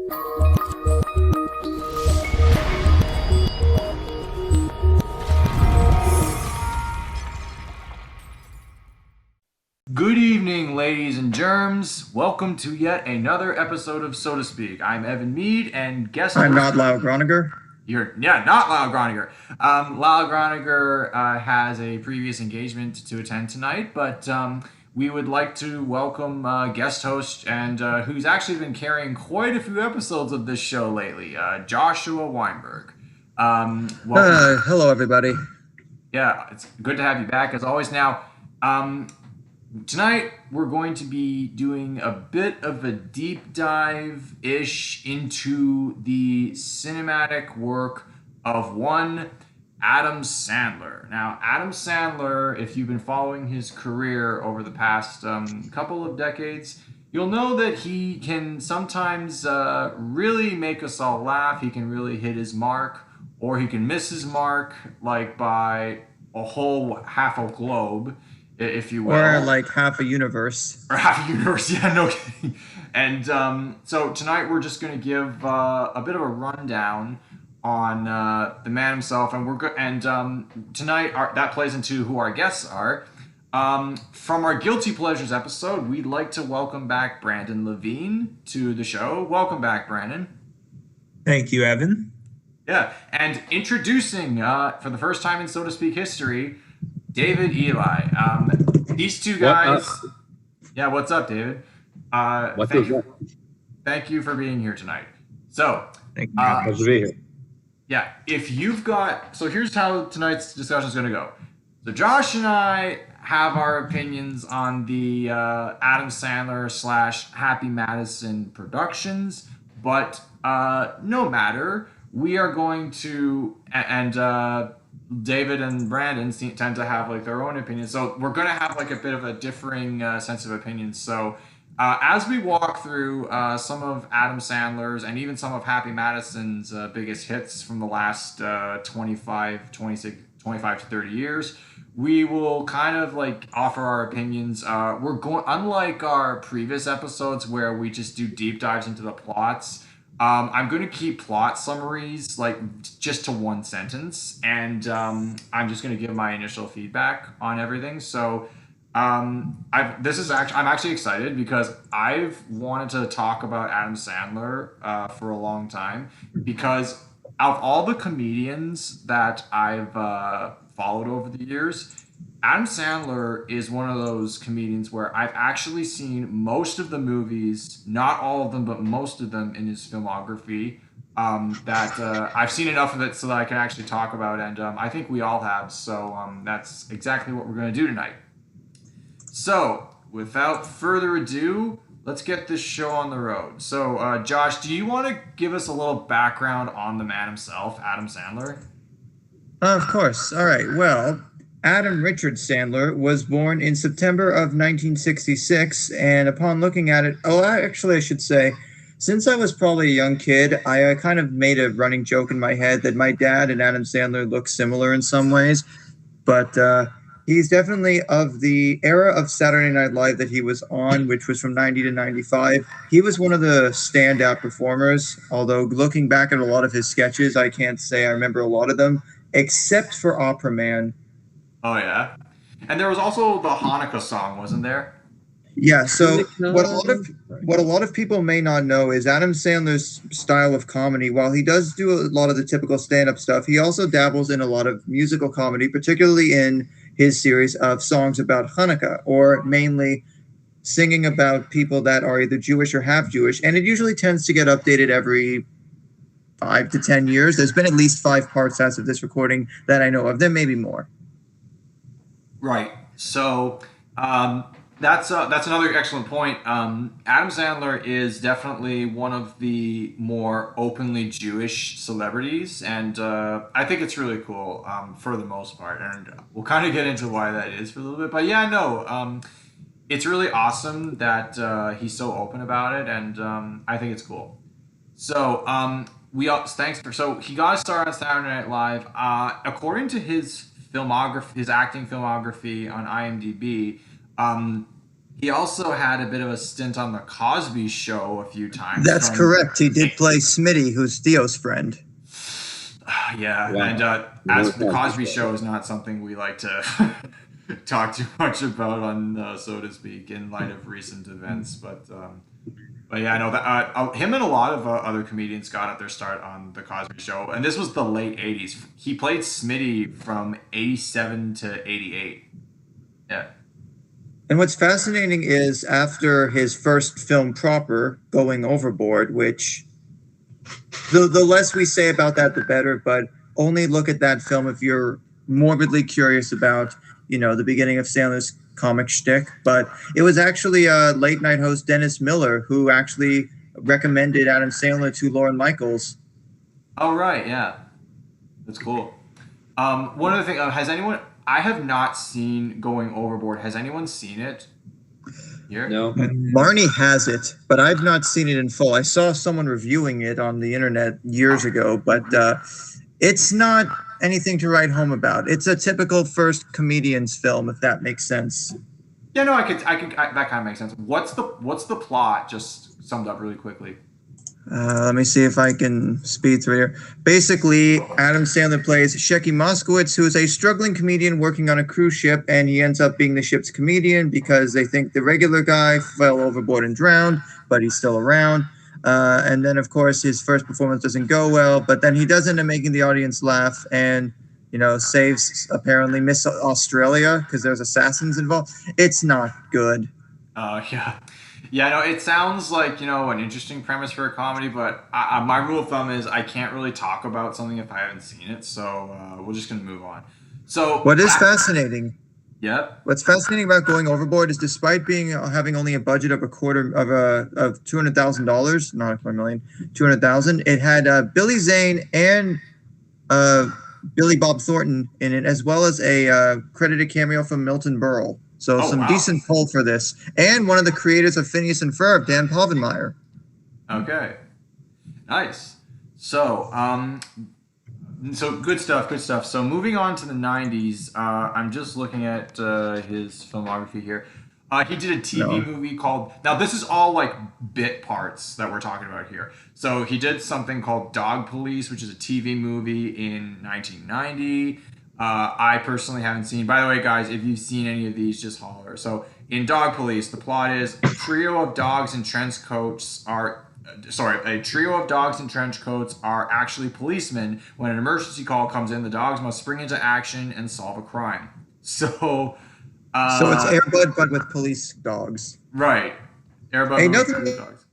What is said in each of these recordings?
Good evening, ladies and germs. Welcome to yet another episode of So to Speak. I'm Evan Mead, and guest I'm host. not Lyle Groniger. Not Lyle Groniger. Lyle Groniger has a previous engagement to attend tonight, but we would like to welcome guest host and who's actually been carrying quite a few episodes of this show lately, Joshua Weinberg. Welcome. Hello, everybody. Yeah, it's good to have you back as always. Now, tonight we're going to be doing a bit of a deep dive-ish into the cinematic work of one Adam Sandler. Now, Adam Sandler, if you've been following his career over the past couple of decades, you'll know that he can sometimes really make us all laugh. He can really hit his mark, or he can miss his mark, like by a whole half a globe, if you will. Or like half a universe. Or half a universe, yeah, no kidding. And so tonight we're just going to give a bit of a rundown on the man himself, and tonight that plays into who our guests are. From our Guilty Pleasures episode, we'd like to welcome back Brandon Levine to the show. Welcome back, Brandon. Thank you, Evan. Yeah, and introducing for the first time in So to Speak history, David Eli. These two guys. Yeah, what's up, David? Thank you for being here tonight. So, thank you. Pleasure to be here. Yeah, if you've got, so here's how tonight's discussion is going to go. So Josh and I have our opinions on the Adam Sandler / Happy Madison Productions, but no matter, we are going to, and David and Brandon tend to have like their own opinions, so we're going to have like a bit of a differing sense of opinions. So as we walk through some of Adam Sandler's and even some of Happy Madison's biggest hits from the last 25 to 30 years, we will kind of like offer our opinions. We're going, unlike our previous episodes where we just do deep dives into the plots, I'm going to keep plot summaries like just to one sentence, and I'm just going to give my initial feedback on everything. So I'm actually excited because I've wanted to talk about Adam Sandler for a long time, because of all the comedians that I've followed over the years, Adam Sandler is one of those comedians where I've actually seen most of the movies, not all of them, but most of them in his filmography, that I've seen enough of it so that I can actually talk about, and I think we all have, so that's exactly what we're going to do tonight. So, without further ado, let's get this show on the road. So, Josh, do you want to give us a little background on the man himself, Adam Sandler? Of course. All right. Well, Adam Richard Sandler was born in September of 1966, and upon looking at it, I should say, since I was probably a young kid, I kind of made a running joke in my head that my dad and Adam Sandler look similar in some ways, but he's definitely of the era of Saturday Night Live that he was on, which was from 90 to 95. He was one of the standout performers, although looking back at a lot of his sketches, I can't say I remember a lot of them, except for Opera Man. Oh, yeah. And there was also the Hanukkah song, wasn't there? Yeah, so what a lot of people may not know is Adam Sandler's style of comedy. While he does do a lot of the typical stand-up stuff, he also dabbles in a lot of musical comedy, particularly in his series of songs about Hanukkah, or mainly singing about people that are either Jewish or half Jewish. And it usually tends to get updated every 5 to 10 years. There's been at least 5 parts as of this recording that I know of. There may be more. Right. So that's another excellent point. Adam Sandler is definitely one of the more openly Jewish celebrities, and I think it's really cool for the most part. And we'll kind of get into why that is for a little bit. But yeah, no, it's really awesome that he's so open about it, and I think it's cool. So so he got a start on Saturday Night Live. According to his acting filmography on IMDb, He also had a bit of a stint on the Cosby Show a few times. That's correct. He did play Smitty, who's Theo's friend. Yeah, Wow. and as for the Cosby Show is not something we like to talk too much about on, so to speak, in light of recent events. But yeah, I know that him and a lot of other comedians got at their start on the Cosby Show, and this was the late '80s. He played Smitty from '87 to '88. Yeah. And what's fascinating is after his first film proper, Going Overboard, which the less we say about that, the better, but only look at that film if you're morbidly curious about, the beginning of Sandler's comic shtick. But it was actually late night host Dennis Miller who actually recommended Adam Sandler to Lorne Michaels. Oh, right, yeah. That's cool. One other thing, has anyone... I have not seen Going Overboard. Has anyone seen it here? No. Marnie has it, but I've not seen it in full. I saw someone reviewing it on the internet years ago, but it's not anything to write home about. It's a typical first comedian's film, if that makes sense. Yeah, no, I could that kind of makes sense. What's the plot? Just summed up really quickly. Let me see if I can speed through here. Basically, Adam Sandler plays Shecky Moskowitz, who is a struggling comedian working on a cruise ship, and he ends up being the ship's comedian because they think the regular guy fell overboard and drowned, but he's still around. And then, of course, his first performance doesn't go well, but then he does end up making the audience laugh and, saves apparently Miss Australia because there's assassins involved. It's not good. Yeah. Yeah, no, it sounds like, an interesting premise for a comedy, but my rule of thumb is I can't really talk about something if I haven't seen it, so we're just going to move on. So what is fascinating? Yep. What's fascinating about Going Overboard is despite having only a budget of of $200,000, not a quarter million, 200,000, it had Billy Zane and Billy Bob Thornton in it, as well as a credited cameo from Milton Berle. So decent pull for this. And one of the creators of Phineas and Ferb, Dan Povenmire. Okay. Nice. So, good stuff. So moving on to the 90s, I'm just looking at his filmography here. He did a TV movie called... Now, this is all like bit parts that we're talking about here. So he did something called Dog Police, which is a TV movie in 1990. I personally haven't seen. By the way, guys, if you've seen any of these, just holler. So in Dog Police, the plot is a trio of dogs in trench coats are actually policemen. When an emergency call comes in, the dogs must spring into action and solve a crime. So it's Air Bud, but with police dogs. Right. Air Bud with police dogs.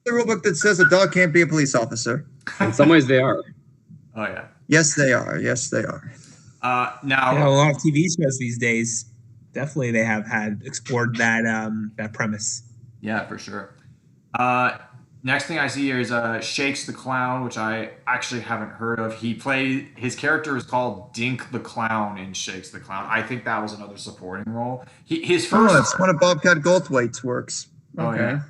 The rule book that says a dog can't be a police officer. In some ways, they are. Oh yeah. Yes, they are. Now, a lot of TV shows these days, definitely they have had explored that premise. Yeah, for sure. Next thing I see here is Shakes the Clown, which I actually haven't heard of. His character is called Dink the Clown in Shakes the Clown. I think that was another supporting role. It's one of Bobcat Goldthwait's works. Oh, yeah.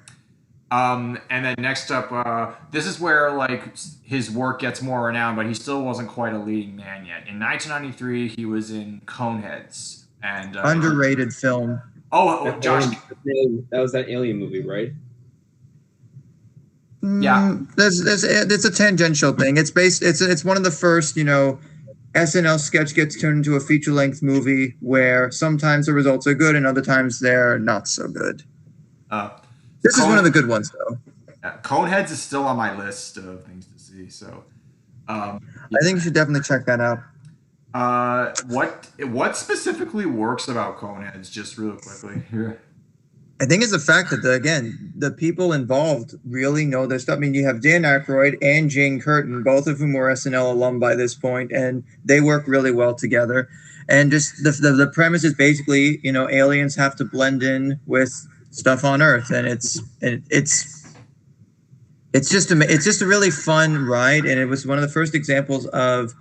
And then next up, this is where like his work gets more renowned, but he still wasn't quite a leading man yet. In 1993, he was in Coneheads, and underrated film. Oh, Josh, that was that Alien movie, right? Yeah, there's a tangential thing. It's one of the first SNL sketch gets turned into a feature length movie where sometimes the results are good and other times they're not so good. This is one of the good ones, though. Yeah, Coneheads is still on my list of things to see. So, I think you should definitely check that out. What specifically works about Coneheads? Just real quickly here. I think it's the fact that the people involved really know their stuff. I mean, you have Dan Aykroyd and Jane Curtin, both of whom were SNL alum by this point, and they work really well together. And just the premise is basically, aliens have to blend in with stuff on Earth, and it's just a really fun ride, and it was one of the first examples of,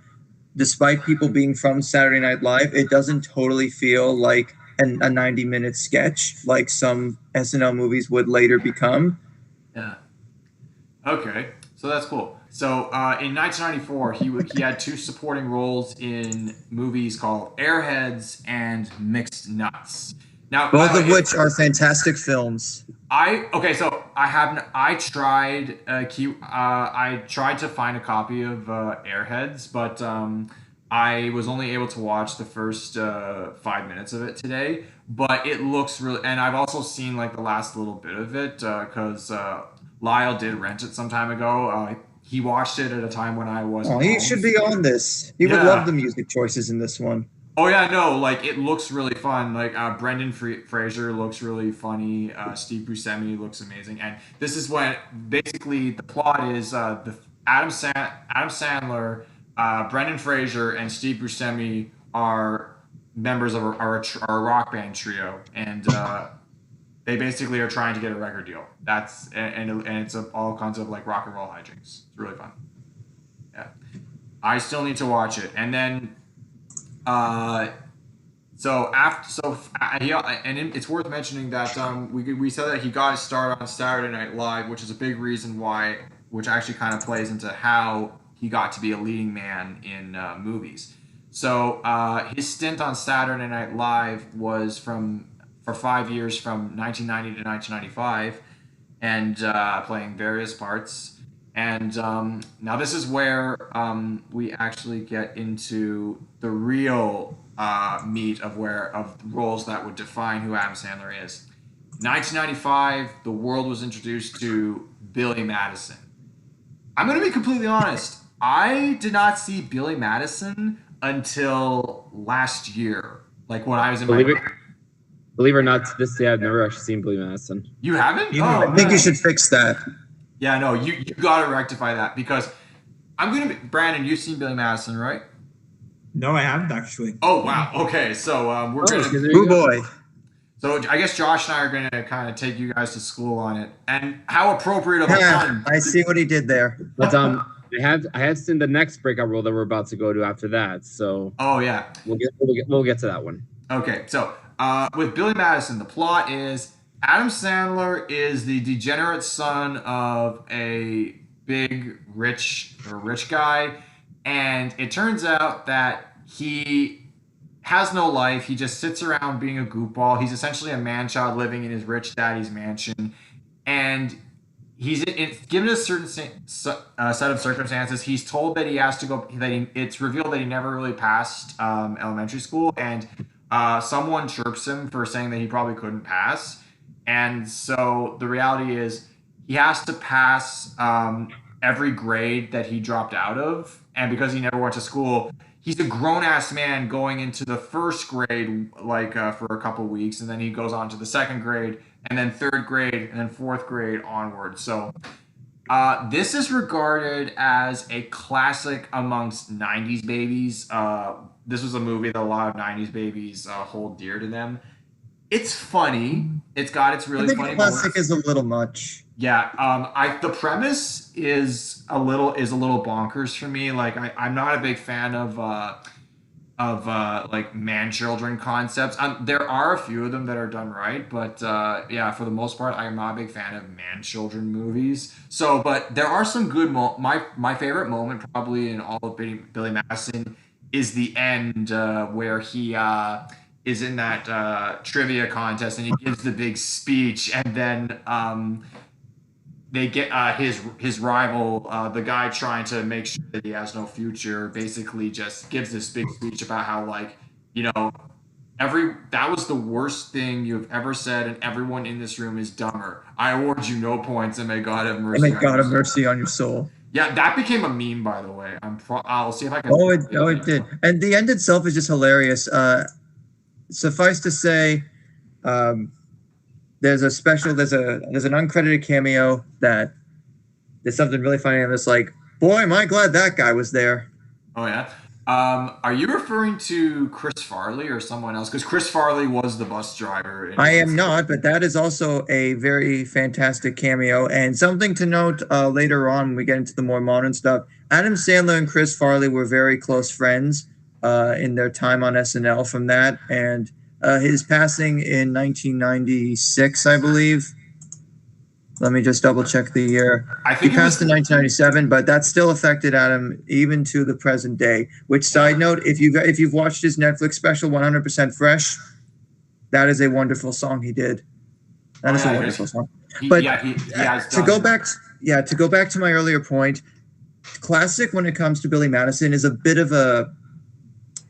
despite people being from Saturday Night Live, it doesn't totally feel like a 90-minute sketch like some SNL movies would later become. Yeah. Okay, so that's cool. So in 1994, he had two supporting roles in movies called Airheads and Mixed Nuts. Now, Both of which are fantastic films. I tried I tried to find a copy of Airheads, but I was only able to watch the first 5 minutes of it today. But it looks really, and I've also seen like the last little bit of it because Lyle did rent it some time ago. He watched it at a time when I wasn't. Oh, he home. should be on this. He would love the music choices in this one. Oh yeah, no, like it looks really fun. Like Brendan Fraser looks really funny. Steve Buscemi looks amazing, and this is when basically the plot is Adam Sandler, Brendan Fraser, and Steve Buscemi are members of a rock band trio, and they basically are trying to get a record deal. That's and it's all kinds of like rock and roll hijinks. It's really fun. Yeah, I still need to watch it, and then. It's worth mentioning that we said that he got his start on Saturday Night Live, which is a big reason why, which actually kind of plays into how he got to be a leading man in movies. So his stint on Saturday Night Live was for 5 years, from 1990 to 1995, and playing various parts. And now this is where we actually get into the real meat of roles that would define who Adam Sandler is. 1995, the world was introduced to Billy Madison. I'm going to be completely honest. I did not see Billy Madison until last year, like when I was in Believe it or not, I've never actually seen Billy Madison. You haven't? I think you should fix that. Yeah, no, you got to rectify that, because Brandon, you've seen Billy Madison, right? No, I haven't actually. Oh, wow. Okay, so we're going to... Oh, boy. So I guess Josh and I are going to kind of take you guys to school on it. And how appropriate of a fun. I see what he did there. But I have seen the next breakout role that we're about to go to after that. So oh yeah, we'll get to that one. Okay, so with Billy Madison, the plot is Adam Sandler is the degenerate son of a big rich guy, and it turns out that he has no life. He just sits around being a goofball. He's essentially a man-child living in his rich daddy's mansion, and he's given a certain set of circumstances. He's told that he has to go. It's revealed that he never really passed elementary school, and someone chirps him for saying that he probably couldn't pass. And so the reality is he has to pass every grade that he dropped out of, and because he never went to school, he's a grown-ass man going into the first grade for a couple weeks, and then he goes on to the second grade, and then third grade, and then fourth grade onward. So this is regarded as a classic amongst 90s babies. This was a movie that a lot of 90s babies hold dear to them. It's funny. It's got its really funny moments. Classic is a little much. Yeah, the premise is a little bonkers for me. Like I'm not a big fan of like man-children concepts. There are a few of them that are done right, but for the most part, I am not a big fan of man-children movies. So, but there are some good my favorite moment probably in all of Billy Madison is the end where he is in that trivia contest and he gives the big speech, and then they get his rival, the guy trying to make sure that he has no future, basically just gives this big speech about how, like, you know, that was the worst thing you have ever said, and everyone in this room is dumber. I award you no points, and may God have mercy. And may God have mercy on your soul. Yeah, that became a meme, by the way. I'll see if I can. Oh, it did. And the end itself is just hilarious. Suffice to say, there's an uncredited cameo that there's something really funny, and it's like, boy, am I glad that guy was there. Oh yeah. Are you referring to Chris Farley or someone else? Because Chris Farley was the bus driver. I am not, but that is also a very fantastic cameo. And something to note later on when we get into the more modern stuff, Adam Sandler and Chris Farley were very close friends in their time on SNL from that. And his passing in 1996, I believe. Let me just double check the year. I think he passed in 1997, but that still affected Adam even to the present day. Which, side note, if you've watched his Netflix special 100% Fresh, That is a wonderful song he did. That is a wonderful song. But he has to done go back, to go back to my earlier point, classic when it comes to Billy Madison is a bit of a.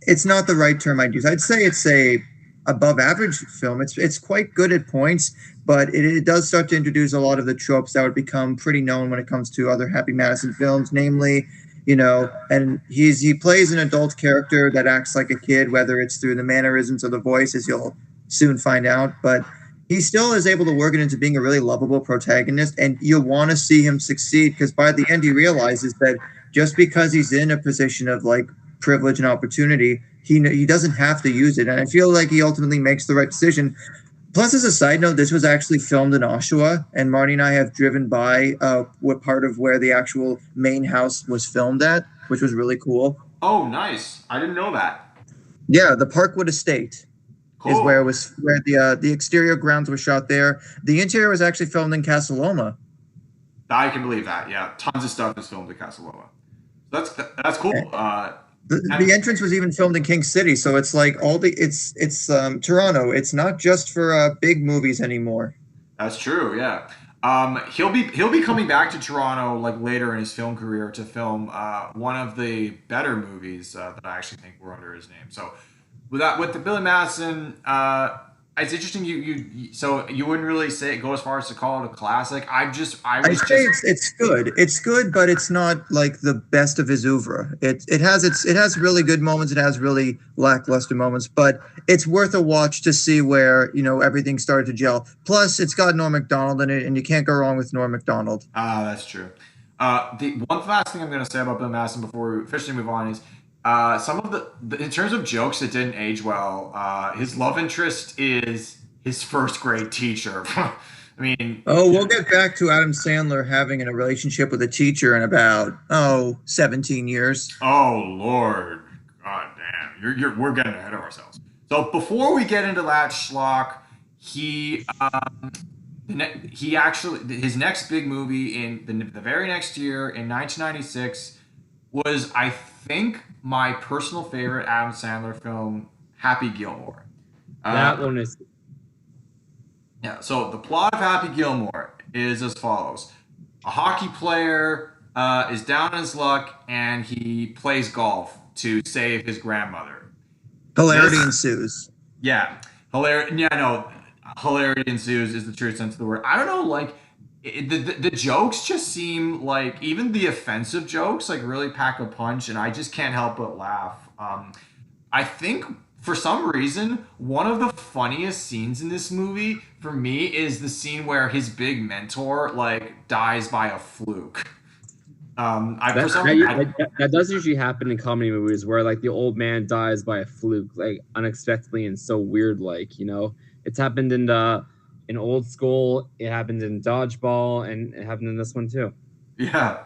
It's not the right term I'd use. I'd say it's a above average film. It's quite good at points, but it does start to introduce a lot of the tropes that would become pretty known when it comes to other Happy Madison films, namely, and he plays an adult character that acts like a kid, whether it's through the mannerisms or the voice, as you'll soon find out. But he still is able to work it into being a really lovable protagonist, and you want to see him succeed because by the end he realizes that just because he's in a position of like privilege and opportunity, he doesn't have to use it, and I feel like he ultimately makes the right decision. Plus, as a side note, this was actually filmed in Oshawa, and Marty and I have driven by what part of where the actual main house was filmed at, which was really cool. Oh, nice! I didn't know that. Yeah, the Parkwood Estate Cool. is where the exterior grounds were shot there. The interior was actually filmed in Casa Loma. I can believe that. Yeah, tons of stuff is filmed in Casa Loma. That's cool. The entrance was even filmed in King City, so it's like it's Toronto. It's not just for big movies anymore. That's true. Yeah. He'll be coming back to Toronto like later in his film career to film one of the better movies that I actually think were under his name. So with the Billy Madison, it's interesting. So you wouldn't really go as far as to call it a classic. I'd say it's good. It's good, but it's not like the best of his oeuvre. It has really good moments. It has really lackluster moments, but it's worth a watch to see where everything started to gel. Plus, it's got Norm Macdonald in it, and you can't go wrong with Norm Macdonald. That's true. The one last thing I'm going to say about Billy Madison before we officially move on is some of the in terms of jokes that didn't age well. His love interest is his first grade teacher. I mean, we'll get back to Adam Sandler having a relationship with a teacher in about 17 years. Oh Lord, God damn, we're getting ahead of ourselves. So before we get into that schlock, he actually his next big movie in the very next year in 1996 was, I think, my personal favorite Adam Sandler film, Happy Gilmore. That one is. Yeah, so the plot of Happy Gilmore is as follows. A hockey player is down on his luck, and he plays golf to save his grandmother. Hilarity ensues. Yeah. Hilarity ensues is the true sense of the word. I don't know, like, the jokes just seem like, even the offensive jokes, like, really pack a punch, and I just can't help but laugh. I think, for some reason, one of the funniest scenes in this movie, for me, is the scene where his big mentor, like, dies by a fluke. That does usually happen in comedy movies where, like, the old man dies by a fluke, like, unexpectedly and so weird, like, It's happened in Old School, it happened in Dodgeball, and it happened in this one too. Yeah.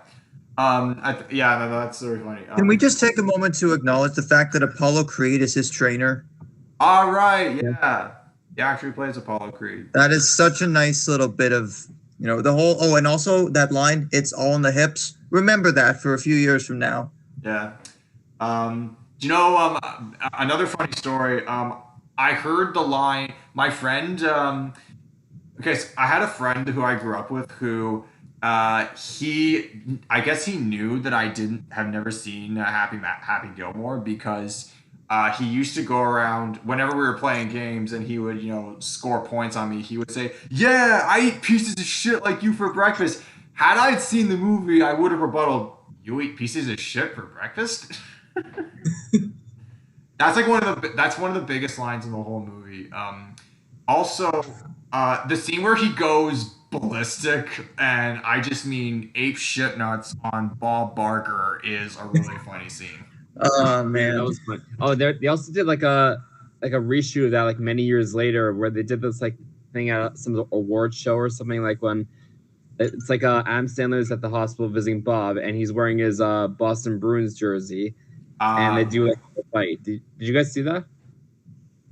That's very funny. Can we just take a moment to acknowledge the fact that Apollo Creed is his trainer? All right, yeah. He actually plays Apollo Creed. That is such a nice little bit of, the whole, and also that line, it's all in the hips. Remember that for a few years from now. Yeah. Another funny story, I heard the line, my friend, so I had a friend who I grew up with who, I guess he knew that I have never seen Happy Gilmore because he used to go around whenever we were playing games and he would, score points on me. He would say, "Yeah, I eat pieces of shit like you for breakfast." Had I seen the movie, I would have rebutted, "You eat pieces of shit for breakfast?" That's like one of the biggest lines in the whole movie. Also, the scene where he goes ballistic, and I just mean ape shit nuts on Bob Barker, is a really funny scene. Oh man, that was fun. Oh, they also did like a reshoot of that like many years later, where they did this like thing at some award show or something, like when it's like Adam Sandler's at the hospital visiting Bob, and he's wearing his Boston Bruins jersey, and they do like a fight. Did you guys see that?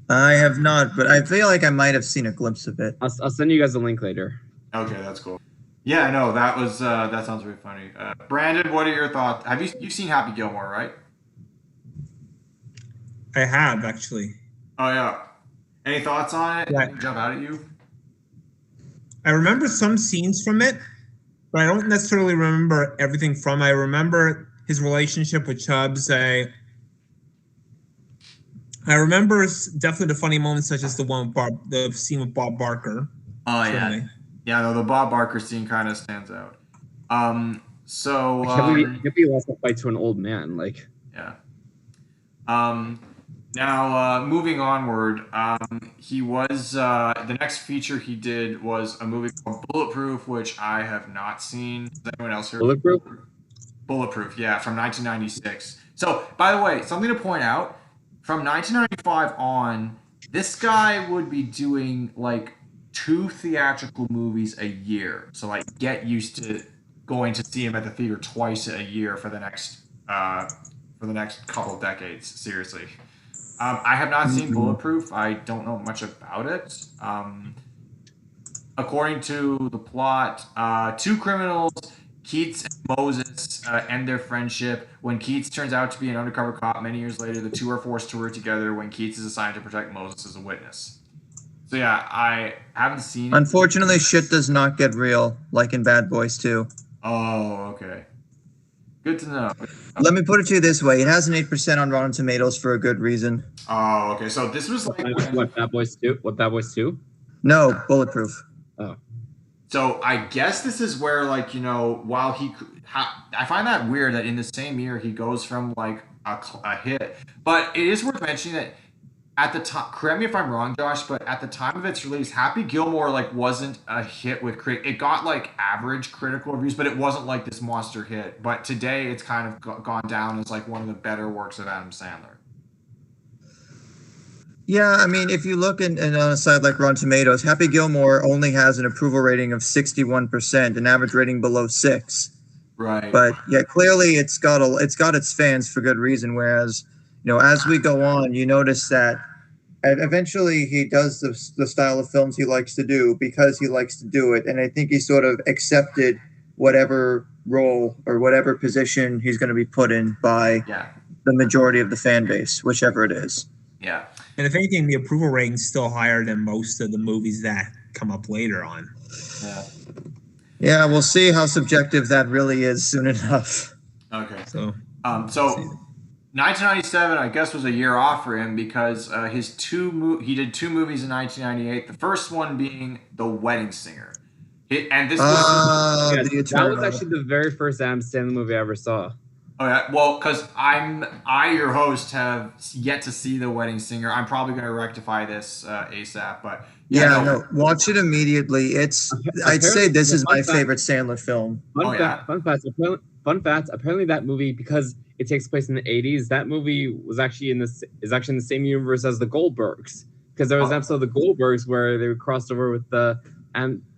I have not, but I feel like I might have seen a glimpse of it. I'll send you guys a link later. Okay, that's cool. Yeah, no, that sounds really funny. Brandon, what are your thoughts? You've seen Happy Gilmore, right? I have, actually. Oh yeah. Any thoughts on it? Yeah. Anything jump out at you? I remember some scenes from it, but I don't necessarily remember everything from it. I remember his relationship with Chubbs. I remember definitely the funny moments, such as the scene with Bob Barker. Oh Certainly. yeah, yeah. No, the Bob Barker scene kind of stands out. So Can't be lost to fight to an old man. Like, yeah. Now moving onward, he was the next feature he did was a movie called Bulletproof, which I have not seen. Has anyone else heard? Bulletproof? Bulletproof, yeah, from 1996. So, by the way, something to point out: from 1995 on, this guy would be doing like 2 theatrical movies a year. So, like, get used to going to see him at the theater twice a year for the next couple of decades. Seriously. I have not seen Bulletproof. I don't know much about it. According to the plot, 2 criminals, Keats and Moses, end their friendship. When Keats turns out to be an undercover cop many years later, the 2 are forced to work together when Keats is assigned to protect Moses as a witness. So yeah, I haven't seen it. Unfortunately, shit does not get real, like in Bad Boys 2. Oh, okay. Good to know. Let me put it to you this way. It has an 8% on Rotten Tomatoes for a good reason. Oh, okay. So this was like what Bad Boys 2? What Bad Boys 2? No, Bulletproof. Oh. So I guess this is where, like, while I find that weird that in the same year he goes from like a hit, but it is worth mentioning that at the time, correct me if I'm wrong, Josh, but at the time of its release, Happy Gilmore like wasn't a hit with it got like average critical reviews, but it wasn't like this monster hit. But today it's kind of gone down as like one of the better works of Adam Sandler. Yeah, I mean, if you look and on a site like Rotten Tomatoes, Happy Gilmore only has an approval rating of 61%, an average rating below 6. Right. But yeah, clearly it's got its fans for good reason. Whereas, as we go on, you notice that eventually he does the style of films he likes to do because he likes to do it, and I think he sort of accepted whatever role or whatever position he's going to be put in by the majority of the fan base, whichever it is. Yeah. And if anything, the approval rating's still higher than most of the movies that come up later on. Yeah. Yeah, we'll see how subjective that really is soon enough. Okay. So 1997, I guess, was a year off for him because he did 2 movies in 1998. The first one being The Wedding Singer, and this was that was actually the very first Adam Sandler movie I ever saw. Oh yeah, well, because I, your host, have yet to see The Wedding Singer. I'm probably going to rectify this ASAP, but no, watch it immediately. I'd say this is my favorite Sandler film. Fun fact. Apparently, that movie, because it takes place in the 80s, that movie is actually in the same universe as the Goldbergs, because there was an episode of the Goldbergs where they crossed over with the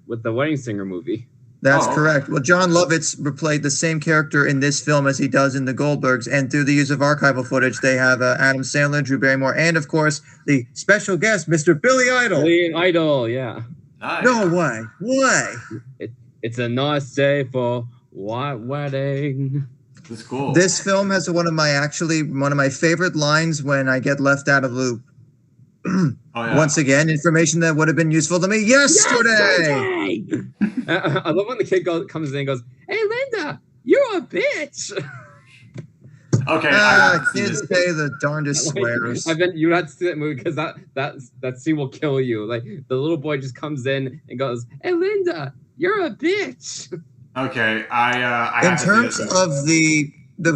Wedding Singer movie. That's correct. Well, John Lovitz replayed the same character in this film as he does in the Goldbergs, and through the use of archival footage, they have Adam Sandler, Drew Barrymore, and of course the special guest, Mr. Billy Idol. Billy Idol, yeah. Nice. No way. Why? It's a nice day for white wedding. That's cool. This film has one of my favorite lines when I get left out of loop. Once again, information that would have been useful to me yesterday. I love when the kid comes in and goes, "Hey, Linda, you're a bitch." Okay. Kids say the darndest swears. You had to see that movie because that scene will kill you. Like the little boy just comes in and goes, "Hey, Linda, you're a bitch." Okay, I in terms of the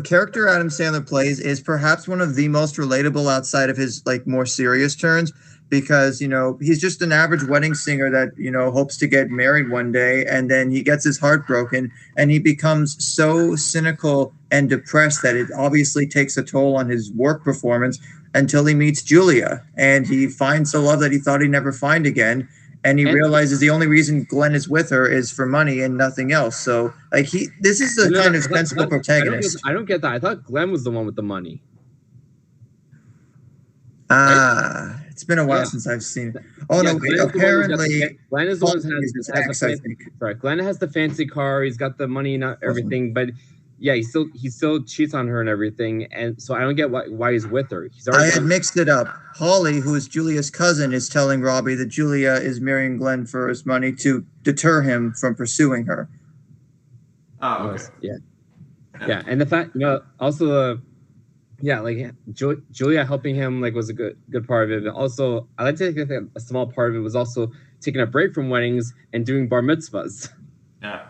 character Adam Sandler plays is perhaps one of the most relatable outside of his like more serious turns, because he's just an average wedding singer that hopes to get married one day, and then he gets his heart broken and he becomes so cynical and depressed that it obviously takes a toll on his work performance until he meets Julia, and he finds the love that he thought he'd never find again. And he realizes the only reason Glenn is with her is for money and nothing else. So, this is a kind of sensible protagonist. I don't get that. I thought Glenn was the one with the money. It's been a while since I've seen it. Oh no! Apparently, Glenn is the one who has the fancy car. He's got the money, not everything. But yeah, he still cheats on her and everything, and so I don't get why he's with her. He's I already had mixed it up. Holly, who is Julia's cousin, is telling Robbie that Julia is marrying Glenn for his money to deter him from pursuing her. Oh, okay. Yeah, and the fact, also like Julia helping him like was a good part of it. But also, I like to think that a small part of it was also taking a break from weddings and doing bar mitzvahs. Yeah.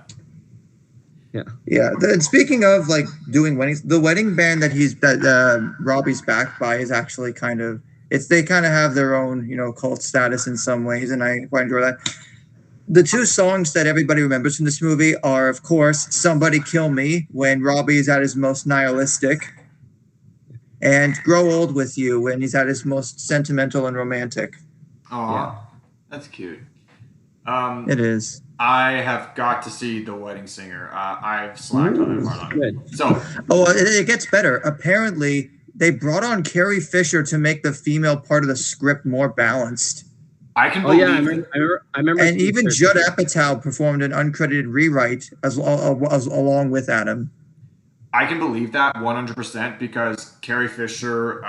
Yeah. And speaking of like doing weddings, the wedding band that Robbie's backed by is actually they kind of have their own cult status in some ways, and I quite enjoy that. The two songs that everybody remembers from this movie are, of course, "Somebody Kill Me" when Robbie is at his most nihilistic, and "Grow Old with You" when he's at his most sentimental and romantic. Aw, that's cute. It is. I have got to see The Wedding Singer. I've slacked on it hard on it. So, it gets better. Apparently, they brought on Carrie Fisher to make the female part of the script more balanced. I can believe. I remember. And even Judd Apatow performed an uncredited rewrite as along with Adam. I can believe that 100% because Carrie Fisher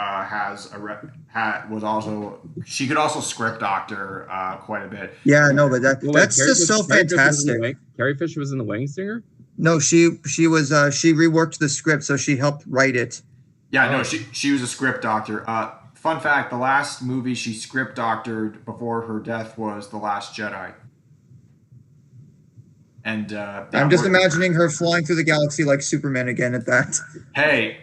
she could also script doctor quite a bit. Yeah, no, but that's just so fantastic. Carrie Fisher was in The Wedding Singer? No, she was she reworked the script, so she helped write it. Yeah, no, she was a script doctor. Fun fact: the last movie she script doctored before her death was The Last Jedi. And I'm just imagining her flying through the galaxy like Superman again at that. Hey,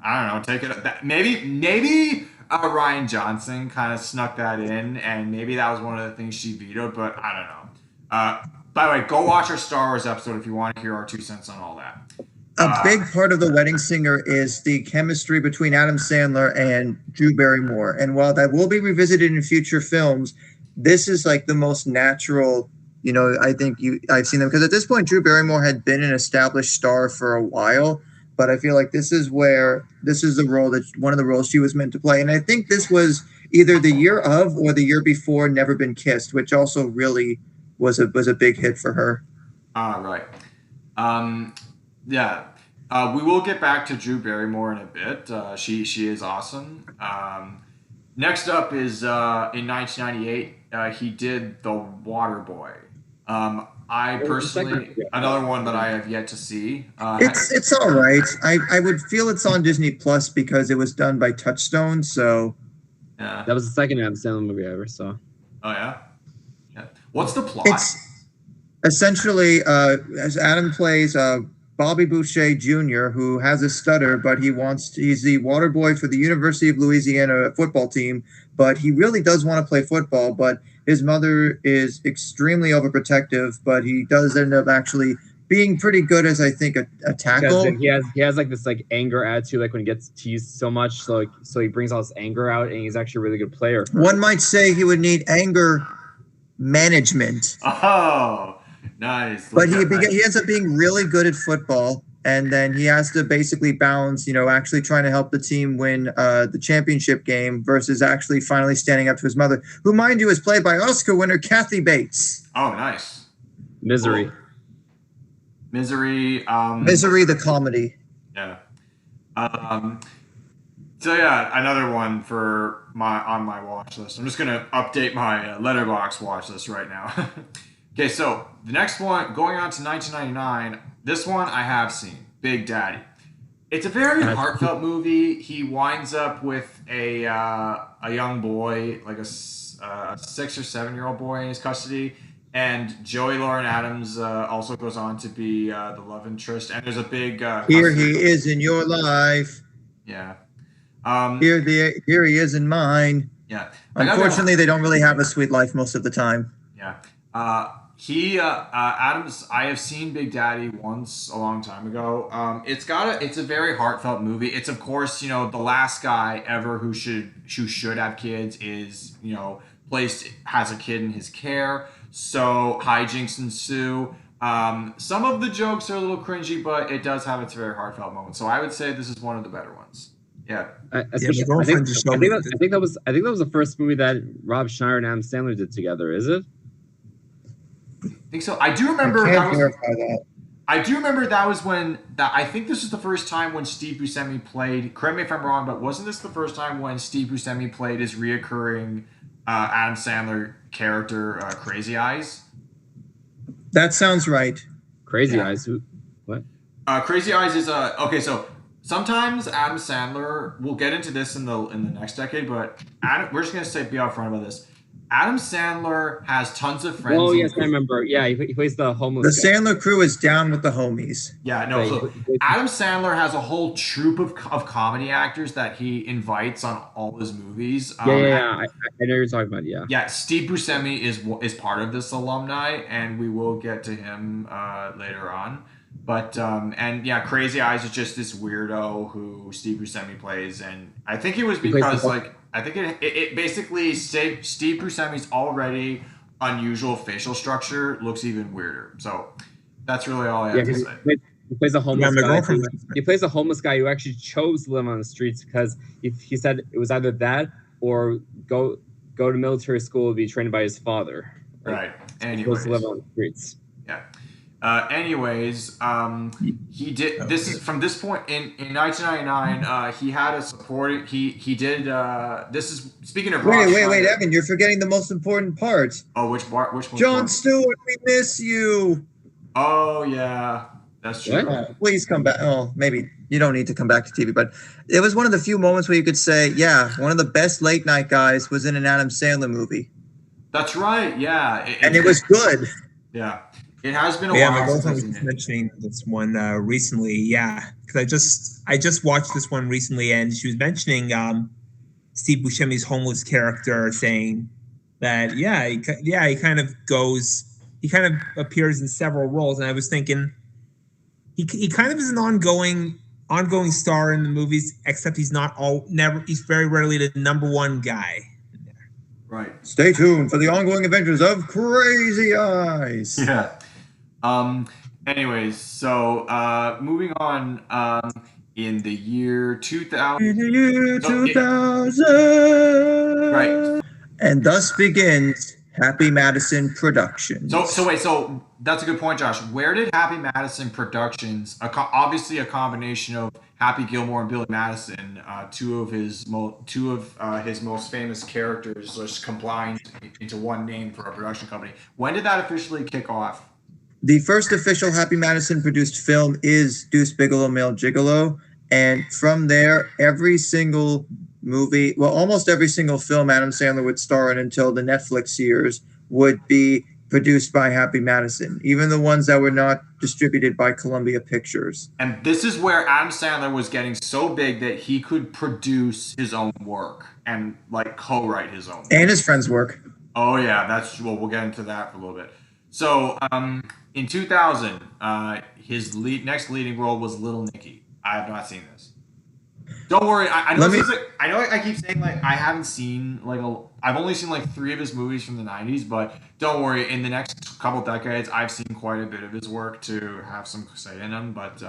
I don't know. Take it. Maybe Ryan Johnson kind of snuck that in, and maybe that was one of the things she vetoed. But I don't know. By the way, go watch our Star Wars episode if you want to hear our 2 cents on all that. A big part of The Wedding Singer is the chemistry between Adam Sandler and Drew Barrymore, and while that will be revisited in future films, this is like the most natural. I think I've seen them because at this point, Drew Barrymore had been an established star for a while, but I feel like this is one of the roles she was meant to play. And I think this was either the year of or the year before Never Been Kissed, which also really was a big hit for her. Right. Yeah. We will get back to Drew Barrymore in a bit. She is awesome. Next up is in 1998, he did The Waterboy. I personally, another one that I have yet to see. It's all right. I would feel it's on Disney Plus because it was done by Touchstone. So yeah, that was the second Adam Sandler movie I ever saw. Oh yeah. What's the plot? It's essentially as Adam plays Bobby Boucher Jr., who has a stutter, but he's the water boy for the University of Louisiana football team, but he really does want to play football, but his mother is extremely overprotective, but he does end up actually being pretty good as, I think, a tackle. He has like this like anger attitude, like when he gets teased so much, so he brings all this anger out, and he's actually a really good player. One might say he would need anger management. Oh, nice. But he ends up being really good at football, and then he has to basically balance, actually trying to help the team win the championship game versus actually finally standing up to his mother, who, mind you, is played by Oscar winner Kathy Bates. Oh, nice. Misery. Cool. Misery. Misery, the comedy. Yeah. So yeah, another one on my watch list. I'm just gonna update my Letterboxd watch list right now. Okay, so the next one, going on to 1999, this one I have seen, Big Daddy. It's a very heartfelt movie. He winds up with a young boy, like a 6 or 7-year-old boy in his custody, and Joey Lauren Adams also goes on to be the love interest. And there's a big here he is in your life. Yeah. Here he is in mine. Yeah. Unfortunately, they don't really have a sweet life most of the time. Yeah. Adams, I have seen Big Daddy once a long time ago. It's a very heartfelt movie. It's of course, the last guy ever who should have kids is, has a kid in his care. So hijinks ensue. Some of the jokes are a little cringy, but it does have its very heartfelt moments. So I would say this is one of the better ones. Yeah. I think that was the first movie that Rob Schneider and Adam Sandler did together. Is it? I think so. I do remember. I can't verify that. I do remember that was when that. I think this was the first time when Steve Buscemi played. Correct me if I'm wrong, but wasn't this the first time when Steve Buscemi played his reoccurring Adam Sandler character, Crazy Eyes? That sounds right. Crazy Yeah. Eyes. What? Crazy Eyes is okay. So sometimes Adam Sandler. We'll get into this in the next decade, but we're just gonna be upfront about this. Adam Sandler has tons of friends. Oh yes, I remember. Yeah, he plays the The homeless guy. Sandler crew is down with the homies. Yeah, no. Yeah, So Adam Sandler has a whole troupe of comedy actors that he invites on all his movies. Yeah. I know what you're talking about. Yeah. Yeah, Steve Buscemi is part of this alumni, and we will get to him later on. But and yeah, Crazy Eyes is just this weirdo who Steve Buscemi plays, and I think it was because I think it basically Steve Buscemi's already unusual facial structure looks even weirder. So that's really all I have to say. He plays a homeless my guy. girlfriend. He plays a homeless guy who actually chose to live on the streets because he said it was either that or go to military school and be trained by his father. Right. He chose to live on the streets. Yeah. Anyways, he did. This is from this point in 1999. He had a supporting. He did. This is speaking of. Wait, Evan, you're forgetting the most important part. Oh, which part? Which one? Jon Stewart, we miss you. Oh yeah, that's true. Please come back. Oh, maybe you don't need to come back to TV, but it was one of the few moments where you could say, yeah, one of the best late night guys was in an Adam Sandler movie. That's right. Yeah, and it was good. Yeah. It has been a while. My girlfriend was just mentioning this one recently. Yeah, because I just watched this one recently, and she was mentioning Steve Buscemi's homeless character, saying that he kind of appears in several roles, and I was thinking he kind of is an ongoing star in the movies, except he's very rarely the number one guy. Right. Stay tuned for the ongoing adventures of Crazy Eyes. Yeah. Anyways, so moving on. In the year 2000. In the year 2000. Right. And thus begins Happy Madison Productions. So that's a good point, Josh. Where did Happy Madison Productions, obviously a combination of Happy Gilmore and Billy Madison, two of his most famous characters, just combined into one name for a production company. When did that officially kick off? The first official Happy Madison produced film is Deuce Bigalow, Male Gigolo, and from there, every single movie, well, almost every single film Adam Sandler would star in until the Netflix years would be produced by Happy Madison, even the ones that were not distributed by Columbia Pictures. And this is where Adam Sandler was getting so big that he could produce his own work and like co-write his own work. And his friends' work. Oh yeah, we'll get into that for a little bit. So in 2000, his next leading role was Little Nicky. I have not seen this. Don't worry. I know. I keep saying like I haven't seen I've only seen like 3 of his movies from the 90s, but don't worry. In the next couple decades, I've seen quite a bit of his work to have some say in them. But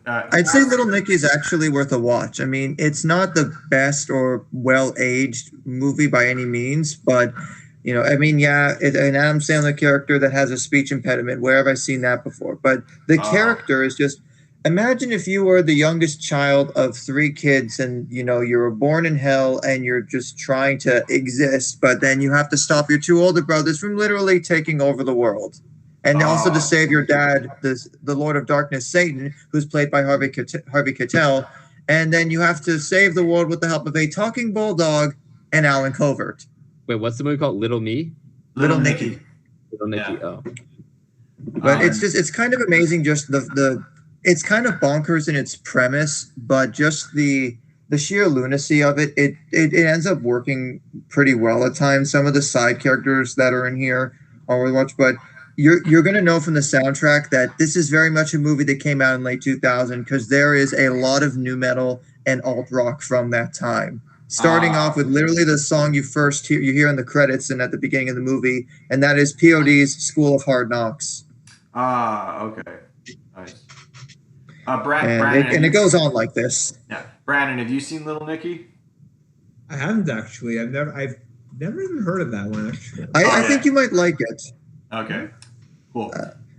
I'd say Little Nicky is actually worth a watch. I mean, it's not the best or well-aged movie by any means, but you know, I mean, yeah, an Adam Sandler character that has a speech impediment. Where have I seen that before? But the character is just. Imagine if you were the youngest child of 3 kids and, you know, you were born in hell and you're just trying to exist, but then you have to stop your 2 older brothers from literally taking over the world. And also to save your dad, the Lord of Darkness, Satan, who's played by Harvey Keitel. And then you have to save the world with the help of a talking bulldog and Alan Covert. Wait, what's the movie called? Little Me? Little Nicky. Little Nicky, yeah. Oh. But it's kind of amazing just it's kind of bonkers in its premise, but just the sheer lunacy of it ends up working pretty well at times. Some of the side characters that are in here are worth watch, but you're going to know from the soundtrack that this is very much a movie that came out in late 2000 because there is a lot of nu metal and alt rock from that time. Starting off with literally the song you hear in the credits and at the beginning of the movie, and that is POD's "School of Hard Knocks." Okay, nice. Brandon, and it goes on like this. Yeah, Brandon, have you seen Little Nicky? I haven't actually. I've never even heard of that one. Actually, I think you might like it. Okay, cool.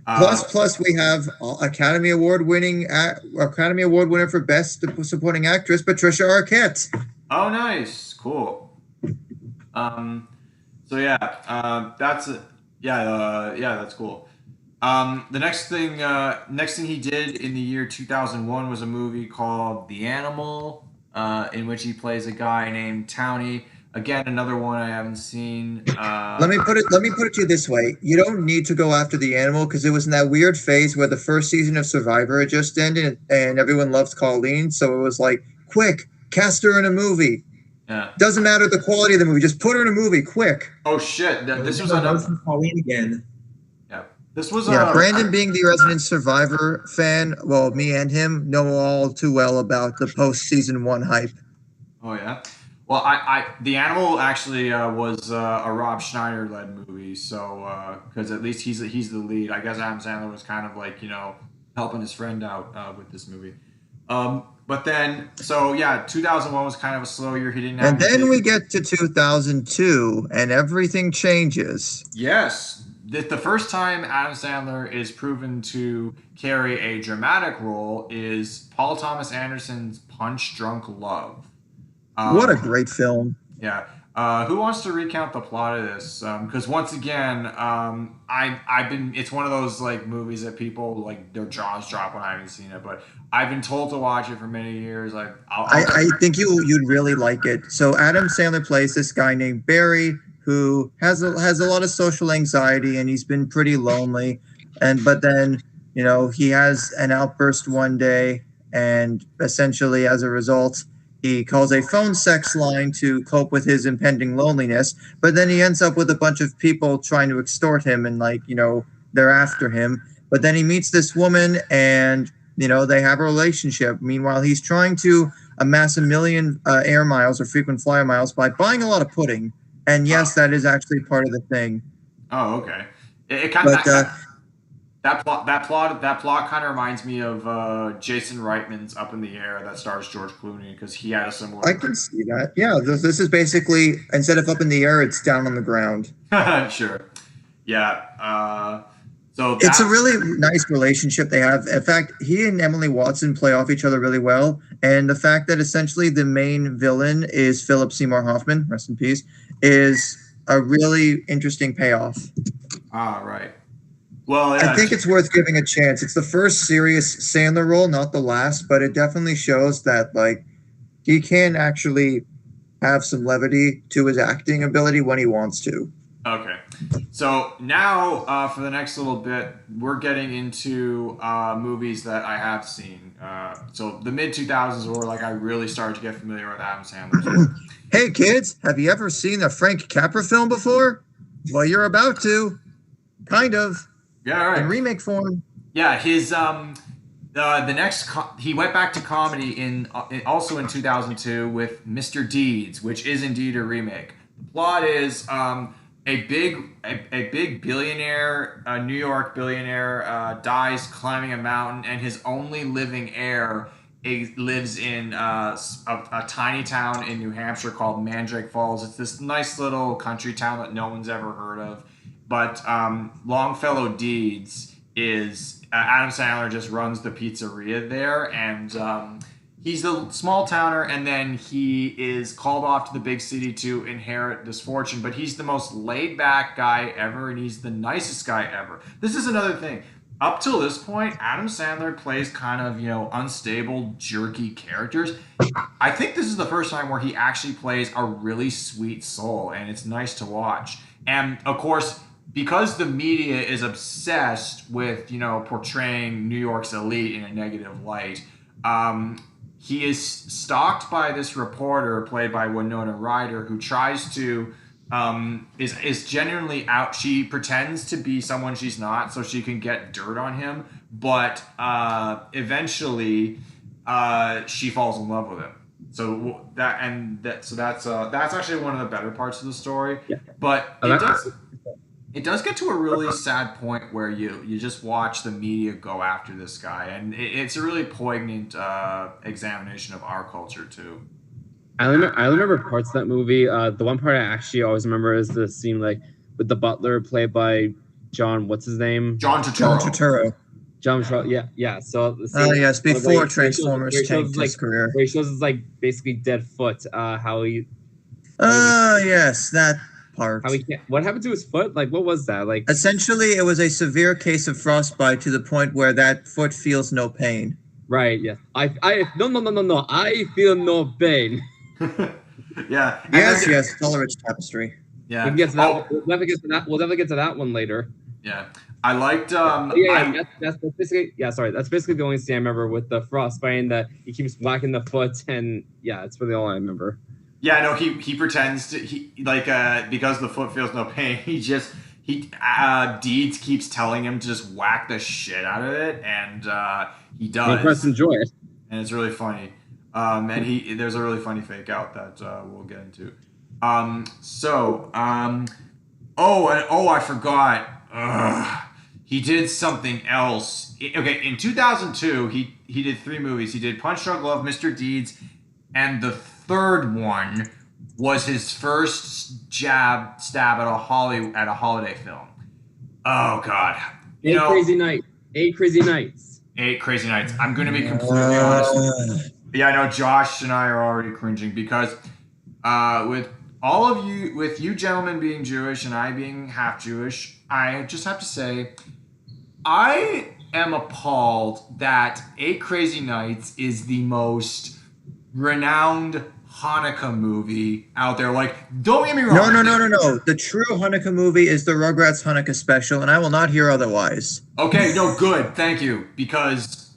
Plus, we have Academy Award winner for Best Supporting Actress, Patricia Arquette. Oh, nice, cool. So yeah, that's that's cool. The next thing he did in the year 2001 was a movie called The Animal, in which he plays a guy named Townie. Again, another one I haven't seen. Let me put it to you this way: you don't need to go after The Animal because it was in that weird phase where the first season of Survivor had just ended, and everyone loved Colleen, so it was like, quick, cast her in a movie. Yeah. Doesn't matter the quality of the movie, just put her in a movie, quick. Oh shit! This was another Colleen again. Yeah, this was Brandon, being the resident Survivor fan, well, me and him know all too well about the post season 1 hype. Oh yeah. Well, The Animal actually was a Rob Schneider led movie, so because at least he's the lead. I guess Adam Sandler was kind of like helping his friend out with this movie. But then 2001 was kind of a slow year. He didn't have. And then we get to 2002, and everything changes. Yes, the first time Adam Sandler is proven to carry a dramatic role is Paul Thomas Anderson's Punch Drunk Love. What a great film. Yeah. Who wants to recount the plot of this? Because once again, it's one of those like movies that people like their jaws drop when I haven't seen it, but I've been told to watch it for many years. I think you'd really like it. So Adam Sandler plays this guy named Barry who has a lot of social anxiety, and he's been pretty lonely. But then he has an outburst one day, and essentially as a result, he calls a phone sex line to cope with his impending loneliness, but then he ends up with a bunch of people trying to extort him, and they're after him. But then he meets this woman, and they have a relationship. Meanwhile, he's trying to amass 1 million air miles or frequent flyer miles by buying a lot of pudding. And yes, that is actually part of the thing. Oh, okay. It kind of that plot kind of reminds me of Jason Reitman's Up in the Air that stars George Clooney, because he had a similar. I can see that. Yeah, this is basically, instead of up in the air, it's down on the ground. Sure. Yeah. So it's a really nice relationship they have. In fact, he and Emily Watson play off each other really well. And the fact that essentially the main villain is Philip Seymour Hoffman, rest in peace, is a really interesting payoff. Right. Well, I think it's worth giving a chance. It's the first serious Sandler role, not the last, but it definitely shows that he can actually have some levity to his acting ability when he wants to. Okay. So now for the next little bit, we're getting into movies that I have seen. So the mid-2000s were I really started to get familiar with Adam Sandler. Hey kids, have you ever seen a Frank Capra film before? Well, you're about to. Kind of. Yeah, right. In remake form. Yeah, his he went back to comedy also in 2002 with Mr. Deeds, which is indeed a remake. The plot is a big billionaire, a New York billionaire, dies climbing a mountain, and his only living heir lives in a tiny town in New Hampshire called Mandrake Falls. It's this nice little country town that no one's ever heard of. But Longfellow Deeds is Adam Sandler just runs the pizzeria there, and he's the small towner, and then he is called off to the big city to inherit this fortune. But he's the most laid back guy ever, and he's the nicest guy ever. This is another thing. Up till this point, Adam Sandler plays kind of unstable, jerky characters. I think this is the first time where he actually plays a really sweet soul, and it's nice to watch. And of course, because the media is obsessed with, portraying New York's elite in a negative light, he is stalked by this reporter played by Winona Ryder, who tries to, is genuinely out. She pretends to be someone she's not so she can get dirt on him. But eventually she falls in love with him. So that's actually one of the better parts of the story. Yeah. But it does get to a really sad point where you just watch the media go after this guy, and it's a really poignant examination of our culture too. I remember parts of that movie. The one part I actually always remember is the scene with the butler played by John, what's his name? John John Turturro. Turturro. John Turturro. Yeah. So the Oh, scene, yes, where before he Transformers shows tanked his, his career. where he shows his like basically dead foot. How he Oh, yes, that part. can't. What happened to his foot? Like, what was that? Like, Essentially, it was a severe case of frostbite to the point where that foot feels no pain. right? Yeah. No. I feel no pain. Yeah. And Yes, then- yes, Coleridge Tapestry. Yeah. We can get to that. Oh, We'll definitely get to that. We'll definitely get to that one later. yeah. I liked. That's basically. Yeah, sorry. That's basically the only scene I remember with the frostbite and that he keeps whacking the foot, and yeah, it's really all I remember. Yeah, no, he pretends to because the foot feels no pain. Deeds keeps telling him to just whack the shit out of it, and he does. And press enjoy it. And it's really funny. And there's a really funny fake out that we'll get into. I forgot. He did something else. Okay, in 2002, he did 3 movies. He did Punch Drunk Love, Mr. Deeds, and the third one was his first stab at a holiday film. Oh God! Eight Crazy Nights. 8 Crazy Nights. I'm going to be completely honest. Yeah, I know Josh and I are already cringing because with you gentlemen being Jewish and I being half Jewish, I just have to say, I am appalled that 8 Crazy Nights is the most renowned Hanukkah movie out there. Like, don't get me wrong. No. The true Hanukkah movie is the Rugrats Hanukkah special, and I will not hear otherwise. Okay, no, good, thank you.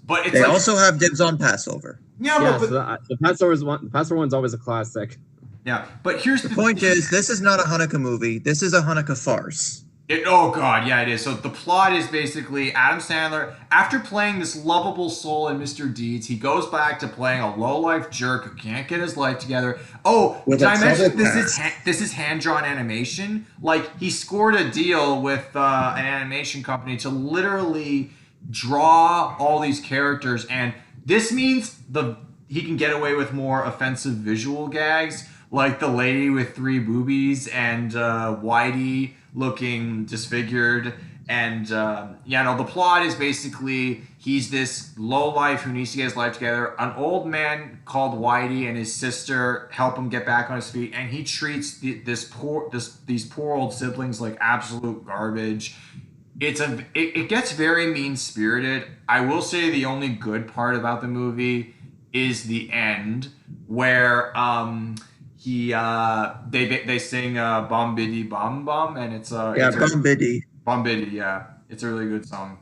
But they also have dibs on Passover. Yeah, but the Passover one's always a classic. Yeah, but here's the point is, this is not a Hanukkah movie. This is a Hanukkah farce. Oh God, yeah, it is. So the plot is basically Adam Sandler, after playing this lovable soul in Mr. Deeds, he goes back to playing a low-life jerk who can't get his life together. Oh, did I mention this is hand-drawn animation? Like, he scored a deal with an animation company to literally draw all these characters, and this means he can get away with more offensive visual gags, like the lady with 3 boobies and Whitey looking disfigured. And the plot is basically he's this lowlife who needs to get his life together. An old man called Whitey and his sister help him get back on his feet, and he treats these poor old siblings like absolute garbage. It gets very mean-spirited. I will say the only good part about the movie is the end, where they sing Bum Biddy Bum Bum, and it's Bum Biddy. Bum Biddy, yeah. It's a really good song.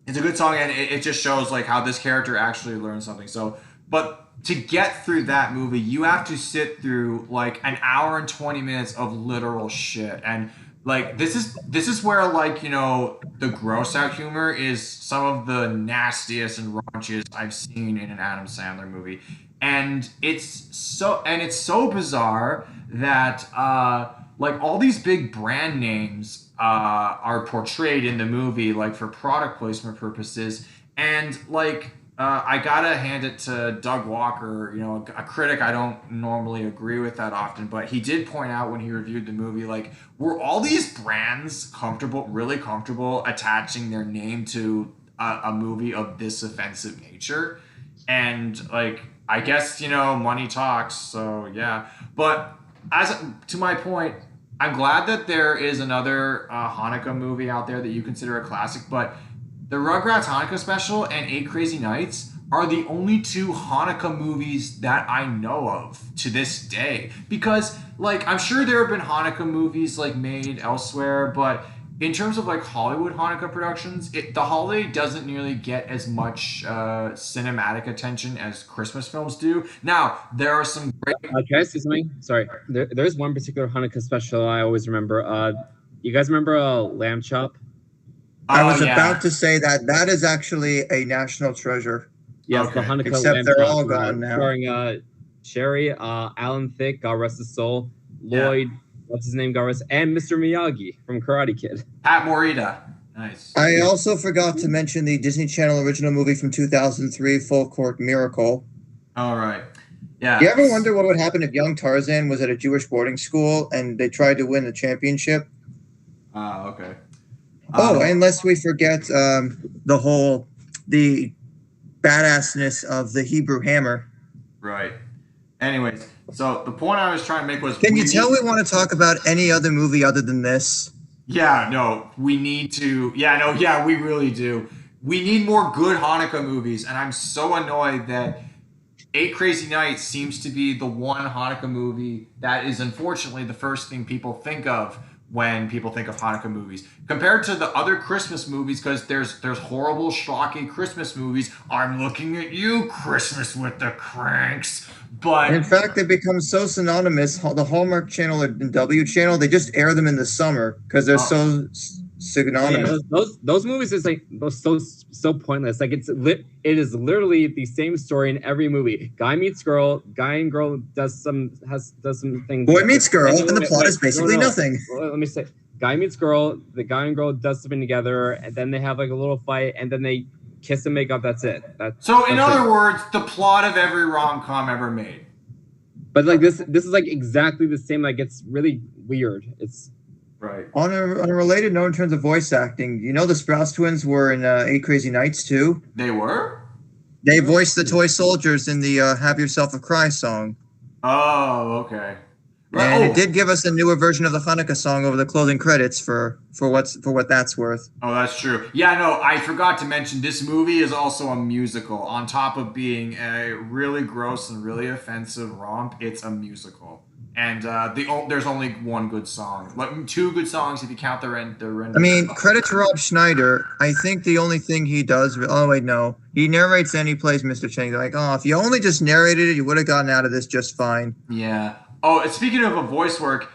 It's a good song, and it just shows like how this character actually learns something. So, but to get through that movie, you have to sit through like an hour and 20 minutes of literal shit. And like this is where like, you know, the gross out humor is some of the nastiest and raunchiest I've seen in an Adam Sandler movie. And it's so bizarre that like all these big brand names are portrayed in the movie, like for product placement purposes. And like I gotta hand it to Doug Walker, you know, a critic I don't normally agree with that often, but he did point out when he reviewed the movie, like, were all these brands really comfortable attaching their name to a movie of this offensive nature? And like, I guess, you know, money talks, so yeah. But to my point, I'm glad that there is another Hanukkah movie out there that you consider a classic, but the Rugrats Hanukkah special and 8 Crazy Nights are the only 2 Hanukkah movies that I know of to this day. Because, like, I'm sure there have been Hanukkah movies, like, made elsewhere, but in terms of, like, Hollywood Hanukkah productions, the holiday doesn't nearly get as much cinematic attention as Christmas films do. Now, there are some great... Can I say something? Sorry. There's one particular Hanukkah special I always remember. You guys remember Lamb Chop? I was about to say that is actually a national treasure. Yes, okay. The Hanukkah Except Lamb they're Chop, all gone now. Starring Sherry, Alan Thicke, God rest his soul, Lloyd, what's his name, God rest, and Mr. Miyagi from Karate Kid. Pat Morita. Nice. I also forgot to mention the Disney Channel original movie from 2003, Full Court Miracle. All right. Yeah. Do you ever wonder what would happen if young Tarzan was at a Jewish boarding school and they tried to win the championship? Okay. Unless we forget the badassness of the Hebrew hammer. Right. Anyways, so the point I was trying to make was, Can you tell we want to talk about any other movie other than this? Yeah, no, we need to. Yeah, no, yeah, we really do. We need more good Hanukkah movies, and I'm so annoyed that Eight Crazy Nights seems to be the one Hanukkah movie that is unfortunately the first thing people think of when people think of Hanukkah movies, compared to the other Christmas movies. Because there's horrible, schlocky Christmas movies. I'm looking at you, Christmas with the Cranks. But in fact, they become so synonymous. The Hallmark Channel or W Channel, they just air them in the summer because they're so synonymous. Yeah, those movies is like so pointless. Like it is literally the same story in every movie. Guy meets girl, guy and girl does some things. Boy meets girl, and the plot is basically nothing. Let me say, guy meets girl, the guy and girl does something together, and then they have like a little fight, and then they kiss and make up. That's it. In other words, the plot of every rom-com ever made. But like this is like exactly the same. Like it's really weird. It's right. On a related note, in terms of voice acting, you know the Sprouse twins were in Eight Crazy Nights too. They were. They voiced the toy soldiers in the "Have Yourself a Cry" song. Oh, okay. And it did give us a newer version of the Hanukkah song over the closing credits for what that's worth. Oh, that's true. Yeah, no, I forgot to mention this movie is also a musical. On top of being a really gross and really offensive romp, it's a musical. And there's only one good song. Like, two good songs if you count the render. I mean, credit to Rob Schneider. I think the only thing he does... Oh, wait, no. He narrates and he plays Mr. Chang. They're like, oh, if you only just narrated it, you would have gotten out of this just fine. Yeah. Oh, speaking of a voice work,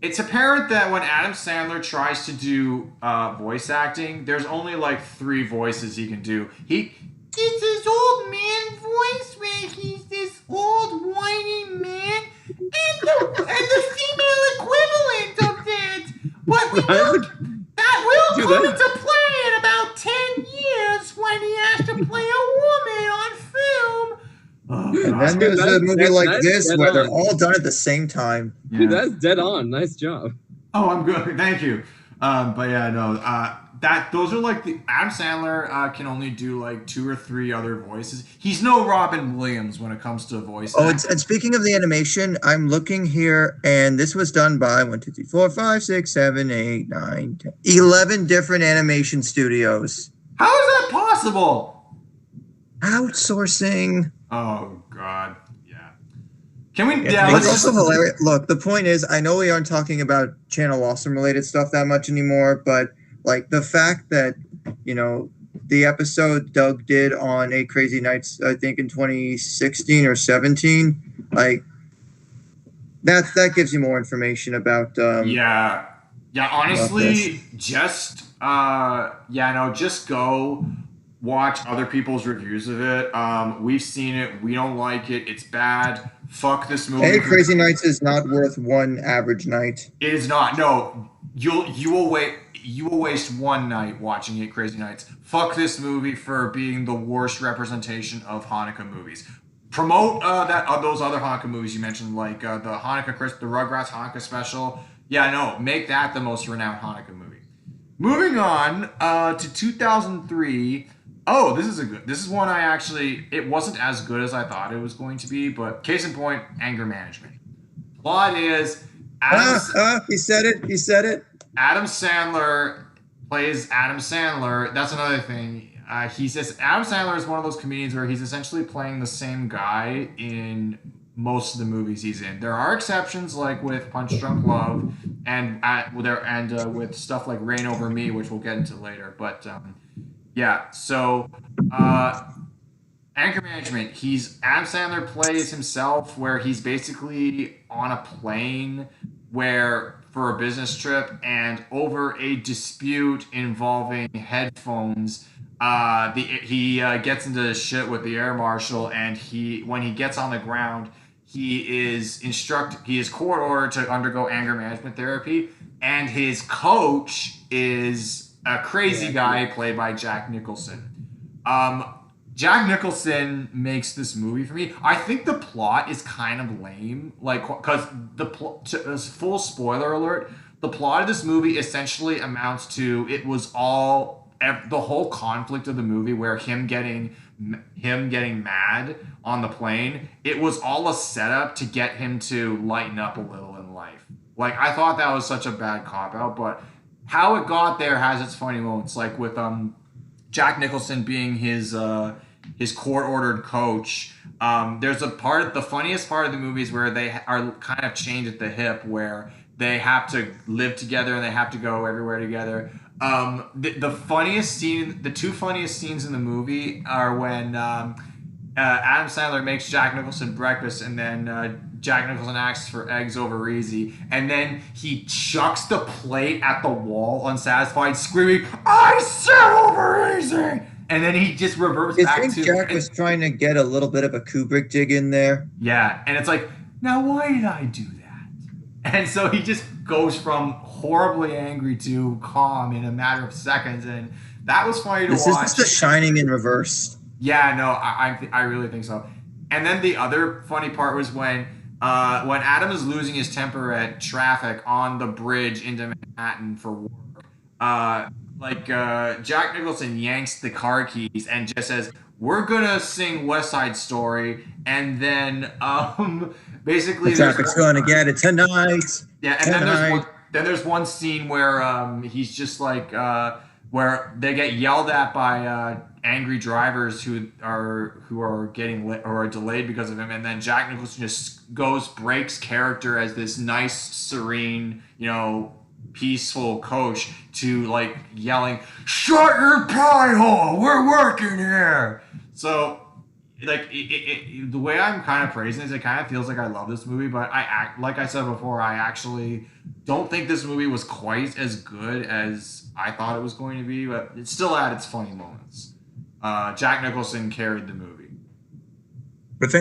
it's apparent that when Adam Sandler tries to do voice acting, there's only like 3 voices he can do. It's his old man voice where he's this old whiny man, and the female equivalent of that. But we will, that will come into play in about 10 years when he has to play a woman on film. Oh, and then there's a movie like this where they're all done at the same time. Yeah. Dude, that's dead on. Nice job. Oh, I'm good. Thank you. But yeah, no. Those are like the Adam Sandler can only do like 2 or 3 other voices. He's no Robin Williams when it comes to voice. Oh, and speaking of the animation, I'm looking here, and this was done by 1, 2, 3, 4, 5, 6, 7, 8, 9, 10, 11 different animation studios. How is that possible? Outsourcing. Oh God, yeah. Can we? Yeah, it's also hilarious. Look, the point is, I know we aren't talking about Channel Awesome related stuff that much anymore, but like the fact that the episode Doug did on 8 Crazy Nights, I think in 2016 or 17, like that gives you more information about. Yeah. Honestly, just go watch other people's reviews of it. We've seen it. We don't like it. It's bad. Fuck this movie. 8 Crazy Nights is not worth one average night. It is not. No, you will waste one night watching 8 Crazy Nights. Fuck this movie for being the worst representation of Hanukkah movies. Promote those other Hanukkah movies you mentioned, like the Rugrats Hanukkah special. Yeah, no, make that the most renowned Hanukkah movie. Moving on to 2003. Oh, this is one it wasn't as good as I thought it was going to be, but case in point, Anger Management. Plot is he said it. Adam Sandler plays Adam Sandler. That's another thing. Adam Sandler is one of those comedians where he's essentially playing the same guy in most of the movies he's in. There are exceptions, like with Punch Drunk Love, and with stuff like Reign Over Me, which we'll get into later. But yeah, so Anger Management. Adam Sandler plays himself, where he's basically on a plane for a business trip, and over a dispute involving headphones, he gets into shit with the air marshal, and when he gets on the ground, he is court ordered to undergo anger management therapy, and his coach is a crazy guy played by Jack Nicholson. Jack Nicholson makes this movie for me. I think the plot is kind of lame, like, because full spoiler alert, the plot of this movie essentially amounts to it was all the whole conflict of the movie where him getting mad on the plane. It was all a setup to get him to lighten up a little in life. Like I thought that was such a bad cop out, but how it got there has its funny moments, like with Jack Nicholson being his court ordered coach. There's the funniest part of the movie is where they are kind of chained at the hip, where they have to live together and they have to go everywhere together. The funniest scene, the two funniest scenes in the movie are when Adam Sandler makes Jack Nicholson breakfast, and then Jack Nicholson asks for eggs over easy, and then he chucks the plate at the wall unsatisfied, screaming, "I said over easy!" And then he just reverts back to... I think Jack was trying to get a little bit of a Kubrick dig in there. Yeah, and it's like, now why did I do that? And so he just goes from horribly angry to calm in a matter of seconds, and that was funny to watch. This is The Shining in reverse. Yeah, no, I really think so. And then the other funny part was when Adam is losing his temper at traffic on the bridge into Manhattan for work. Jack Nicholson yanks the car keys and just says, "We're gonna sing West Side Story," and then basically the traffic's gonna get it tonight. Yeah, and then there's one scene where he's just like where they get yelled at by angry drivers who are getting or are delayed because of him, and then Jack Nicholson just breaks character as this nice, serene, peaceful coach to like yelling, "Shut your pie hole! We're working here!" So, like, the way I'm kind of praising this, it kind of feels like I love this movie, but like I said before, I actually don't think this movie was quite as good as I thought it was going to be, but it still had its funny moments. Jack Nicholson carried the movie. But if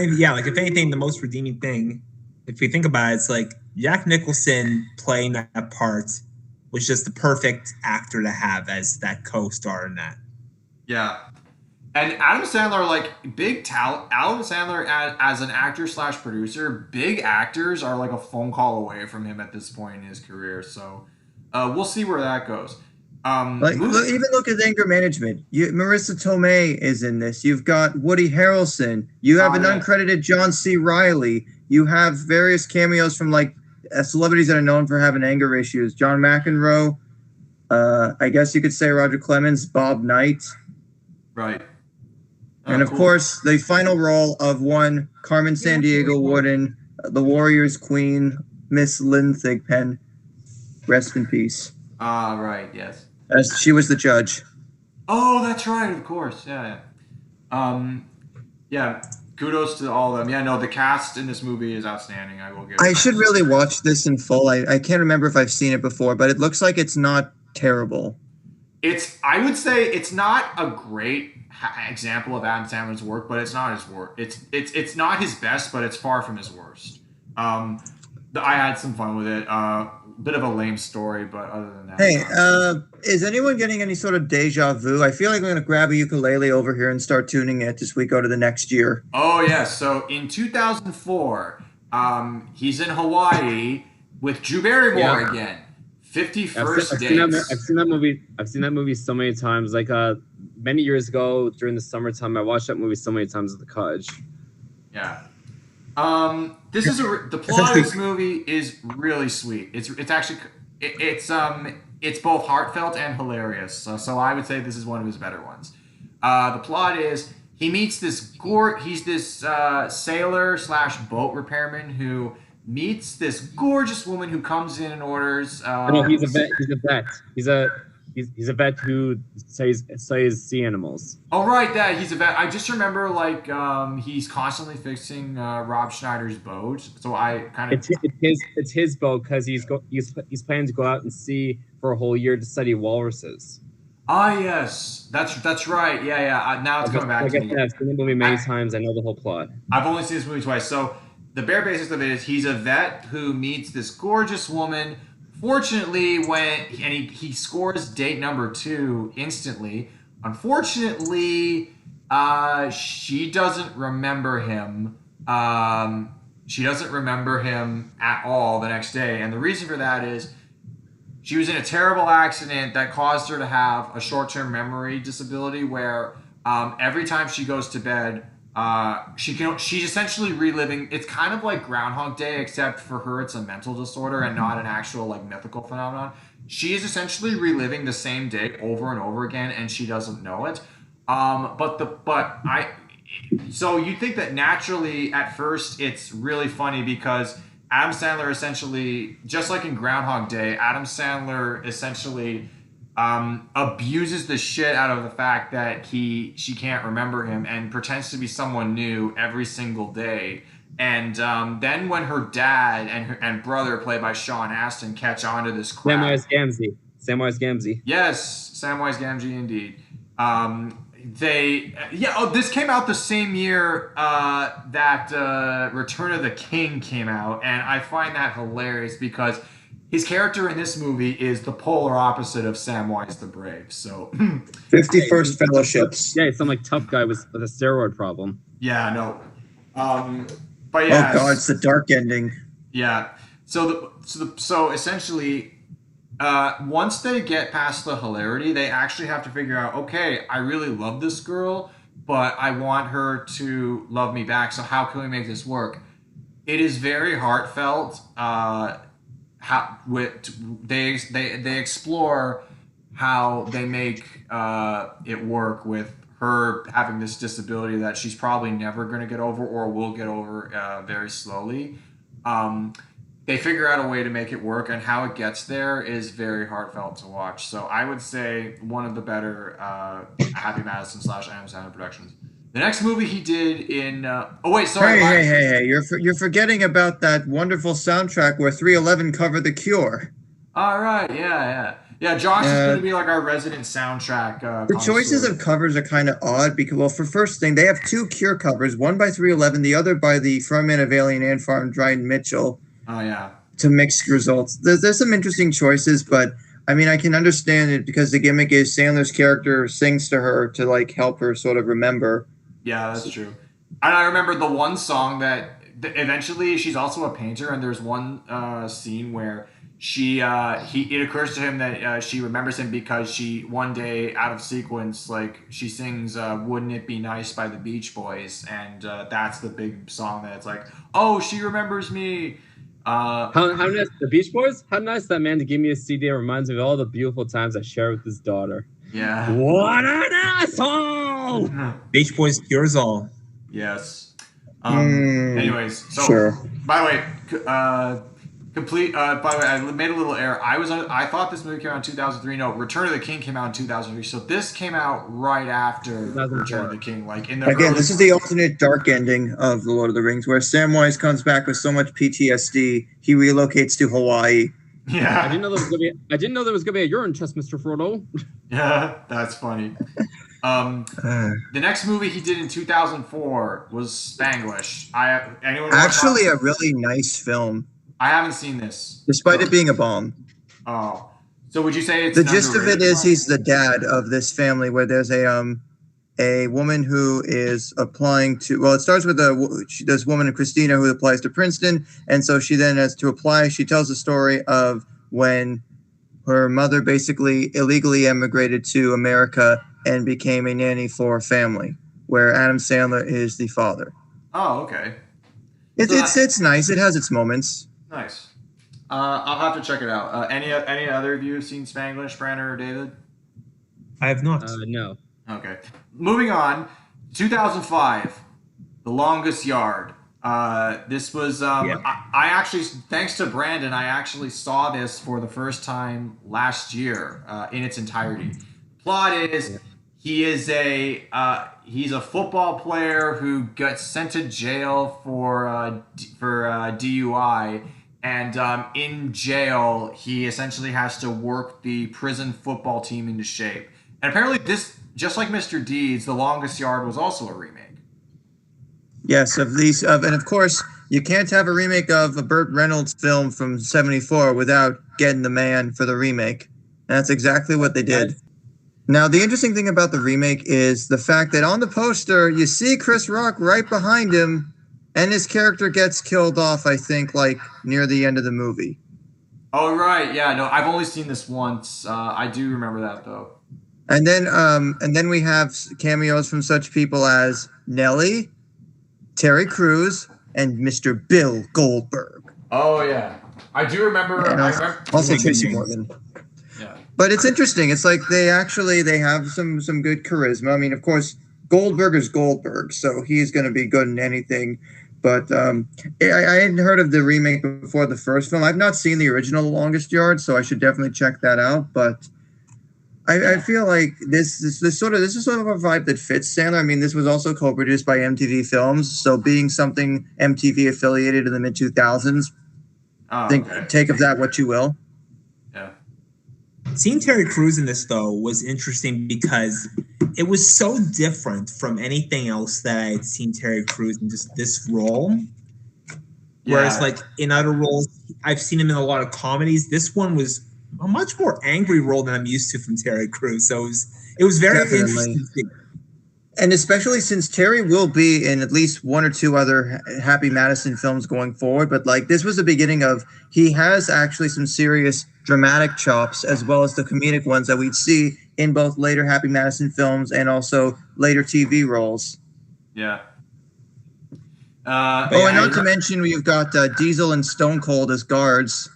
anything, the most redeeming thing, if we think about it, it's like Jack Nicholson playing that part was just the perfect actor to have as that co-star in that. Yeah. And Adam Sandler, like, big talent. Adam Sandler as an actor / producer, big actors are like a phone call away from him at this point in his career. So we'll see where that goes. Even look at anger management. Marissa Tomei is in this. You've got Woody Harrelson. You have an uncredited John C. Reilly. You have various cameos from like celebrities that are known for having anger issues. John McEnroe. I guess you could say Roger Clemens, Bob Knight. Right. And of course, the final role of one Carmen Sandiego Warden, the Warriors Queen, Miss Lynn Thigpen. Rest in peace. Right, yes. As she was the judge. Oh, that's right, of course. Yeah. Yeah, kudos to all of them. Yeah, no, the cast in this movie is outstanding. I will give it. I should really watch this in full. I can't remember if I've seen it before, but it looks like it's not terrible. I would say it's not a great example of Adam Sandler's work, but it's not his work. It's not his best, but it's far from his worst. I had some fun with it. Bit of a lame story, but other than that. Hey, is anyone getting any sort of deja vu? I feel like I'm going to grab a ukulele over here and start tuning it as we go to the next year. Oh, yeah. So in 2004, he's in Hawaii with Drew Barrymore again. 51st Dates. I've seen that movie. I've seen that movie so many times. Like many years ago during the summertime, I watched that movie so many times at the cottage. Yeah. The plot of this movie is really sweet. It's actually it's both heartfelt and hilarious. So I would say this is one of his better ones. The plot is he meets this he's this sailor / boat repairman who meets this gorgeous woman who comes in and orders. No, he's a vet. He's a vet who studies sea animals. Oh, right, that he's a vet. I just remember he's constantly fixing Rob Schneider's boat. So I kind of it's his boat because he's planning to go out and sea for a whole year to study walruses. Ah, yes, that's right. Yeah. Now it's coming back to me. I've seen the movie many times. I know the whole plot. I've only seen this movie twice. So the bare basis of it is he's a vet who meets this gorgeous woman. Fortunately, he scores date number 2 instantly. Unfortunately, she doesn't remember him. She doesn't remember him at all the next day, and the reason for that is she was in a terrible accident that caused her to have a short-term memory disability where every time she goes to bed, she's essentially reliving. It's kind of like Groundhog Day, except for her, it's a mental disorder and not an actual like mythical phenomenon. She is essentially reliving the same day over and over again, and she doesn't know it. So you think that naturally at first it's really funny because Adam Sandler essentially, just like in Groundhog Day, Adam Sandler essentially abuses the shit out of the fact that she can't remember him and pretends to be someone new every single day. And then when her dad and brother, played by Sean Astin, catch on to this crap. Samwise Gamgee. Yes, Samwise Gamgee indeed. This came out the same year that Return of the King came out, and I find that hilarious because his character in this movie is the polar opposite of Samwise the Brave. So 51st Fellowships. Yeah, he's some like tough guy with a steroid problem. Yeah, no. But yeah. Oh god, it's the dark ending. Yeah. So essentially, once they get past the hilarity, they actually have to figure out, okay, I really love this girl, but I want her to love me back. So how can we make this work? It is very heartfelt. They explore how they make it work with her having this disability that she's probably never going to get over or will get over very slowly. They figure out a way to make it work, and how it gets there is very heartfelt to watch. So I would say one of the better Happy Madison / Adam Sandler productions. The next movie he did in... Hey, you're forgetting about that wonderful soundtrack where 311 covered The Cure. All right, yeah. Yeah, Josh is going to be like our resident soundtrack The choices of covers are kind of odd because, well, for first thing, they have two Cure covers, one by 311, the other by the frontman of Alien Ant Farm, Dryden Mitchell. Oh, yeah. To mixed results. There's some interesting choices, but I mean, I can understand it because the gimmick is Sandler's character sings to her to like help her sort of remember. Yeah, that's true. And I remember the one song that eventually she's also a painter, and there's one scene where it occurs to him that she remembers him because she one day out of sequence, like she sings "Wouldn't It Be Nice" by the Beach Boys, and that's the big song that it's like, oh, she remembers me. How nice the Beach Boys? How nice that man to give me a CD that reminds me of all the beautiful times I shared with his daughter. Yeah. What an asshole! Beach Boys cures all. Yes. Anyways, so sure. By the way, I made a little error. I thought this movie came out in 2003. No, Return of the King came out in 2003. So this came out right after Return of the King. Like in the this is the alternate dark ending of The Lord of the Rings, where Samwise comes back with so much PTSD he relocates to Hawaii. Yeah. I didn't know there was gonna be a urine test, Mr. Frodo. Yeah, that's funny. The next movie he did in 2004 was Spanglish. Actually, a really nice film. I haven't seen this. Despite it being a bomb. Oh. So would you say it's the gist of it is he's the dad of this family where there's a woman who is applying to, well, it starts with this woman, Christina, who applies to Princeton. And so she then has to apply. She tells the story of when her mother basically illegally emigrated to America and became a nanny for a family, where Adam Sandler is the father. Oh, okay. It's nice. It has its moments. Nice. I'll have to check it out. Any other of you have seen Spanglish, Brandon or David? I have not. No. Okay. Moving on. 2005, The Longest Yard. This was I actually, thanks to Brandon, I actually saw this for the first time last year in its entirety. Plot is he's a football player who gets sent to jail for DUI, and in jail he essentially has to work the prison football team into shape. And apparently this, just like Mr. Deeds, The Longest Yard was also a remake. Yes, and of course you can't have a remake of a Burt Reynolds film from '74 without getting the man for the remake. And that's exactly what they did. Now, the interesting thing about the remake is the fact that on the poster, you see Chris Rock right behind him, and his character gets killed off, I think, like, near the end of the movie. Oh right, yeah. No, I've only seen this once. I do remember that though. And then we have cameos from such people as Nelly, Terry Crews, and Mr. Bill Goldberg. Oh yeah, I do remember. And I remember. also Oh my Tracy goodness. Morgan. Yeah. But it's interesting. It's like they have some good charisma. I mean, of course, Goldberg is Goldberg, so he's going to be good in anything. But I hadn't heard of the remake before the first film. I've not seen the original The Longest Yard, so I should definitely check that out. But I feel like this is sort of a vibe that fits Sandler. I mean, this was also co-produced by MTV Films, so being something MTV affiliated in the mid 2000s, Oh, take of that what you will. Yeah. Seeing Terry Crews in this though was interesting because it was so different from anything else that I had seen Terry Crews in just this role. Whereas, Yeah. like in other roles, I've seen him in a lot of comedies. This one was a much more angry role than I'm used to from Terry Crews. So it was very Definitely. interesting. And especially since Terry will be in at least one or two other Happy Madison films going forward, but like this was the beginning of he has actually some serious dramatic chops as well as the comedic ones that we'd see in both later Happy Madison films and also later TV roles. Yeah. And yeah, not to mention we've got Diesel and Stone Cold as guards.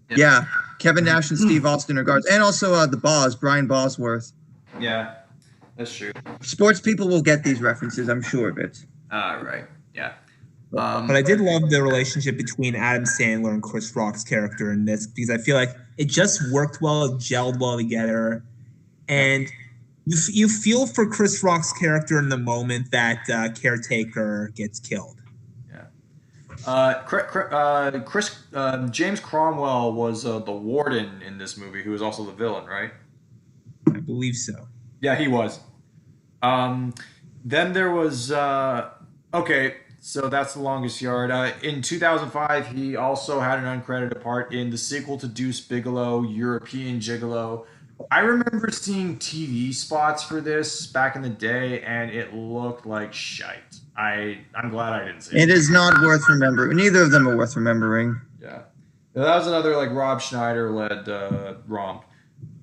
Yeah, Kevin Nash and Steve Austin are guards, and also the Boz, Brian Bosworth. Yeah, that's true. Sports people will get these references, I'm sure of it. Right. Yeah. But I did love the relationship between Adam Sandler and Chris Rock's character in this because I feel like it just worked well, it gelled well together, and you feel for Chris Rock's character in the moment that caretaker gets killed. James Cromwell was the warden in this movie, who was also the villain, right? I believe so. Yeah, he was. Then there was okay, so that's The Longest Yard. In 2005, he also had an uncredited part in the sequel to Deuce Bigelow, European Gigolo. I remember seeing TV spots for this back in the day, and it looked like shite. I'm glad I didn't see it. It is not worth remembering. Neither of them are worth remembering. Yeah. That was another like Rob Schneider led romp.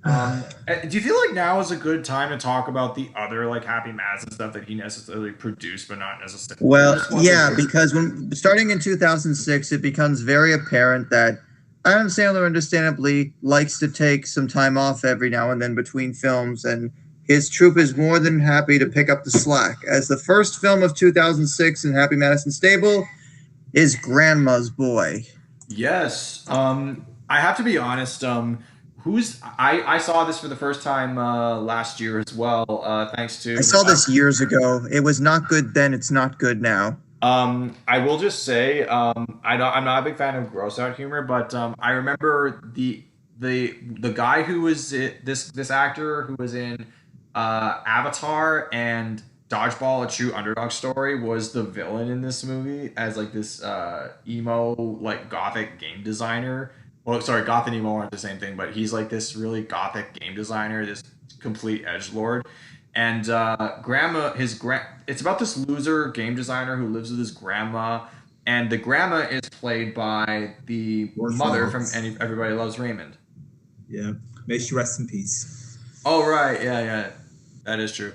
Do you feel like now is a good time to talk about the other like Happy Madison stuff that he necessarily produced but not necessarily? Well, yeah, because when starting in 2006, it becomes very apparent that Adam Sandler understandably likes to take some time off every now and then between films, and his troupe is more than happy to pick up the slack, as the first film of 2006 in Happy Madison stable is Grandma's Boy. Yes. I have to be honest. I saw this for the first time last year as well. Thanks to I saw this years ago. It was not good then. It's not good now. I will just say I'm not a big fan of gross out humor, but I remember the guy who was this actor who was in Avatar and Dodgeball, A True Underdog Story, was the villain in this movie as like this emo like gothic game designer. Well, sorry, goth and emo aren't the same thing, but he's like this really gothic game designer, this complete edgelord. And it's about this loser game designer who lives with his grandma, and the grandma is played by the mother from Everybody Loves Raymond. Yeah, may she rest in peace. Oh right, yeah, that is true.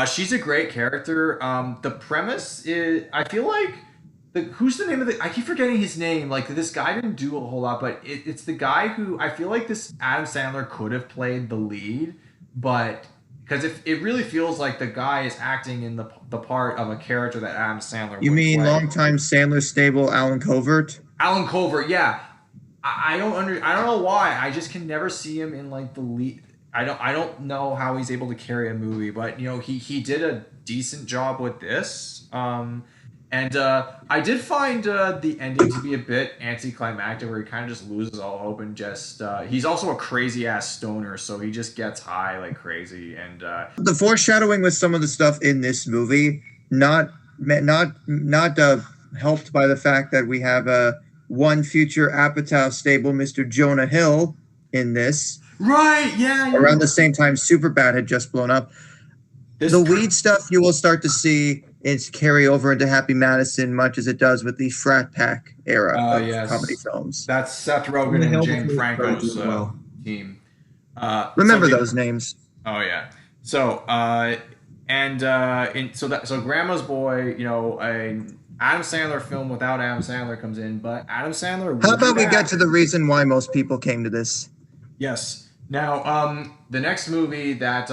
She's a great character. The premise is, I feel like, who's the name of I keep forgetting his name. Like this guy didn't do a whole lot, but it's the guy who I feel like this Adam Sandler could have played the lead, but. Because it really feels like the guy is acting in the part of a character that Adam Sandler. You mean play. longtime Sandler stable Alan Covert? Alan Covert, yeah. I don't know why. I just can never see him in like the lead. I don't know how he's able to carry a movie, but you know he did a decent job with this. And I did find the ending to be a bit anticlimactic, where he kind of just loses all hope and just he's also a crazy ass stoner, so he just gets high like crazy. And the foreshadowing with some of the stuff in this movie not helped by the fact that we have one future Apatow stable, Mr. Jonah Hill, in this. Right, yeah. Around the same time Superbad had just blown up. The weed stuff you will start to see it's carry over into Happy Madison, much as it does with the frat pack era of Yes. comedy films. That's Seth Rogen the and hell James before Franco's Predator, well. team. Remember so those names. Oh yeah. So so Grandma's Boy, you know, an Adam Sandler film without Adam Sandler comes in, but Adam Sandler. How about we get to the reason why most people came to this? Yes. Now, the next movie that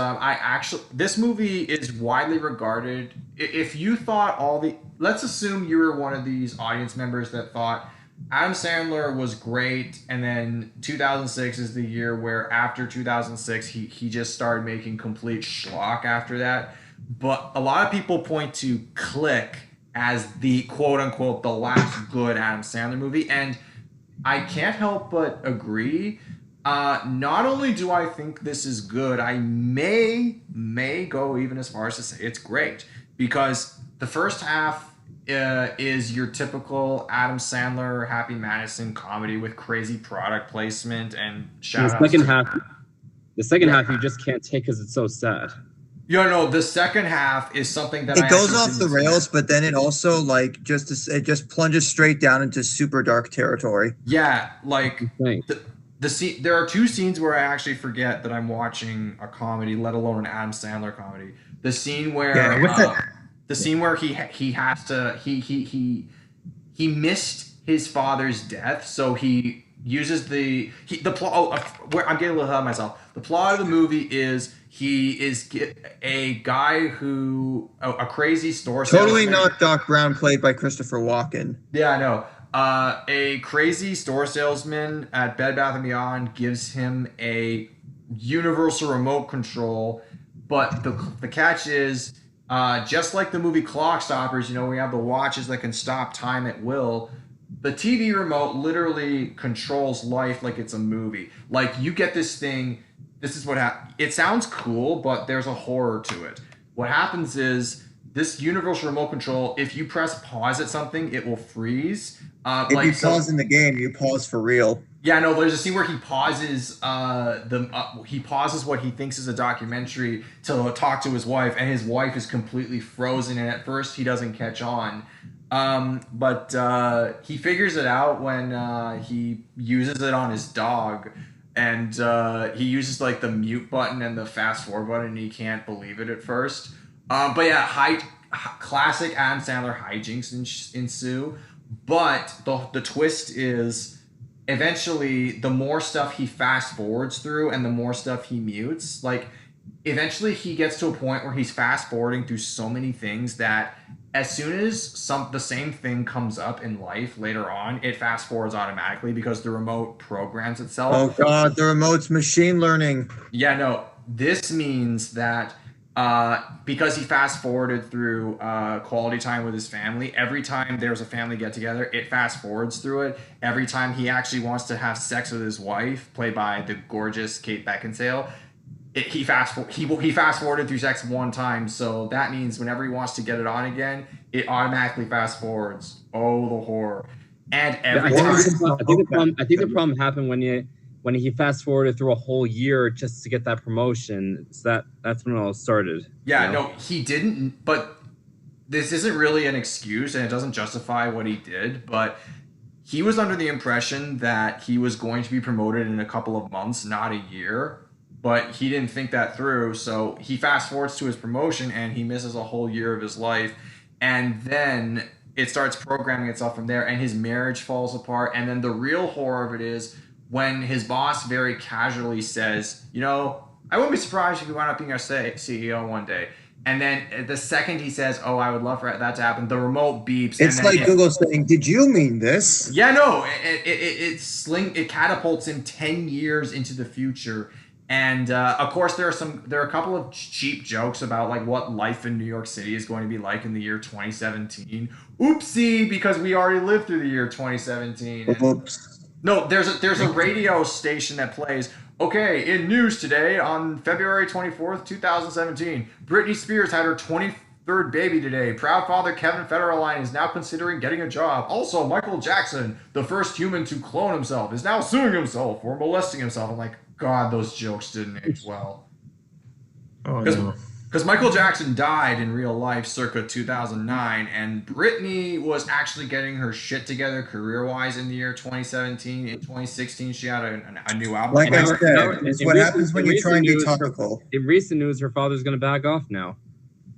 this movie is widely regarded. If you thought let's assume you were one of these audience members that thought Adam Sandler was great, and then 2006 is the year where after 2006 he just started making complete schlock after that. But a lot of people point to Click as the quote unquote the last good Adam Sandler movie, and I can't help but agree. Not only do I think this is good, I may go even as far as to say it's great, because the first half is your typical Adam Sandler Happy Madison comedy with crazy product placement and shout outs. The second half you just can't take because it's so sad. The second half is something that it goes off the rails, but then it also it just plunges straight down into super dark territory. Yeah, like the scene. There are two scenes where I actually forget that I'm watching a comedy, let alone an Adam Sandler comedy. The scene where he missed his father's death, so he uses the plot. I'm getting a little ahead of myself. The plot of the movie is he is a guy who a crazy store totally salesman. Not Doc Brown, played by Christopher Walken. Yeah, I know. A crazy store salesman at Bed Bath & Beyond gives him a universal remote control, but the catch is, just like the movie Clock Stoppers, we have the watches that can stop time at will. The TV remote literally controls life like it's a movie. Like, you get this thing, this is what happens. It sounds cool, but there's a horror to it. What happens is, this universal remote control, if you press pause at something, it will freeze. If you pause in the game, you pause for real. Yeah, no, there's a scene where he pauses he pauses what he thinks is a documentary to talk to his wife, and his wife is completely frozen, and at first he doesn't catch on. But he figures it out when he uses it on his dog, and he uses the mute button and the fast forward button, and he can't believe it at first. But yeah, classic Adam Sandler hijinks ensue. But the twist is, eventually, the more stuff he fast forwards through and the more stuff he mutes, eventually he gets to a point where he's fast forwarding through so many things that as soon as the same thing comes up in life later on, it fast forwards automatically because the remote programs itself. Oh God, the remote's machine learning. Yeah, no, this means that because he fast forwarded through quality time with his family, every time there's a family get together, it fast forwards through it. Every time he actually wants to have sex with his wife, played by the gorgeous Kate Beckinsale, he fast forwarded through sex one time. So that means whenever he wants to get it on again, it automatically fast forwards. Oh, the horror! And every time. I think the problem happened when he fast forwarded through a whole year just to get that promotion. So that's when it all started. Yeah, no, he didn't. But this isn't really an excuse, and it doesn't justify what he did. But he was under the impression that he was going to be promoted in a couple of months, not a year. But he didn't think that through, so he fast forwards to his promotion, and he misses a whole year of his life. And then it starts programming itself from there, and his marriage falls apart. And then the real horror of it is when his boss very casually says, I wouldn't be surprised if you wound up being our CEO one day. And then the second he says, oh, I would love for that to happen, the remote beeps. It's like Google saying, did you mean this? Yeah, no, it catapults him 10 years into the future. And of course, there are a couple of cheap jokes about what life in New York City is going to be like in the year 2017. Oopsie, because we already lived through the year 2017. Oops. No, there's a radio station that plays. Okay, in news today on February 24th, 2017, Britney Spears had her 23rd baby today. Proud father Kevin Federline is now considering getting a job. Also, Michael Jackson, the first human to clone himself, is now suing himself for molesting himself. I'm like, God, those jokes didn't age well. Oh, no. Because Michael Jackson died in real life circa 2009, and Britney was actually getting her shit together career-wise in the year 2017. In 2016, she had a new album. Like I And said, now, it's in what recent- happens when in you try and be recent news, topical. In recent news, her father's going to back off now.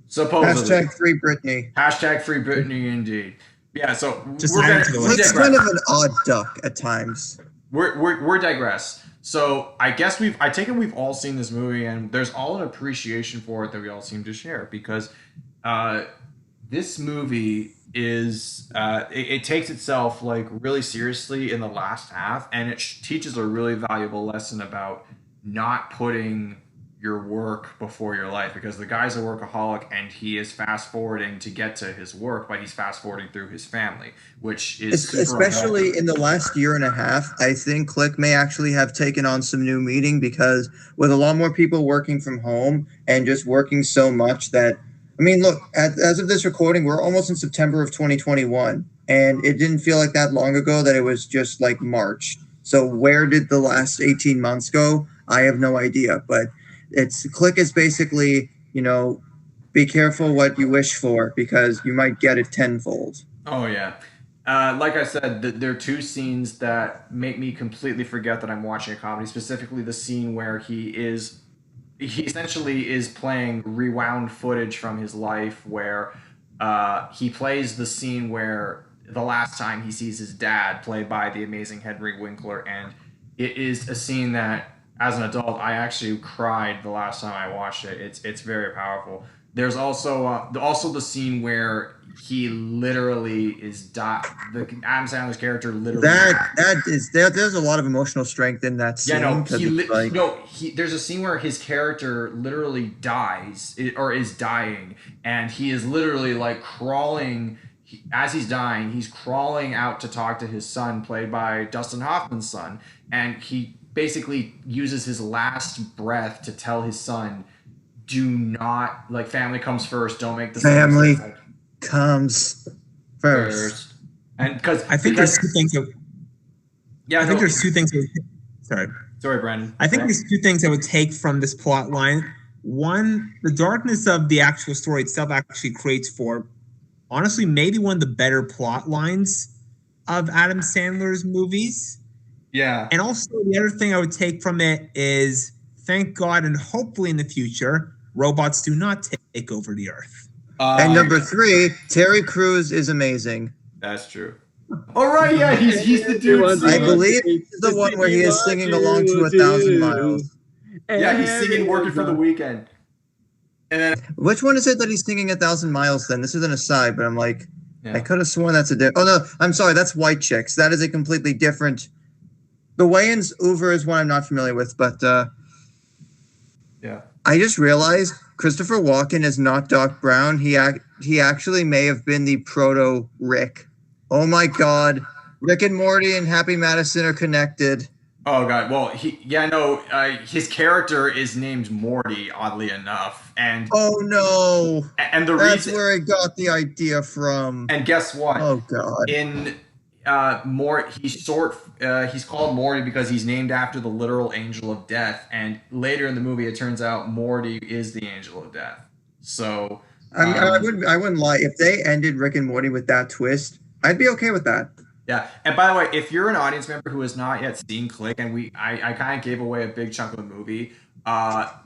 Supposedly. Hashtag free Britney. Hashtag free Britney, indeed. Yeah, so Just we're add gonna, it to the we list. It's digress. kind of an odd duck at times. We're digress. So I guess I take it we've all seen this movie, and there's all an appreciation for it that we all seem to share, because this movie is it takes itself like really seriously in the last half, and it teaches a really valuable lesson about not putting your work before your life, because the guy's a workaholic and he is fast forwarding to get to his work, but he's fast forwarding through his family, which is super Especially unhealthy. in the last year and a half. I think Click may actually have taken on some new meaning, because with a lot more people working from home and just working so much that, I mean, look, as of this recording, we're almost in September of 2021, and it didn't feel like that long ago that it was just like March. So where did the last 18 months go? I have no idea, but Click is basically, be careful what you wish for, because you might get it tenfold. Oh yeah. Like I said, there are two scenes that make me completely forget that I'm watching a comedy. Specifically, the scene where he essentially is playing rewound footage from his life, where he plays the scene where the last time he sees his dad, played by the amazing Henry Winkler, and it is a scene that, as an adult, I actually cried the last time I watched it. It's very powerful. There's also the scene where he literally is Adam Sandler's character literally. There's a lot of emotional strength in that scene. There's a scene where his character literally dies or is dying, and he is literally like crawling. As he's dying, he's crawling out to talk to his son, played by Dustin Hoffman's son, and he basically uses his last breath to tell his son, do not, like, family comes first, don't make the family comes first. And because I think there's two things Sorry, Brandon. I think there's two things I would take from this plot line. One, the darkness of the actual story itself actually creates for, honestly, maybe one of the better plot lines of Adam Sandler's movies. Yeah. And also, the other thing I would take from it is, thank God, and hopefully in the future, robots do not take over the earth. And number 3, Terry Crews is amazing. That's true. All right, yeah, he's the dude. I believe it's the one where he is singing along to 1,000 Miles. Yeah, he's singing "Working for the Weekend." And then, which one is it that he's singing 1,000 Miles? Then this is an aside, but I'm like, yeah. I could have sworn that's a oh no, I'm sorry, that's White Chicks. That is a completely different. The Wayans Uber is one I'm not familiar with, but yeah. I just realized Christopher Walken is not Doc Brown. He actually may have been the proto Rick. Oh my God, Rick and Morty and Happy Madison are connected. Oh God, well his character is named Morty, oddly enough, and oh no, and that's where I got the idea from. And guess what? Oh God, in he's called Morty because he's named after the literal angel of death, and later in the movie it turns out Morty is the angel of death. So I wouldn't lie, if they ended Rick and Morty with that twist, I'd be okay with that. Yeah, and by the way, if you're an audience member who has not yet seen Click, and I kind of gave away a big chunk of the movie,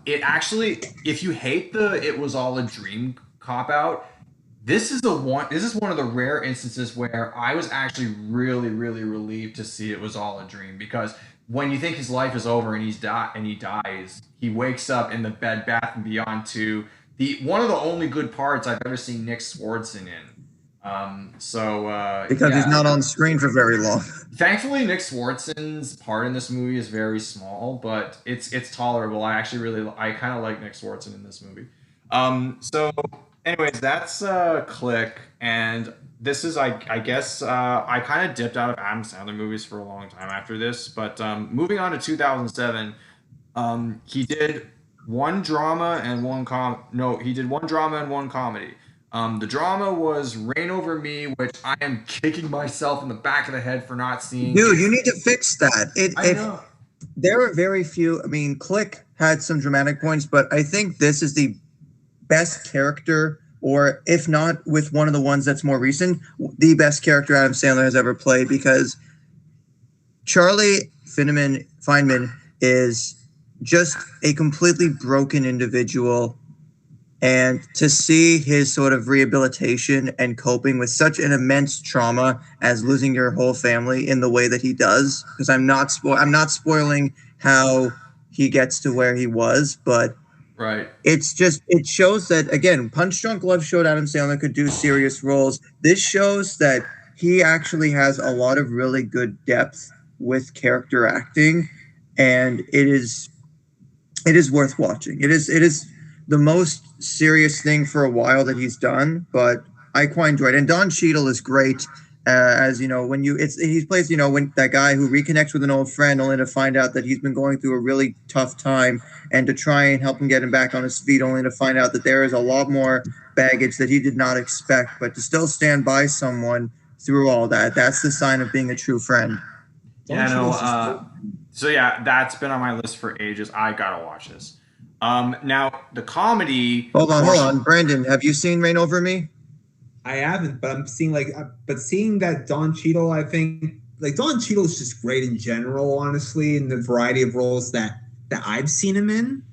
it actually, if you hate the "it was all a dream" cop out, this is one of the rare instances where I was actually really, really relieved to see it was all a dream, because when you think his life is over and he dies, he wakes up in the Bed Bath & Beyond 2, one of the only good parts I've ever seen Nick Swardson in. Because he's not on screen for very long. Thankfully, Nick Swardson's part in this movie is very small, but it's tolerable. I kind of like Nick Swardson in this movie. So anyways, that's Click, and this is I guess I kind of dipped out of Adam Sandler movies for a long time after this, but moving on to 2007, he did one drama and one comedy. The drama was Reign Over Me, which I am kicking myself in the back of the head for not seeing. Dude, you need to fix that. I know. There are very few. I mean, Click had some dramatic points, but I think this is the best character, or if not with one of the ones that's more recent, the best character Adam Sandler has ever played, because Charlie Feynman is just a completely broken individual. And to see his sort of rehabilitation and coping with such an immense trauma as losing your whole family in the way that he does, because I'm not spoiling how he gets to where he was, but Right. it shows that, again, Punch Drunk Love showed Adam Sandler could do serious roles. This shows that he actually has a lot of really good depth with character acting, and it is worth watching. It is the most serious thing for a while that he's done, but I quite enjoyed it. And Don Cheadle is great, as you know, he plays, you know, when that guy who reconnects with an old friend only to find out that he's been going through a really tough time, and to try and help him get him back on his feet, only to find out that there is a lot more baggage that he did not expect, but to still stand by someone through all that, that's the sign of being a true friend. Yeah, no, so yeah, that's been on my list for ages. I gotta watch this. Now the comedy. Hold on, Brandon. Have you seen Reign Over Me? I haven't, but I'm seeing seeing that Don Cheadle, I think Don Cheadle is just great in general, honestly, in the variety of roles that I've seen him in.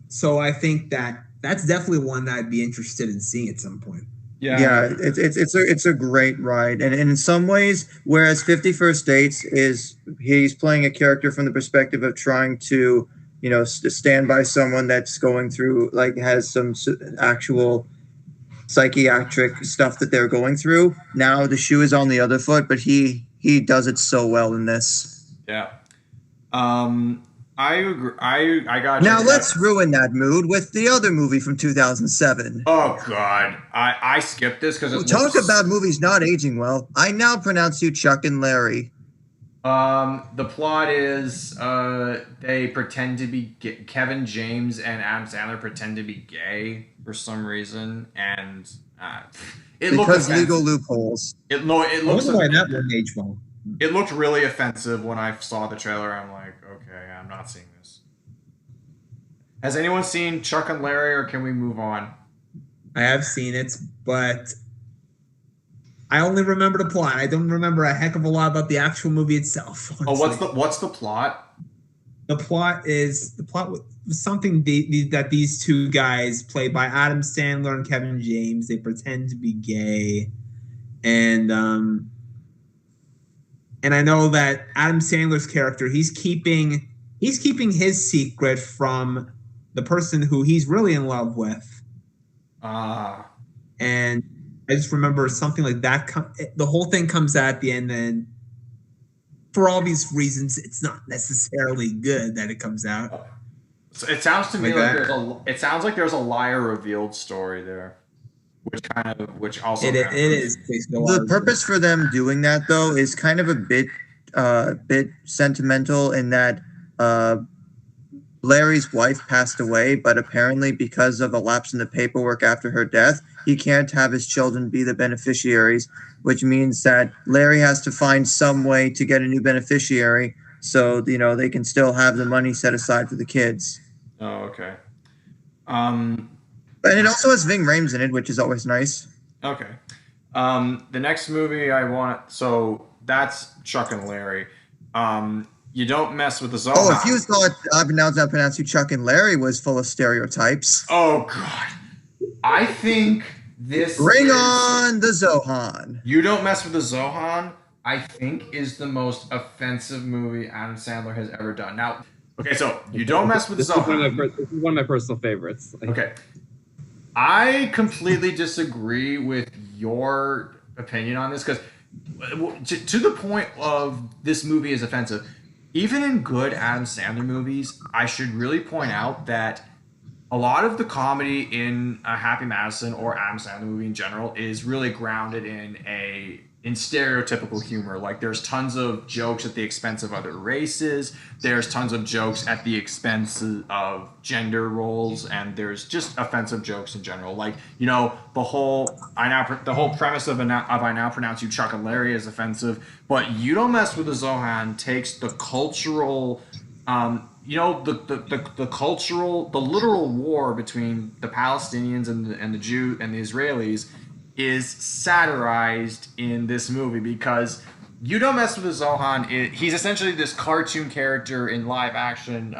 So I think that's definitely one that I'd be interested in seeing at some point. Yeah, it's a great ride, and in some ways, whereas 50 First Dates he's playing a character from the perspective of trying to, you know, stand by someone that's going through, like, has some actual psychiatric stuff that they're going through. Now the shoe is on the other foot, but he does it so well in this. Yeah. I agree. I got now. Let's ruin that mood with the other movie from 2007. Oh God, I skipped this because talk about movies not aging well. I now pronounce you Chuck and Larry. The plot is they pretend to be Kevin James and Adam Sandler pretend to be gay for some reason, and it because legal loopholes. It looks why that wouldn't age well. It looked really offensive when I saw the trailer. I'm like, okay, I'm not seeing this. Has anyone seen Chuck and Larry, or can we move on? I have seen it, but I only remember the plot. I don't remember a heck of a lot about the actual movie itself. Honestly. Oh, what's the plot? The plot was something that these two guys, played by Adam Sandler and Kevin James, they pretend to be gay, and I know that Adam Sandler's character, he's keeping his secret from the person who he's really in love with. And I just remember something like that. The whole thing comes out at the end, and for all these reasons, it's not necessarily good that it comes out. So it sounds to me like there's a liar revealed story there, which also it is. The purpose for them doing that, though, is kind of a bit sentimental, in that Larry's wife passed away, but apparently because of a lapse in the paperwork after her death, he can't have his children be the beneficiaries, which means that Larry has to find some way to get a new beneficiary so, you know, they can still have the money set aside for the kids. Oh, okay. And it also has Ving Rhames in it, which is always nice. Okay. The next movie I want, so that's Chuck and Larry. You don't mess with the Zohan. Oh, if you thought I've now pronounced you Chuck and Larry was full of stereotypes. Oh God, I think this. Bring on the Zohan. You Don't Mess with the Zohan, I think, is the most offensive movie Adam Sandler has ever done. Now, okay, so You Don't Mess with the Zohan. This is one of my personal favorites. Okay. I completely disagree with your opinion on this, because to the point of this movie is offensive. Even in good Adam Sandler movies, I should really point out that a lot of the comedy in a Happy Madison or Adam Sandler movie in general is really grounded in stereotypical humor. Like, there's tons of jokes at the expense of other races. There's tons of jokes at the expense of gender roles, and there's just offensive jokes in general. Like, you know, the whole premise of I Now Pronounce You Chuck and Larry is offensive, but You Don't Mess with the Zohan takes the cultural the cultural, the literal war between the Palestinians and the Jew and the Israelis is satirized in this movie because you don't mess with the Zohan. He's essentially this cartoon character in live action.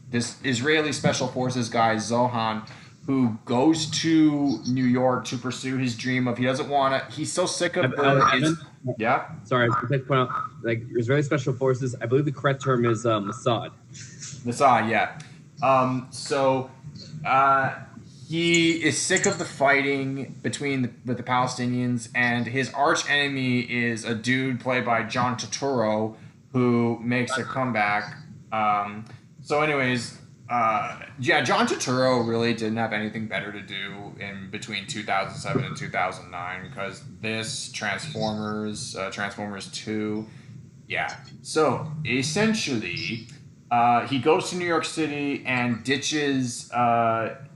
This Israeli special forces guy Zohan, who goes to New York to pursue his dream of he doesn't want to. He's so sick of yeah. Sorry, I to point out, like Israeli special forces. I believe the correct term is Mossad. Mossad, yeah. He is sick of the fighting with the Palestinians, and his arch enemy is a dude played by John Turturro, who makes a comeback. John Turturro really didn't have anything better to do in between 2007 and 2009 because this Transformers 2, yeah. So essentially, he goes to New York City and ditches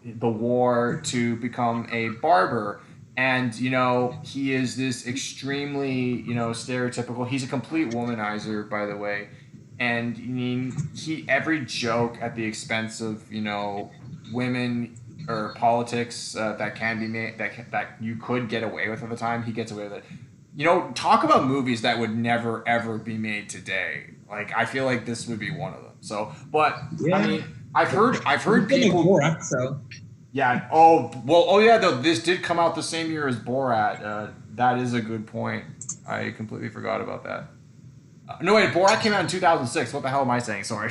the war to become a barber. And, he is this extremely, stereotypical. He's a complete womanizer, by the way. And every joke at the expense of, women or politics that can be made, that you could get away with at the time, he gets away with it. Talk about movies that would never, ever be made today. Like, I feel like this would be one of them. So, but, yeah. I mean, I've heard people... Borat, so... Yeah. Oh, yeah, though, this did come out the same year as Borat. That is a good point. I completely forgot about that. No, wait, Borat came out in 2006. What the hell am I saying? Sorry.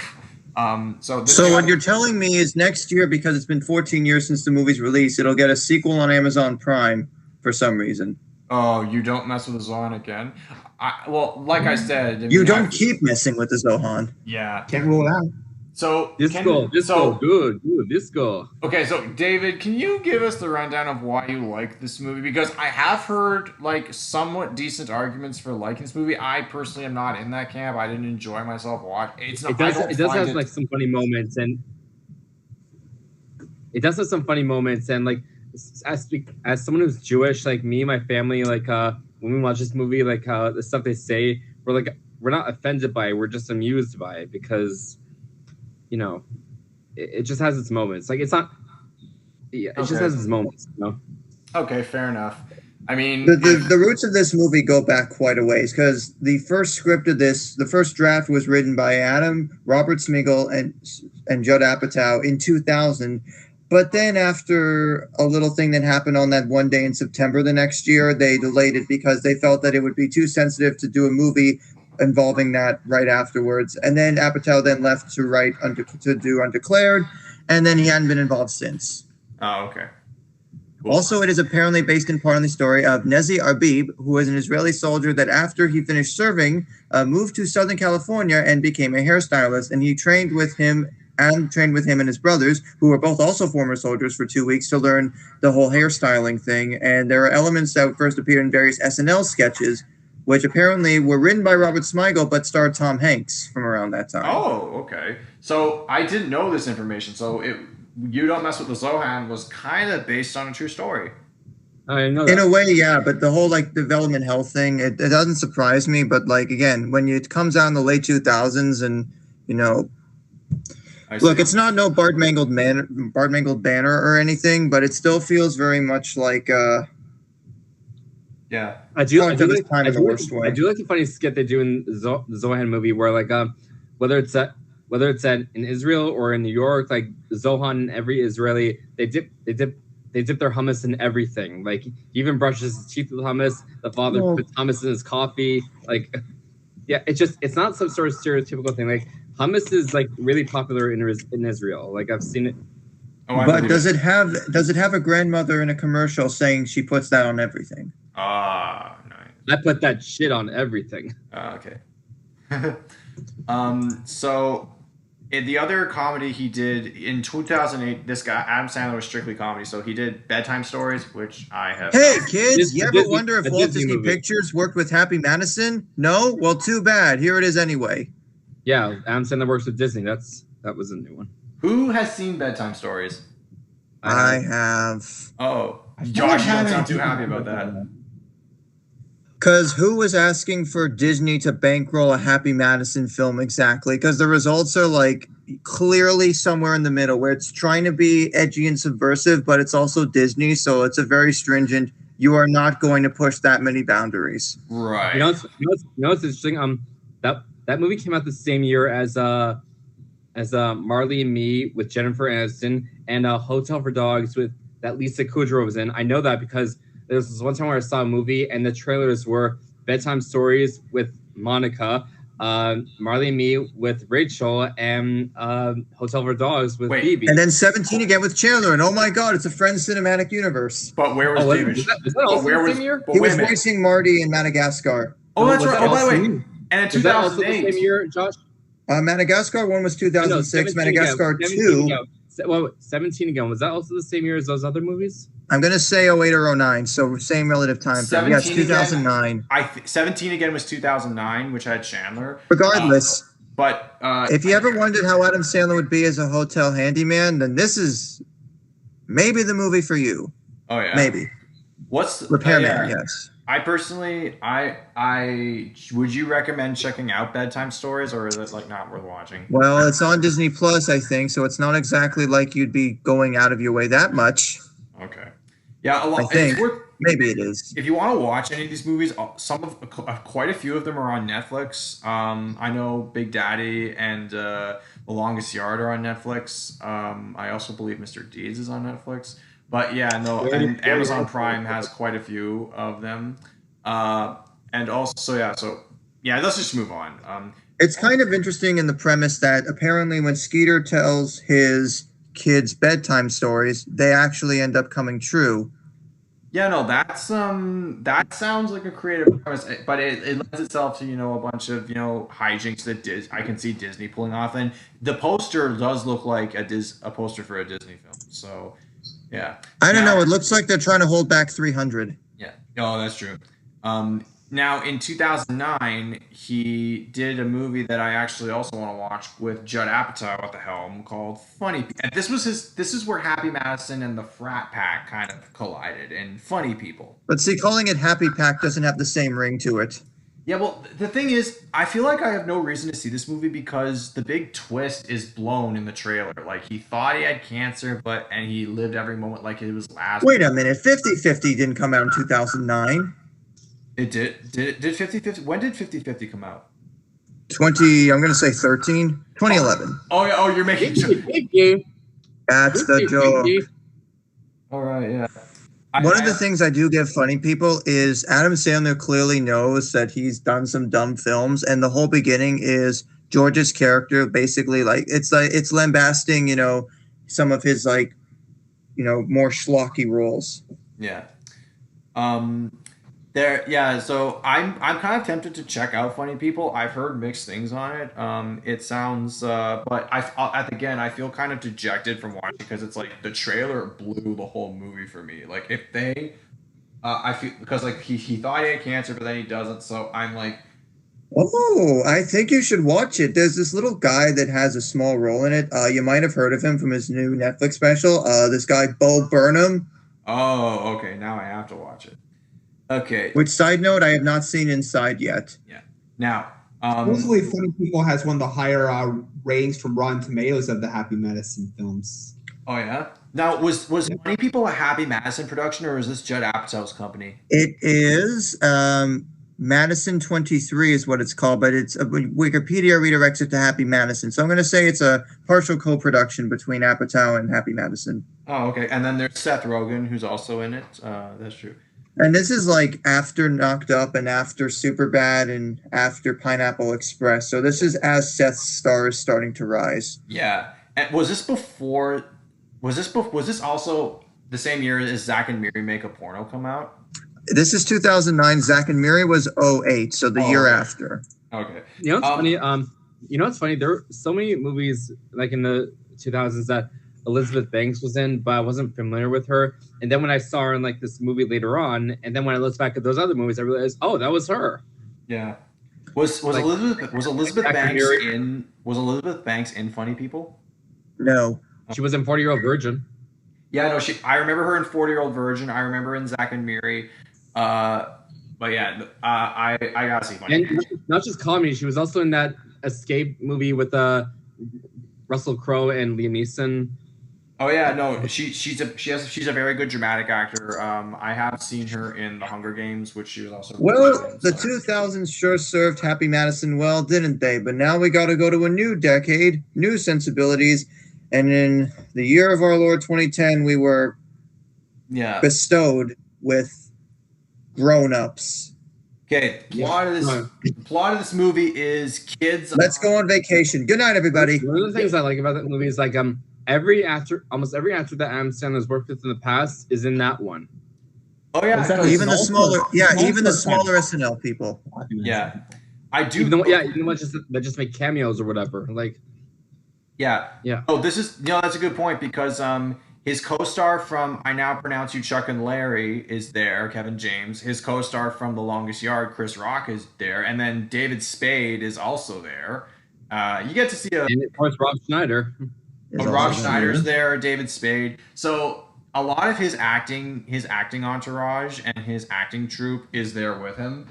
So what you're telling me is next year, because it's been 14 years since the movie's release, it'll get a sequel on Amazon Prime for some reason. Oh, you don't mess with the Zohan again? Like I said... You don't keep messing with the Zohan. Yeah. Can't rule it out. So Disco, good, Disco. Okay, so David, can you give us the rundown of why you like this movie? Because I have heard like somewhat decent arguments for liking this movie. I personally am not in that camp. I didn't enjoy myself watching. It does have like some funny moments, and it does have some funny moments. And like as someone who's Jewish, like me, my family, like when we watch this movie, like the stuff they say, we're not offended by it. We're just amused by it because. It just has its moments. Like, it's not... Yeah, it just has its moments, Okay, fair enough. I mean... The roots of this movie go back quite a ways, because the first script of this, the first draft was written by Adam, Robert Smigel, and Judd Apatow in 2000. But then after a little thing that happened on that one day in September the next year, they delayed it because they felt that it would be too sensitive to do a movie involving that right afterwards. And then Apatow then left to do Undeclared, and then he hadn't been involved since. Oh, okay. Cool. Also, it is apparently based in part on the story of Nezi Arbib, who was an Israeli soldier that after he finished serving, moved to Southern California and became a hairstylist, and he trained with him and his brothers, who were both also former soldiers, for 2 weeks to learn the whole hairstyling thing. And there are elements that first appeared in various SNL sketches, which apparently were written by Robert Smigel but starred Tom Hanks from around that time. Oh, okay. So I didn't know this information. So You Don't Mess with the Zohan was kind of based on a true story. I didn't know that. In a way, yeah, but the whole development health thing, it doesn't surprise me. But again, when it comes out in the late 2000s, and look, it's not no Bart Mangled Banner or anything, but it still feels very much like. Yeah, I do like the funny skit they do in the Zohan movie, where whether it's in Israel or in New York, like Zohan and every Israeli, they dip their hummus in everything. Like, he even brushes his teeth with hummus. The father puts hummus in his coffee. Like, yeah, it's not some sort of stereotypical thing. Like, hummus is really popular in Israel. Like, I've seen it. But does it have a grandmother in a commercial saying she puts that on everything? Ah, nice. I put that shit on everything. Okay. So in the other comedy he did in 2008, this guy Adam Sandler was strictly comedy. So he did Bedtime Stories, which I have. Hey kids, you ever wonder if Walt Disney Pictures worked with Happy Madison? No? Well, too bad. Here it is anyway. Yeah, Adam Sandler works with Disney. That was a new one. Who has seen Bedtime Stories? I have. Oh, Josh, you don't sound too happy about that. Because who was asking for Disney to bankroll a Happy Madison film exactly? Because the results are like clearly somewhere in the middle, where it's trying to be edgy and subversive, but it's also Disney, so it's a very stringent. You are not going to push that many boundaries. Right. What's interesting? That movie came out the same year as Marley and Me with Jennifer Aniston and Hotel for Dogs with that Lisa Kudrow was in. I know that because there was this one time where I saw a movie and the trailers were Bedtime Stories with Monica, Marley and Me with Rachel, and Hotel for Dogs with Phoebe. And then 17 again with Chandler, and oh my god, it's a Friends cinematic universe. But where was David? Was that also the same year? He was voicing Marty in Madagascar. Oh, that's right. Oh, by the way, and in 2008. Was that also the same year, Josh? Madagascar 1 was 2006. Madagascar 2. 17 again. Was that also the same year as those other movies? I'm going to say 08 or 09, so same relative time. Yes, 2009. 17 again was 2009, which had Chandler. Regardless. But if you ever wondered how Adam Sandler would be as a hotel handyman, then this is maybe the movie for you. Oh, yeah. Maybe. What's Repairman, yes. I personally, I would you recommend checking out Bedtime Stories, or is it like not worth watching? Well, it's on Disney Plus, I think, so it's not exactly like you'd be going out of your way that much. Okay. Yeah, I think maybe it is. If you want to watch any of these movies, quite a few of them are on Netflix. I know Big Daddy and The Longest Yard are on Netflix. I also believe Mr. Deeds is on Netflix. But yeah, no, and Amazon Prime has quite a few of them. And also, let's just move on. It's kind of interesting in the premise that apparently when Skeeter tells his kids bedtime stories, they actually end up coming true. Yeah, no, that sounds like a creative premise, but it lends itself to a bunch of hijinks that I can see Disney pulling off, and the poster does look like a poster for a Disney film. So, yeah. I don't know. It looks like they're trying to hold back 300. Yeah. Oh, that's true. Now, in 2009, he did a movie that I actually also want to watch with Judd Apatow at the helm called Funny. And this is where Happy Madison and the Frat Pack kind of collided in Funny People. But see, calling it Happy Pack doesn't have the same ring to it. Yeah, well, the thing is, I feel like I have no reason to see this movie because the big twist is blown in the trailer. Like, he thought he had cancer, and he lived every moment like it was last. Wait a minute, 50-50 didn't come out in 2009. It did. Did 50-50? When did 50-50 come out? I'm going to say 2011. Oh, yeah. Oh, you're making sure. That's the joke. All right, yeah. One of the things I do give Funny People is Adam Sandler clearly knows that he's done some dumb films, and the whole beginning is George's character basically it's lambasting, some of his more schlocky roles. Yeah. So I'm kind of tempted to check out Funny People. I've heard mixed things on it. It sounds, but I feel kind of dejected from watching because it's like the trailer blew the whole movie for me. Like if they, I feel because like he thought he had cancer, but then he doesn't. So I'm like, oh, I think you should watch it. There's this little guy that has a small role in it. You might have heard of him from his new Netflix special. This guy Bo Burnham. Oh, okay. Now I have to watch it. Okay. Which, side note, I have not seen Inside yet. Yeah. Now, supposedly Funny People has one of the higher ratings from Rotten Tomatoes of the Happy Madison films. Oh yeah. Now, was Funny People a Happy Madison production, or is this Judd Apatow's company? It is. Madison 23 is what it's called, but it's Wikipedia redirects it to Happy Madison. So I'm going to say it's a partial co-production between Apatow and Happy Madison. Oh, okay. And then there's Seth Rogen, who's also in it. That's true. And this is like after Knocked Up and after Superbad and after Pineapple Express. So this is as Seth's star is starting to rise. Yeah. And was this also the same year as Zack and Miri Make a Porno come out? This is 2009. Zack and Miri was 08, so the year after. Okay. You know what's funny? What's funny? There were so many movies like in the 2000s that Elizabeth Banks was in, but I wasn't familiar with her. And then when I saw her in like this movie later on, and then when I looked back at those other movies, I realized, oh, that was her. Yeah. Was Elizabeth Banks in Funny People? No. She was in 40-Year-Old Virgin. Yeah, no, I remember her in 40-Year-Old Virgin. I remember in Zack and Miri. But yeah, I gotta see And not just comedy, she was also in that Escape movie with Russell Crowe and Liam Neeson. Oh yeah, no, she's a very good dramatic actor. I have seen her in The Hunger Games, which she was also. Well, the 2000s sure served Happy Madison well, didn't they? But now we got to go to a new decade, new sensibilities, and in the year of our Lord 2010, we were bestowed with grown-ups. Okay, plot of this movie is kids. Let's go on vacation. Good night, everybody. One of the things I like about that movie is like almost every actor that Adam Sandler's worked with in the past is in that one. Oh yeah, Exactly. Even the smaller SNL people. Yeah, I do. Even the ones that just make cameos or whatever. Like, yeah. Yeah. Oh, this is that's a good point because his co-star from I Now Pronounce You Chuck and Larry is there, Kevin James. His co-star from The Longest Yard, Chris Rock, is there, and then David Spade is also there. You get to see and of course Rob Schneider. Rob Schneider's there, David Spade. So a lot of his acting entourage and his acting troupe is there with him.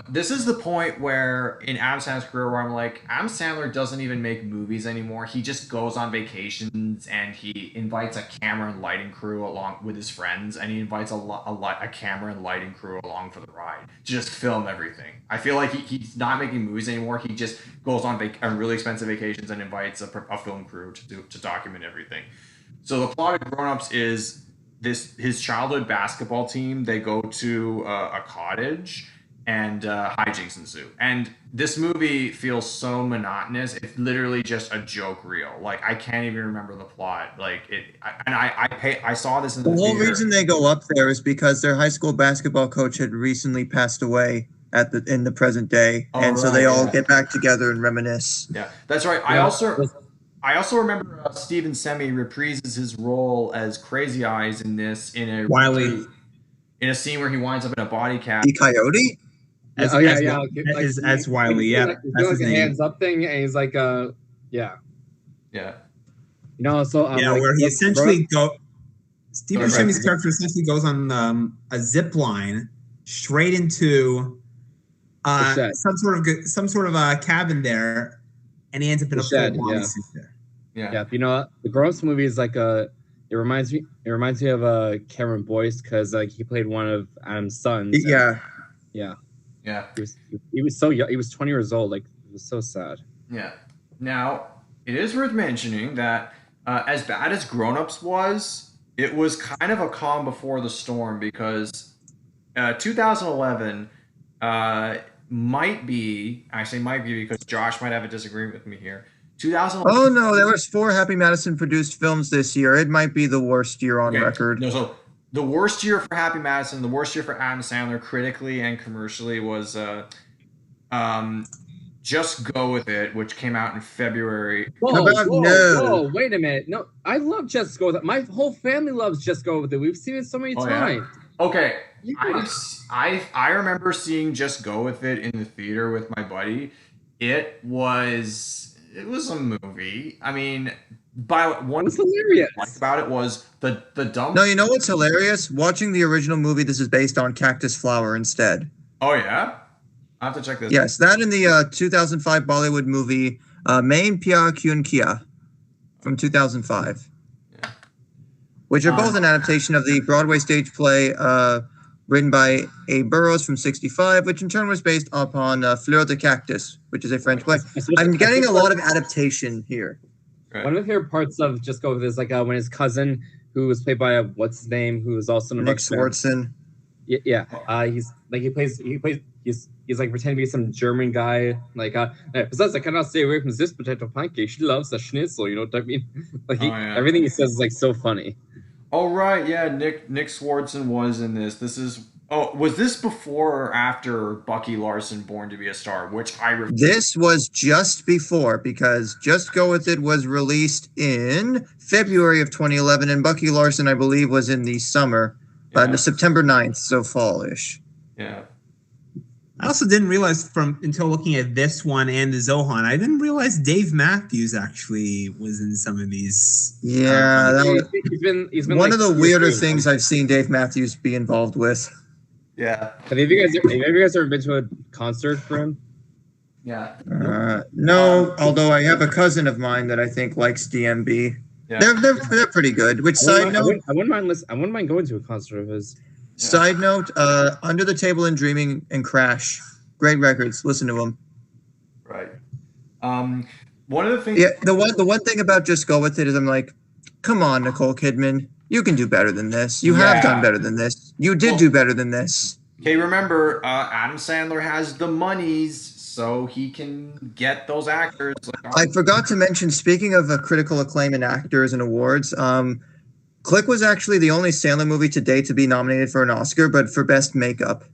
This is the point where in Adam Sandler's career where I'm like, Adam Sandler doesn't even make movies anymore. He just goes on vacations and he invites a camera and lighting crew along with his friends, and he invites a camera and lighting crew along for the ride to just film everything. I feel like he's not making movies anymore. He just goes on really expensive vacations and invites a film crew to document everything. So the plot of Grown Ups is his childhood basketball team. They go to a cottage. And hijinks ensue. And this movie feels so monotonous. It's literally just a joke reel. Like I can't even remember the plot. Like I saw this in the whole theater. reason they go up there is because their high school basketball coach had recently passed away in the present day, so they all get back together and reminisce. Yeah, that's right. I also remember Stephen Semmi reprises his role as Crazy Eyes in this in a scene where he winds up in a body cast. The Coyote. As Wiley, yeah. He's doing like a hands up thing, and he's like, yeah. Where he essentially Steve Buscemi's character essentially goes on a zip line straight into some sort of a cabin there, and he ends up in a full body suit there. Yeah. You know, the Grown Ups movie is like it reminds me of Cameron Boyce because like he played one of Adam's sons. Yeah. He was so young. He was 20 years old. Like, it was so sad. Yeah. Now, it is worth mentioning that as bad as Grown Ups was, it was kind of a calm before the storm because 2011 might be because Josh might have a disagreement with me here. 2011. Oh no, there was 4 Happy Madison produced films this year. It might be the worst year on record. No, so the worst year for Happy Madison, the worst year for Adam Sandler critically and commercially was Just Go With It, which came out in February. Whoa, wait a minute. No, I love Just Go With It. My whole family loves Just Go With It. We've seen it so many times. Yeah? Okay. Yeah. I remember seeing Just Go With It in the theater with my buddy. It was a movie. I mean, what's hilarious about it was the dumb. No, you know what's hilarious? Watching the original movie, this is based on Cactus Flower instead. Oh yeah, I have to check this. Yes, that in the 2005 Bollywood movie Main Pyar Kyun Kiya from 2005, which are both an adaptation of the Broadway stage play written by A. Burroughs from 65, which in turn was based upon Fleur de Cactus, which is a French play. I'm getting a lot of adaptation here. Right. One of my favorite parts of Just Go With It is like when his cousin, who was played by what's his name, who was also Nick Swardson. Yeah. He's like he's like pretending to be some German guy. Like besides, I cannot stay away from this potato pancake. She loves the schnitzel. You know what I mean? Like everything he says is like so funny. Oh right, yeah. Nick Swardson was in this. Was this before or after Bucky Larson Born to Be a Star? This was just before, because Just Go With It was released in February of 2011, and Bucky Larson, I believe, was in the summer, the September 9th, so fall-ish. Yeah. I also didn't realize until looking at this one and the Zohan, I didn't realize Dave Matthews actually was in some of these. Yeah, he's been one of the weirder things I've seen Dave Matthews be involved with. Yeah. Have you guys ever been to a concert for him? Yeah. No, although I have a cousin of mine that I think likes DMB. Yeah. They're pretty good. Which side note? I wouldn't mind going to a concert of his. Side note: Under the Table and Dreaming and Crash, great records. Listen to them. Right. One of the things. Yeah, the one thing about Just Go With It is I'm like, come on, Nicole Kidman, you can do better than this. You have done better than this. You did do better than this. Okay, remember, Adam Sandler has the monies, so he can get those actors. I forgot to mention, speaking of critical acclaim and actors and awards, Click was actually the only Sandler movie to date to be nominated for an Oscar, but for best makeup.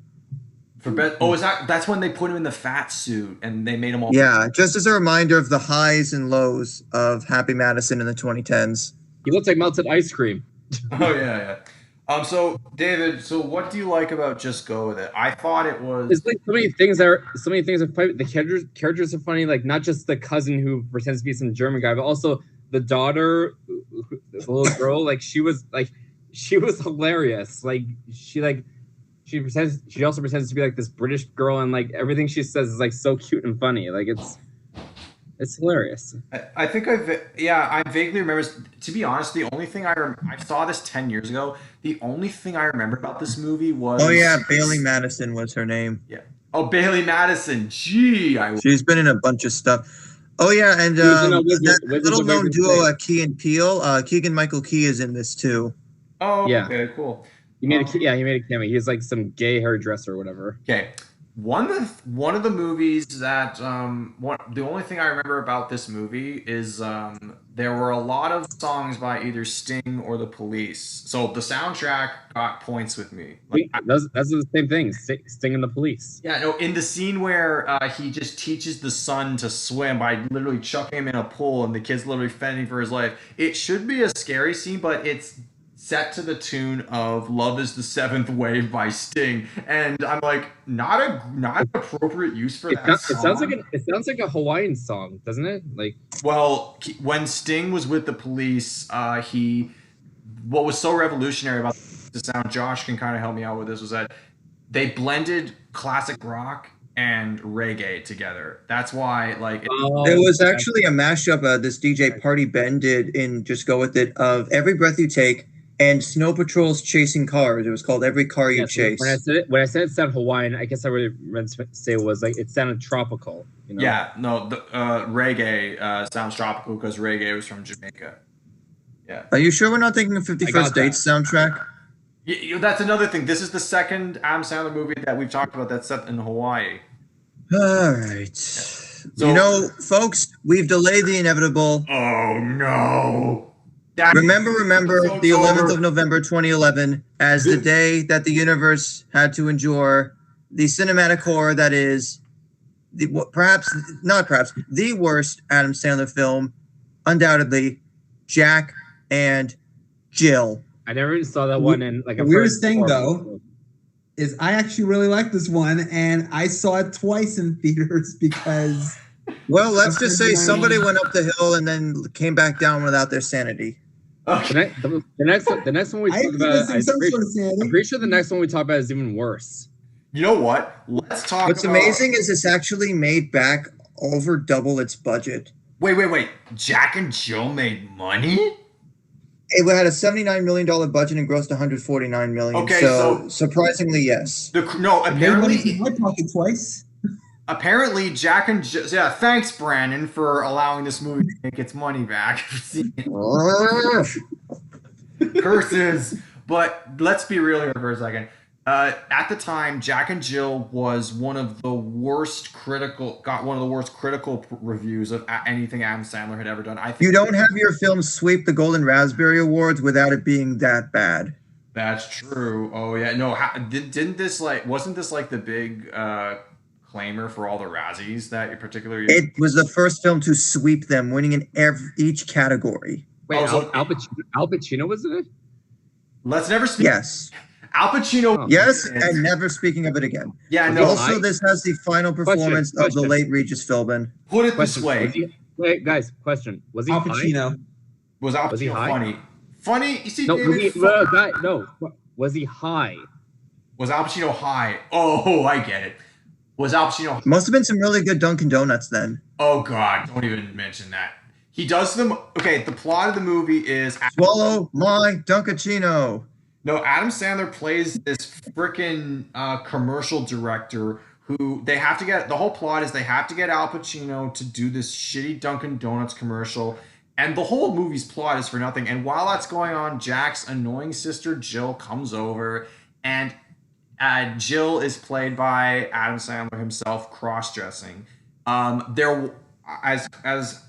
That's when they put him in the fat suit and they made him all. Yeah, just as a reminder of the highs and lows of Happy Madison in the 2010s. He looks like melted ice cream. Oh yeah. So David, what do you like about Just Go With It? I thought it was. It's like so many things are funny. The characters are funny. Like not just the cousin who pretends to be some German guy, but also the daughter, the little girl. She was hilarious. She also pretends to be like this British girl, and like everything she says is like so cute and funny. Like it's hilarious. I think I vaguely remember. To be honest, the only thing I saw this 10 years ago. The only thing I remember about this movie was. Oh yeah, Bailey Madison was her name. Yeah. Oh, Bailey Madison. Gee, she's been in a bunch of stuff. Oh yeah, and that little known duo, Key and Peele. Keegan-Michael Key is in this too. Oh, yeah. Okay, cool. He made a cameo. He's like some gay hairdresser or whatever. Okay. One of the movies that the only thing I remember about this movie is there were a lot of songs by either Sting or the Police. So the soundtrack got points with me. That's the same thing. Sting and the Police. Yeah, no. In the scene where he just teaches the son to swim by literally chucking him in a pool, and the kid's literally fending for his life. It should be a scary scene, but it's set to the tune of "Love Is the Seventh Wave" by Sting, and I'm like, not an appropriate use for that song. It sounds like a Hawaiian song, doesn't it? Like, well, when Sting was with the Police, what was so revolutionary about the sound, Josh can kind of help me out with this, was that they blended classic rock and reggae together. That's why, it was actually a mashup this DJ Party Ben did in Just Go With It of Every Breath You Take and Snow Patrol's Chasing Cars. It was called Every Car You Chase. When I said it sounded Hawaiian, I guess I would meant to say it was like it sounded tropical. You know? Yeah, no, the reggae sounds tropical because reggae was from Jamaica. Yeah. Are you sure we're not thinking of 51st Dates soundtrack? That's another thing. This is the second Adam Sandler movie that we've talked about that's set in Hawaii. All right. So, folks, we've delayed the inevitable. Oh no. Remember the 11th of November 2011 as the day that the universe had to endure the cinematic horror that is the worst Adam Sandler film, undoubtedly, Jack and Jill. I never even saw that one in like a weirdest thing though is I actually really like this one, and I saw it twice in theaters because. Well, let's just say somebody went up the hill and then came back down without their sanity. Okay. The next one we talk about, I'm pretty sure the next one we talk about is even worse. You know what? What's amazing is it's actually made back over double its budget. Wait. Jack and Jill made money? It had a $79 million budget and grossed $149 million. Okay, so surprisingly, yes. Apparently, in my pocket twice. Apparently, Jack and Jill. Yeah, thanks, Brandon, for allowing this movie to make its money back. Curses. But let's be real here for a second. At the time, Jack and Jill was one of the worst critical reviews of anything Adam Sandler had ever done. I think you don't have your film sweep the Golden Raspberry Awards without it being that bad. That's true. Oh yeah, no. Wasn't this like the big claimer for all the Razzies that in particular? It was the first film to sweep them, winning in each category. Wait, Al Pacino was in it? Let's never speak. Yes. Al Pacino. Yes, and never speaking of it again. Yeah, no. Also, this has the final performance of the late Regis Philbin. Put it this way. Wait, guys, question. Was he Al Pacino? High? Was Al Pacino funny? Funny? You see, no, David? Was he high? Was Al Pacino high? Oh, I get it. Was Al Pacino? Must have been some really good Dunkin' Donuts then. Oh God, don't even mention that. He does them. Okay, the plot of the movie is Swallow my Dunkachino. no. Adam Sandler plays this freaking commercial director who they have to get. The whole plot is they have to get Al Pacino to do this shitty Dunkin' Donuts commercial, and the whole movie's plot is for nothing. And while that's going on, Jack's annoying sister Jill comes over, and Jill is played by Adam Sandler himself, cross-dressing. There, as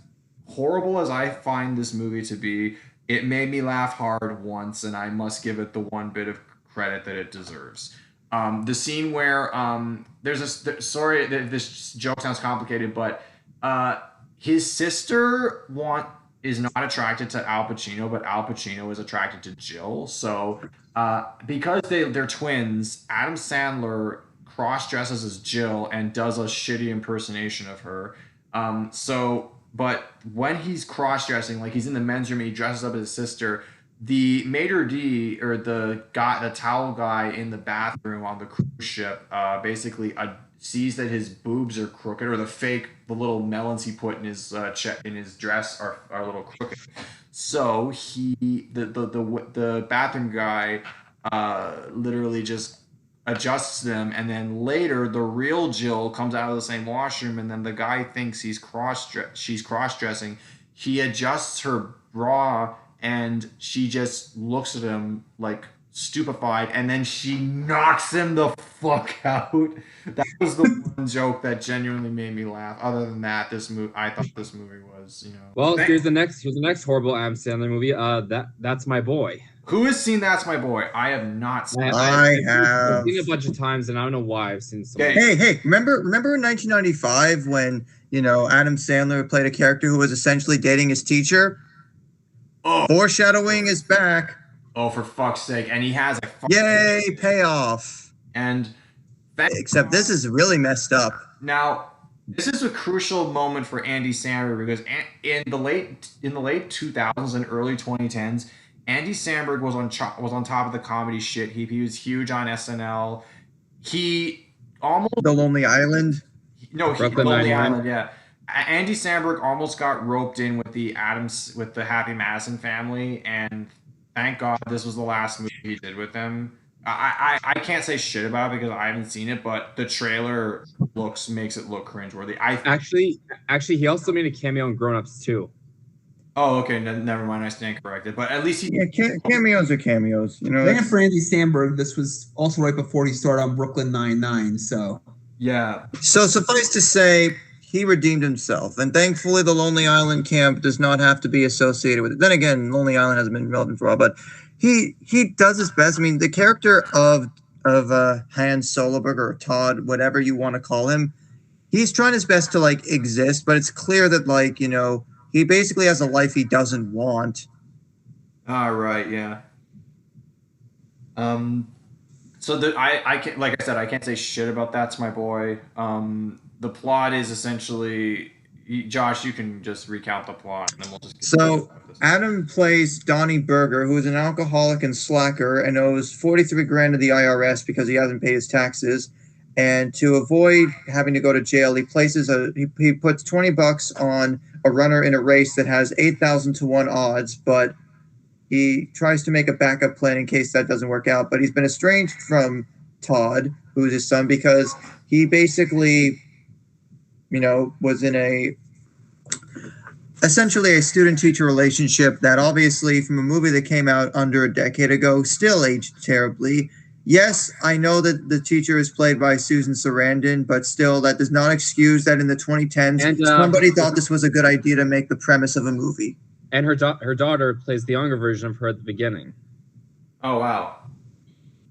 horrible as I find this movie to be, it made me laugh hard once, and I must give it the one bit of credit that it deserves. The scene where there's a sorry, this joke sounds complicated, but his sister is not attracted to Al Pacino, but Al Pacino is attracted to Jill. So because they're twins, Adam Sandler cross-dresses as Jill and does a shitty impersonation of her. But when he's cross-dressing, like he's in the men's room and he dresses up as his sister, the maitre d' or the towel guy in the bathroom on the cruise ship basically sees that his boobs are crooked, or the little melons he put in his dress are a little crooked. So the bathroom guy literally just adjusts them, and then later the real Jill comes out of the same washroom, and then the guy thinks she's cross-dressing. He adjusts her bra, and she just looks at him like stupefied, and then she knocks him the fuck out. That was the one joke that genuinely made me laugh. Other than that, I thought this movie was, Well, here's the next horrible Adam Sandler movie. That's My Boy. Who has seen That's My Boy? I have not seen it. I have. I've seen it a bunch of times, and I don't know why I've seen so. Hey, remember in 1995 when Adam Sandler played a character who was essentially dating his teacher? Oh, foreshadowing is back. Oh, for fuck's sake! And he has a yay payoff. And except this is really messed up. Now, this is a crucial moment for Andy Samberg because in the late 2000s and early 2010s, Andy Samberg was on top of the comedy shit. He was huge on SNL. He almost The Lonely Island. No, Lonely Island. Yeah, Andy Samberg almost got roped in with the Happy Madison family, and thank God this was the last movie he did with them. I can't say shit about it because I haven't seen it, but the trailer makes it look cringeworthy. Actually, he also made a cameo in Grown Ups too. Oh, okay. Never mind. I stand corrected. But at least cameos are cameos. And for Andy Samberg, this was also right before he started on Brooklyn Nine-Nine. So yeah. So suffice to say, he redeemed himself, and thankfully, the Lonely Island camp does not have to be associated with it. Then again, Lonely Island hasn't been relevant for a while, but he does his best. I mean, the character of Hans Soloberg or Todd, whatever you want to call him, he's trying his best to exist, but it's clear that he basically has a life he doesn't want. All right, yeah. So I can't, like I said, I can't say shit about That's My Boy. The plot is essentially, Josh, you can just recount the plot, and then we'll just. So Adam plays Donnie Berger, who is an alcoholic and slacker, and owes $43,000 to the IRS because he hasn't paid his taxes. And to avoid having to go to jail, he puts $20 on a runner in a race that has 8,000 to 1 odds, but he tries to make a backup plan in case that doesn't work out. But he's been estranged from Todd, who is his son, because he basically, was in essentially a student-teacher relationship that obviously from a movie that came out under a decade ago still aged terribly. Yes, I know that the teacher is played by Susan Sarandon, but still, that does not excuse that in the 2010s, somebody thought this was a good idea to make the premise of a movie. And her daughter plays the younger version of her at the beginning. Oh, wow.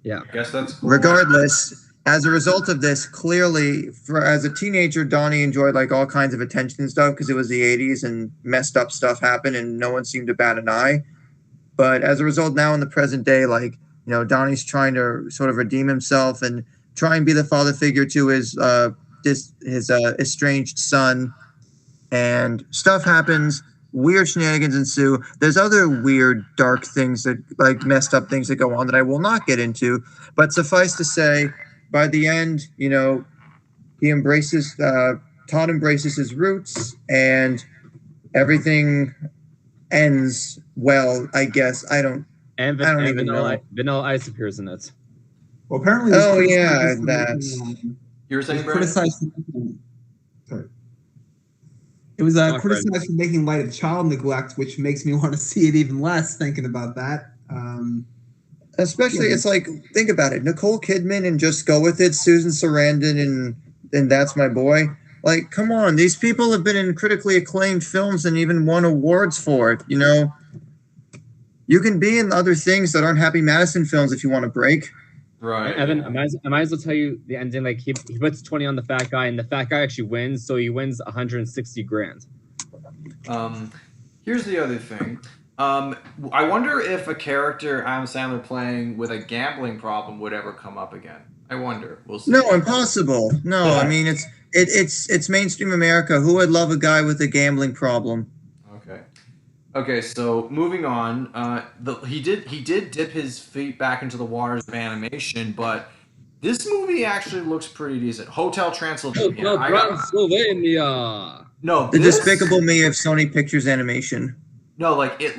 Yeah. I guess that's cool. Regardless, as a result of this, clearly, as a teenager, Donnie enjoyed all kinds of attention and stuff because it was the 80s and messed up stuff happened and no one seemed to bat an eye. But as a result, now in the present day, Donnie's trying to sort of redeem himself and try and be the father figure to his estranged son. And stuff happens. weird shenanigans ensue. There's other weird, dark things that, like, messed up things that go on that I will not get into. But suffice to say, by the end, you know, he embraces, Todd embraces his roots, and everything ends well, I guess. I don't And, even Vanilla, know. Vanilla Ice appears in it. Well, apparently, it was Oh, criticized yeah, for that's... making, You were it saying, was Brandon? criticized. Sorry. It was Fred. criticized for making light of child neglect, which makes me want to see it even less. Thinking about that, Especially, it's like, think about it. Nicole Kidman and Just Go With It, Susan Sarandon and That's My Boy. Like, come on, these people have been in critically acclaimed films and even won awards for it, you know? You can be in other things that aren't Happy Madison films if you want to break. Right. Evan, I might as well tell you the ending. Like he puts 20 on the fat guy, and the fat guy actually wins, so he wins 160 grand. Here's the other thing. I wonder if a character Adam Sandler playing with a gambling problem would ever come up again. I wonder. We'll see. No, impossible. No, Yeah. I mean, it's mainstream America. Who would love a guy with a gambling problem? Okay, so moving on. He did dip his feet back into the waters of animation, but this movie actually looks pretty decent. Hotel Transylvania. Transylvania. No, The this, Despicable Me of Sony Pictures Animation. No, like it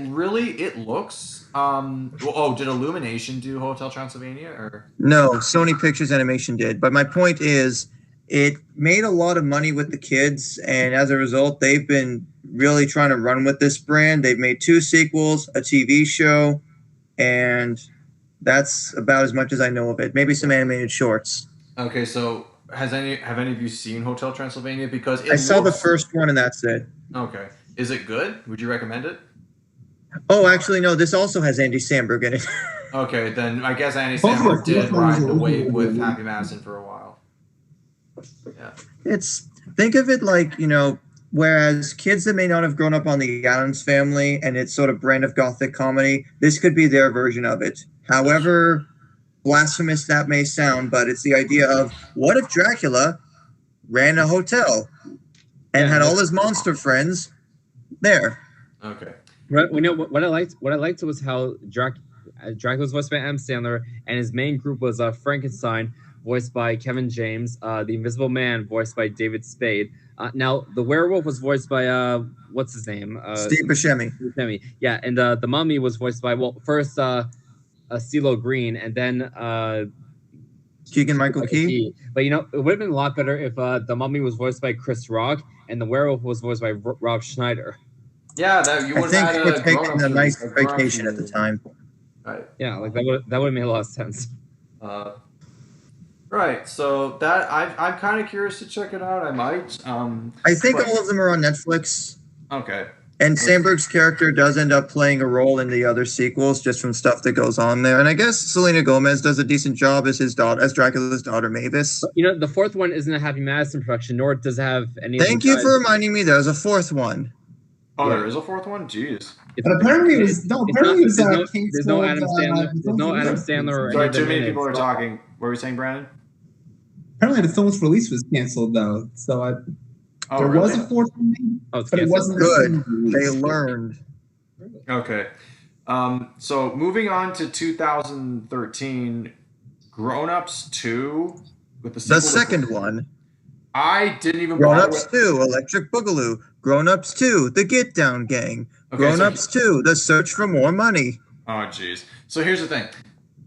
looks. Did Illumination do Hotel Transylvania or? No, Sony Pictures Animation did. But my point is, it made a lot of money with the kids, and as a result, they've been really trying to run with this brand. They've made 2 sequels, a TV show, and that's about as much as I know of it. Maybe some animated shorts. Okay, so have any of you seen Hotel Transylvania? Because I saw the first one, and that's it. Okay, is it good? Would you recommend it? Oh, actually, no. This also has Andy Samberg in it. Okay, then I guess Andy Both of Samberg us- did both of us ride the are wave really with good. Happy Madison for a while. Yeah. Think of it like, you know, whereas kids that may not have grown up on the Addams Family and its sort of brand of gothic comedy, this could be their version of it. However blasphemous that may sound, but it's the idea of, what if Dracula ran a hotel and had all his monster friends there? Okay. Right, we know what I liked. What I liked was how Dracula was voiced by Adam Sandler, and his main group was Frankenstein, voiced by Kevin James, the Invisible Man, voiced by David Spade. Now the werewolf was voiced by what's his name? Steve Buscemi. Yeah, and the mummy was voiced by first CeeLo Green, and then Keegan-Michael Key. But you know, it would have been a lot better if the mummy was voiced by Chris Rock and the werewolf was voiced by Rob Schneider. Yeah, that you I would think have they had were a taking grown-up a nice movie, grown-up vacation at the movie. time. Right. Yeah, like that would have made a lot of sense. Right. So that I'm kind of curious to check it out. I might. I think but- all of them are on Netflix. Okay. And Sandberg's character does end up playing a role in the other sequels, just from stuff that goes on there. And I guess Selena Gomez does a decent job as his daughter, as Dracula's daughter Mavis. But, you know, the fourth one isn't a Happy Madison production, nor does it have any. Thank you for reminding me. There's a 4th one. Oh, Yeah. there is a 4th one. Jeez. But apparently it was Apparently it was there's no Adam Sandler. There's no Adam canceled. Sandler. Or Sorry, any of too them many in it. people are talking. What were you saying, Brandon? Apparently the film's release was canceled though, so Oh, there really? was a 4th one, made, Oh, it's but it canceled. wasn't the Good. same release. They learned. Okay. So moving on to 2013, Grown Ups 2 with the sequel The to- second one. I didn't even Grown bother Ups with- 2, Electric Boogaloo. Grown Ups 2, The Get Down Gang. Okay, Grown so- Ups 2, The Search for More Money. Oh, jeez. So here's the thing.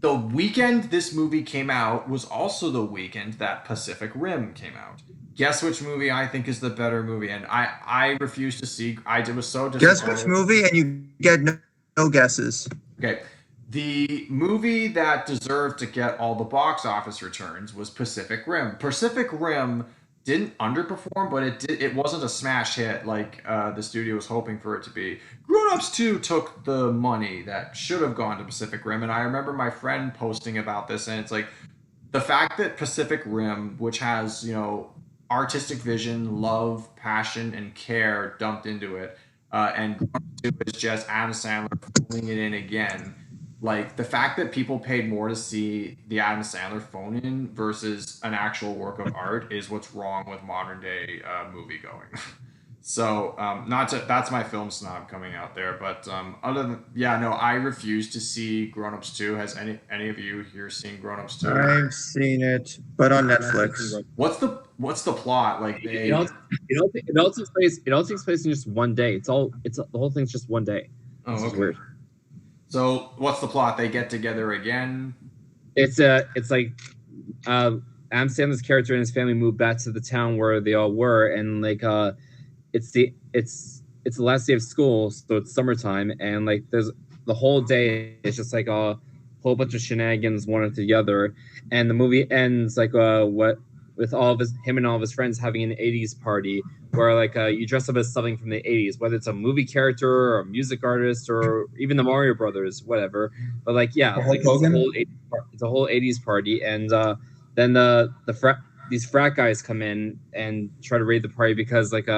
The weekend this movie came out was also the weekend that Pacific Rim came out. Guess which movie I think is the better movie, and I refuse to see. I was so disappointed. Guess which movie, and you get no guesses. Okay. The movie that deserved to get all the box office returns was Pacific Rim. Pacific Rim didn't underperform, but it wasn't a smash hit like the studio was hoping for it to be. Grown Ups 2 took the money that should have gone to Pacific Rim, and I remember my friend posting about this, and it's like the fact that Pacific Rim, which has, you know, artistic vision, love, passion, and care dumped into it, and Grown Ups 2 is just Adam Sandler pulling it in again. Like, the fact that people paid more to see the Adam Sandler phone in versus an actual work of art is what's wrong with modern day movie going. So not to that's my film snob coming out there, but other than I refuse to see Grown Ups 2. Has any of you here seen Grown Ups 2? I've seen it, but on I've not Netflix. seen Grown- What's the plot? Like It all takes place in just one day. The whole thing's just one day. Oh, This is okay. weird. So what's the plot? They get together again. It's like Adam Sandler's character and his family moved back to the town where they all were, and like it's the last day of school, so it's summertime, and like there's the whole day it's just like a whole bunch of shenanigans one after the other, and the movie ends like with him and all of his friends having an 80s party where like you dress up as something from the 80s, whether it's a movie character or a music artist or even the Mario Brothers, whatever. But like like it's a whole 80s party, and then these frat guys come in and try to raid the party because like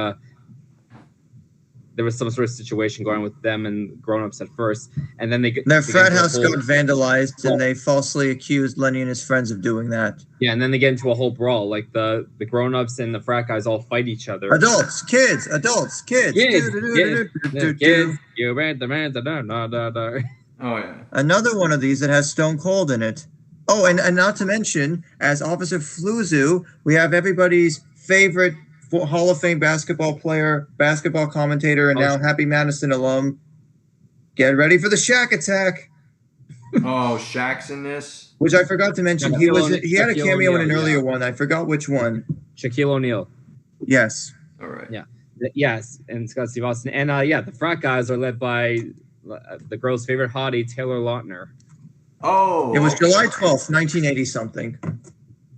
there was some sort of situation going on with them and grown-ups at first, and then their frat house got vandalized, and they falsely accused Lenny and his friends of doing that. Yeah, and then they get into a whole brawl. Like the grown-ups and the frat guys all fight each other. Adults, kids. Kids. You read the man. Oh yeah. Another one of these that has Stone Cold in it. Oh, and not to mention, as Officer Fluzu, we have everybody's favorite Hall of Fame basketball player, basketball commentator, and now Happy Madison alum. Get ready for the Shaq attack. Oh, Shaq's in this. Which I forgot to mention. He had a cameo in an earlier one. I forgot which one. Shaquille O'Neal. Yes. All right. Yeah. Yes, and Scott Steve Austin. And the frat guys are led by the girl's favorite hottie, Taylor Lautner. Oh. It was July 12th, 1980 something.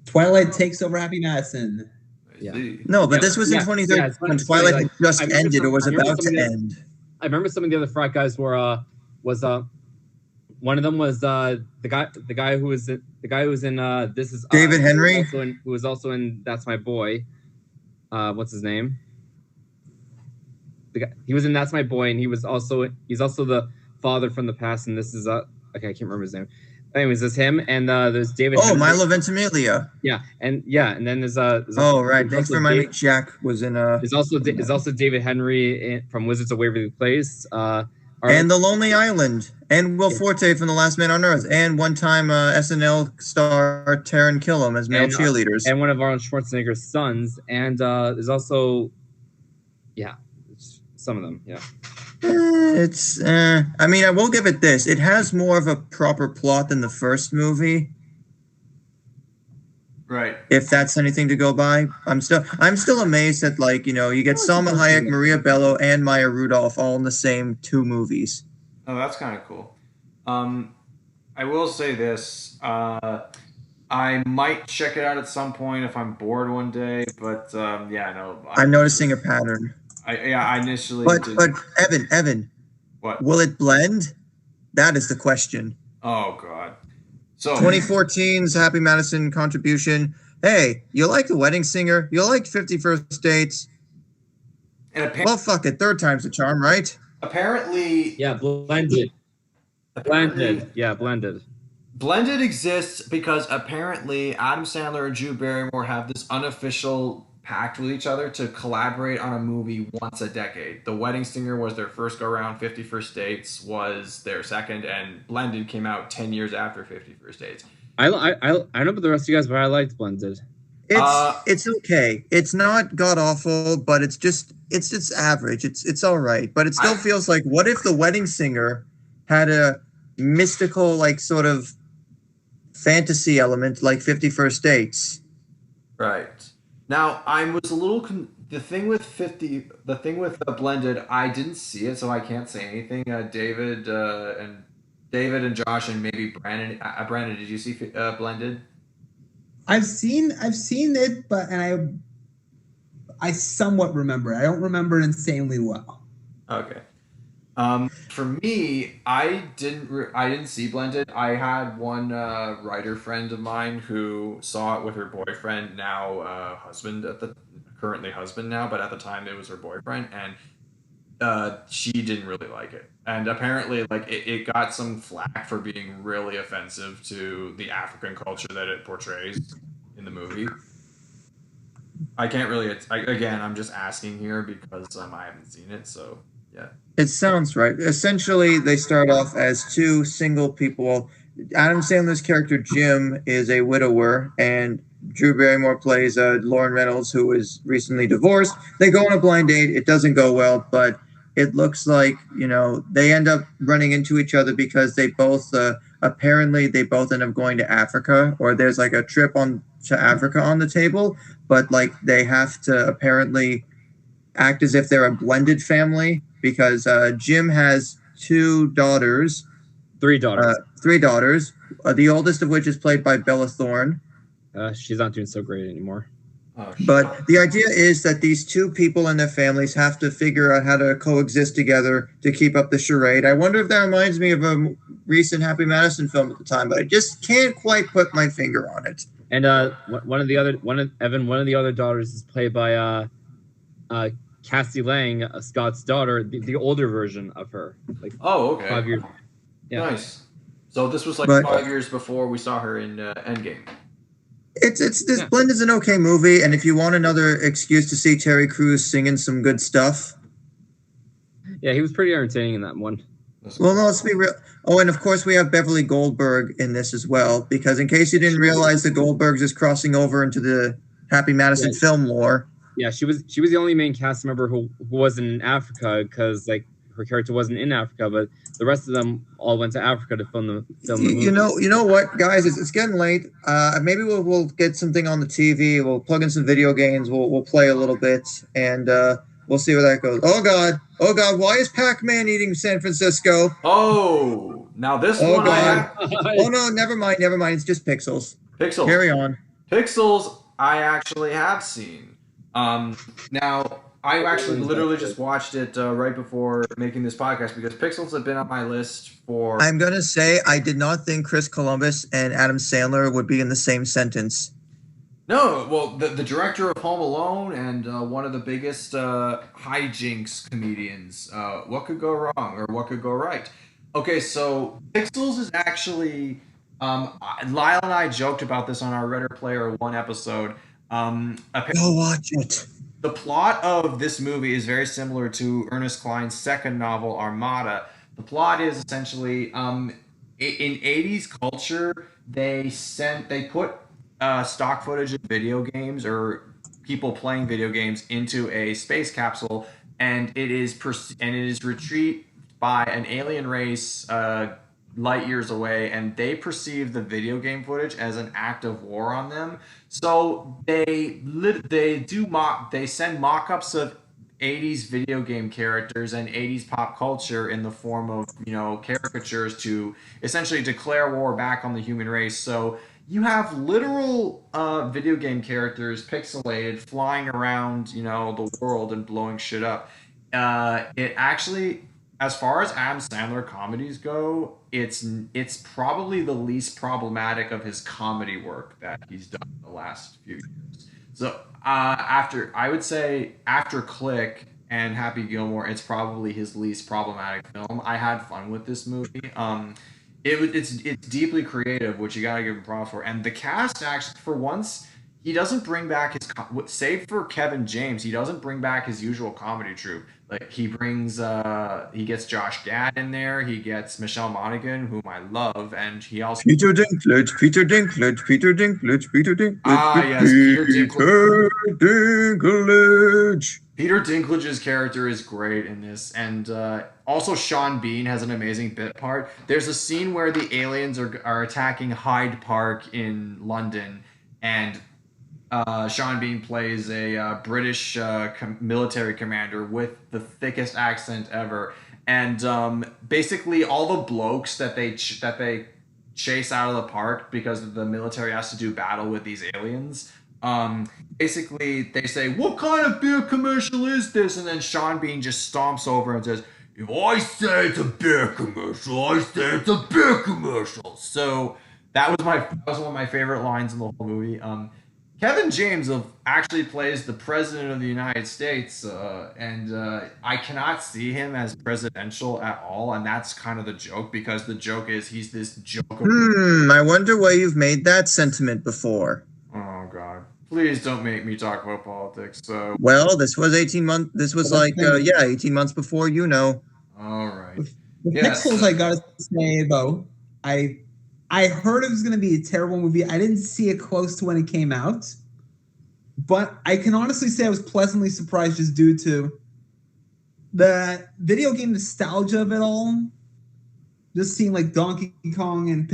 Twilight takes over Happy Madison. Yeah. No, but this was in 2013 when Twilight had just ended or was about to end. I remember some of the other frat guys were one of them was the guy who was in This Is Us, David Henry, who was also in That's My Boy. What's his name? He was in That's My Boy, and he's also the father from the past, and This Is okay, I can't remember his name. Anyways, there's him, and there's David. Oh, Milo Ventimiglia. Yeah, and then there's right. Thanks for reminding me. Jack was in There's also David Henry from Wizards of Waverly Place. And The Lonely Island, and Will Forte from The Last Man on Earth, and one-time SNL star Taron Killam as male cheerleaders, and one of Arnold Schwarzenegger's sons. And there's also, some of them, yeah. I mean, I will give it this. It has more of a proper plot than the first movie. Right. If that's anything to go by. I'm still amazed that, like, you get Salma Hayek, Maria Bello, and Maya Rudolph all in the same 2 movies. Oh, that's kind of cool. I will say this. I might check it out at some point if I'm bored one day, but I'm noticing a pattern. I initially But Evan. What? Will it blend? That is the question. Oh God. So 2014's Happy Madison contribution. Hey, you like The Wedding Singer? You like 50 First Dates? Well, fuck it. Third time's the charm, right? Apparently. Yeah, blended. Blended. Yeah, blended. Blended exists because apparently Adam Sandler and Drew Barrymore have this unofficial pact with each other to collaborate on a movie once a decade. The Wedding Singer was their first go-around, 50 First Dates was their second, and Blended came out 10 years after 50 First Dates. I don't know about the rest of you guys, but I liked Blended. It's okay. It's not god-awful, but it's average. It's all right. But it still feels like, what if The Wedding Singer had a mystical, like, sort of fantasy element like 50 First Dates? Right. Now, I was a little the thing with Blended, I didn't see it, so I can't say anything. David and Josh and maybe Brandon. Brandon, did you see Blended? I've seen it, but I somewhat remember. I don't remember insanely well. Okay. For me, I didn't see Blended. I had one writer friend of mine who saw it with her boyfriend, now husband currently husband now, but at the time it was her boyfriend, and she didn't really like it. And apparently, like, it got some flack for being really offensive to the African culture that it portrays in the movie. I can't really. Again, I'm just asking here because I haven't seen it. So yeah. It sounds right. Essentially, they start off as two single people. Adam Sandler's character Jim is a widower, and Drew Barrymore plays Lauren Reynolds, who is recently divorced. They go on a blind date. It doesn't go well, but it looks like they end up running into each other because they both apparently they both end up going to Africa, or there's like a trip on to Africa on the table, but like they have to apparently act as if they're a blended family because Jim has two daughters. Three daughters. Three daughters. The oldest of which is played by Bella Thorne. She's not doing so great anymore. Oh, But the idea is that these two people and their families have to figure out how to coexist together to keep up the charade. I wonder if that reminds me of a recent Happy Madison film at the time, but I just can't quite put my finger on it. And one of the other daughters is played by Cassie Lang, Scott's daughter, the older version of her. Like okay. 5 years. Yeah. Nice. So this was like 5 years before we saw her in Endgame. This Blend is an okay movie, and if you want another excuse to see Terry Crews singing some good stuff. Yeah, he was pretty entertaining in that one. Well, no, let's be real. Oh, and of course we have Beverly Goldberg in this as well, because in case you didn't realize, the Goldbergs is crossing over into the Happy Madison film lore. Yeah, she was the only main cast member who wasn't in Africa because like her character wasn't in Africa, but the rest of them all went to Africa to film the movie. You know what, guys? It's getting late. Maybe we'll get something on the TV. We'll plug in some video games. We'll play a little bit, and we'll see where that goes. Oh God! Why is Pac-Man eating San Francisco? Oh, now this one. God! Oh no! Never mind. It's just Pixels. Pixels. Carry on. Pixels. I actually have seen. Now, I actually literally just watched it right before making this podcast because Pixels have been on my list for... I'm going to say I did not think Chris Columbus and Adam Sandler would be in the same sentence. No, well, the director of Home Alone and one of the biggest hijinks comedians. What could go wrong or what could go right? Okay, so Pixels is actually... Lyle and I joked about this on our Reddit Player 1 episode. Go watch it. The plot of this movie is very similar to Ernest Cline's second novel, Armada. The plot is essentially in 80s culture, they put stock footage of video games or people playing video games into a space capsule, and it is retrieved by an alien race light years away, and they perceive the video game footage as an act of war on them. So they send mock-ups of 80s video game characters and 80s pop culture in the form of caricatures to essentially declare war back on the human race. So you have literal video game characters pixelated flying around the world and blowing shit up. It actually, as far as Adam Sandler comedies go, it's probably the least problematic of his comedy work that he's done in the last few years. So after Click and Happy Gilmore, it's probably his least problematic film. I had fun with this movie. It's deeply creative, which you gotta give him props for. And the cast actually, for once, he doesn't bring back his save for Kevin James. He doesn't bring back his usual comedy troupe. Like he gets Josh Gad in there. He gets Michelle Monaghan, whom I love, and he also Peter Dinklage. Ah, yes, Peter Dinklage. Peter Dinklage's character is great in this, and also Sean Bean has an amazing bit part. There's a scene where the aliens are attacking Hyde Park in London, and Sean Bean plays a British military commander with the thickest accent ever, and basically all the blokes that they chase out of the park because the military has to do battle with these aliens. Basically they say, "What kind of beer commercial is this?" And then Sean Bean just stomps over and says, "If I say it's a beer commercial, I say it's a beer commercial." So that was one of my favorite lines in the whole movie. Kevin James actually plays the president of the United States, and I cannot see him as presidential at all, and that's kind of the joke, because the joke is he's this joke. I wonder where you've made that sentiment before. Oh, God. Please don't make me talk about politics. So, Well, this was 18 months. This was Well, like, that's the- 18 months before, you know. all right. The Yes. Pixels, I gotta say though, I heard it was gonna be a terrible movie. I didn't see it close to when it came out, but I can honestly say I was pleasantly surprised just due to the video game nostalgia of it all. Just seeing like Donkey Kong and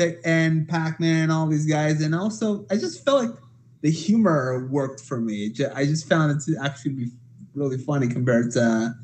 Pac-Man and all these guys, and also I just felt like the humor worked for me. I just found it to actually be really funny compared to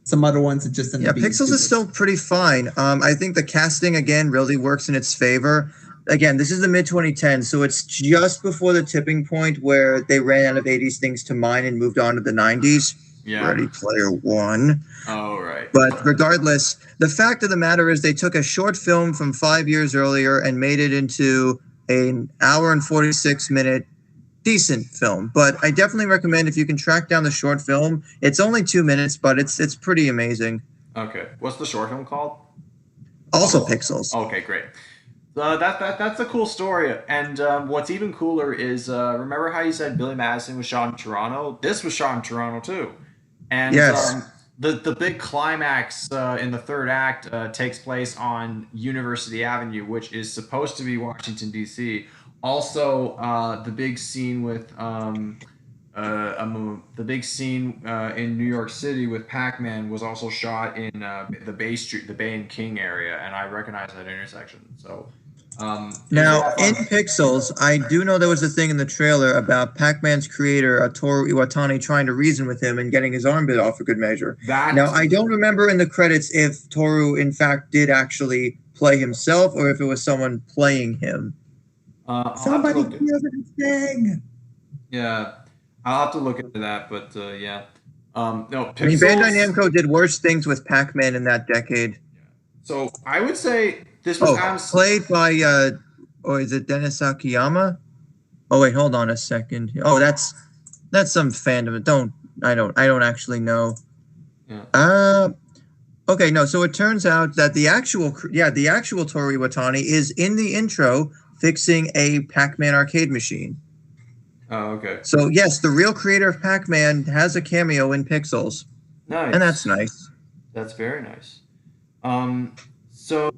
some other ones that just ended up being Pixels stupid. is still pretty fine. I think the casting again really works in its favor. Again, this is the mid 2010s, so it's just before the tipping point where they ran out of 80s things to mine and moved on to the 90s. Yeah. Ready Player One. All right. But regardless, the fact of the matter is they took a short film from 5 years earlier and made it into an hour and 46-minute decent film. But I definitely recommend if you can track down the short film. It's only 2 minutes, but it's pretty amazing. Okay. What's the short film called? Also Pixels. Okay, great. That's a cool story. And what's even cooler is remember how you said Billy Madison was shot in Toronto? This was shot in Toronto too. And Yes. The big climax in the third act takes place on University Avenue, which is supposed to be Washington D.C. Also, the big scene with the big scene in New York City with Pac-Man was also shot in the Bay and King area, and I recognize that intersection. So. Now, in Pixels, I do know there was a thing in the trailer about Pac-Man's creator, Toru Iwatani, trying to reason with him and getting his arm bit off for good measure. Now, I don't remember in the credits if Toru, in fact, did actually play himself or if it was someone playing him. Somebody feels it thing. Yeah, I'll have to look into that, but yeah. No, Pixels, I mean, Bandai Namco did worse things with Pac-Man in that decade. So I would say this was played by or is it Dennis Akiyama? Oh wait, hold on a second. Oh, that's some fandom. I don't actually know. Yeah. Okay, no. So it turns out that the actual Toru Iwatani is in the intro fixing a Pac-Man arcade machine. Oh, okay. So yes, the real creator of Pac-Man has a cameo in Pixels. Nice. And that's nice. That's very nice. So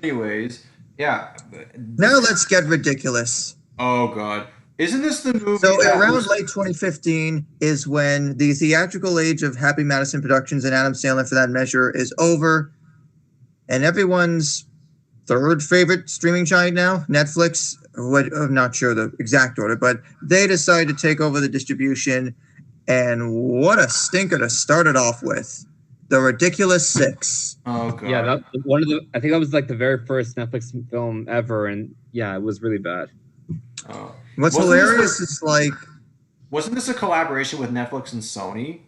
anyways, yeah. Now let's get ridiculous. Oh God. Isn't this the movie? So around late 2015 is when the theatrical age of Happy Madison Productions and Adam Sandler, for that measure, is over. And everyone's third favorite streaming giant now, Netflix, I'm not sure the exact order, but they decide to take over the distribution. And what a stinker to start it off with. The Ridiculous Six. Oh God. Yeah, I think that was like the very first Netflix film ever, and yeah, it was really bad. Oh. What's hilarious is like... Wasn't this a collaboration with Netflix and Sony?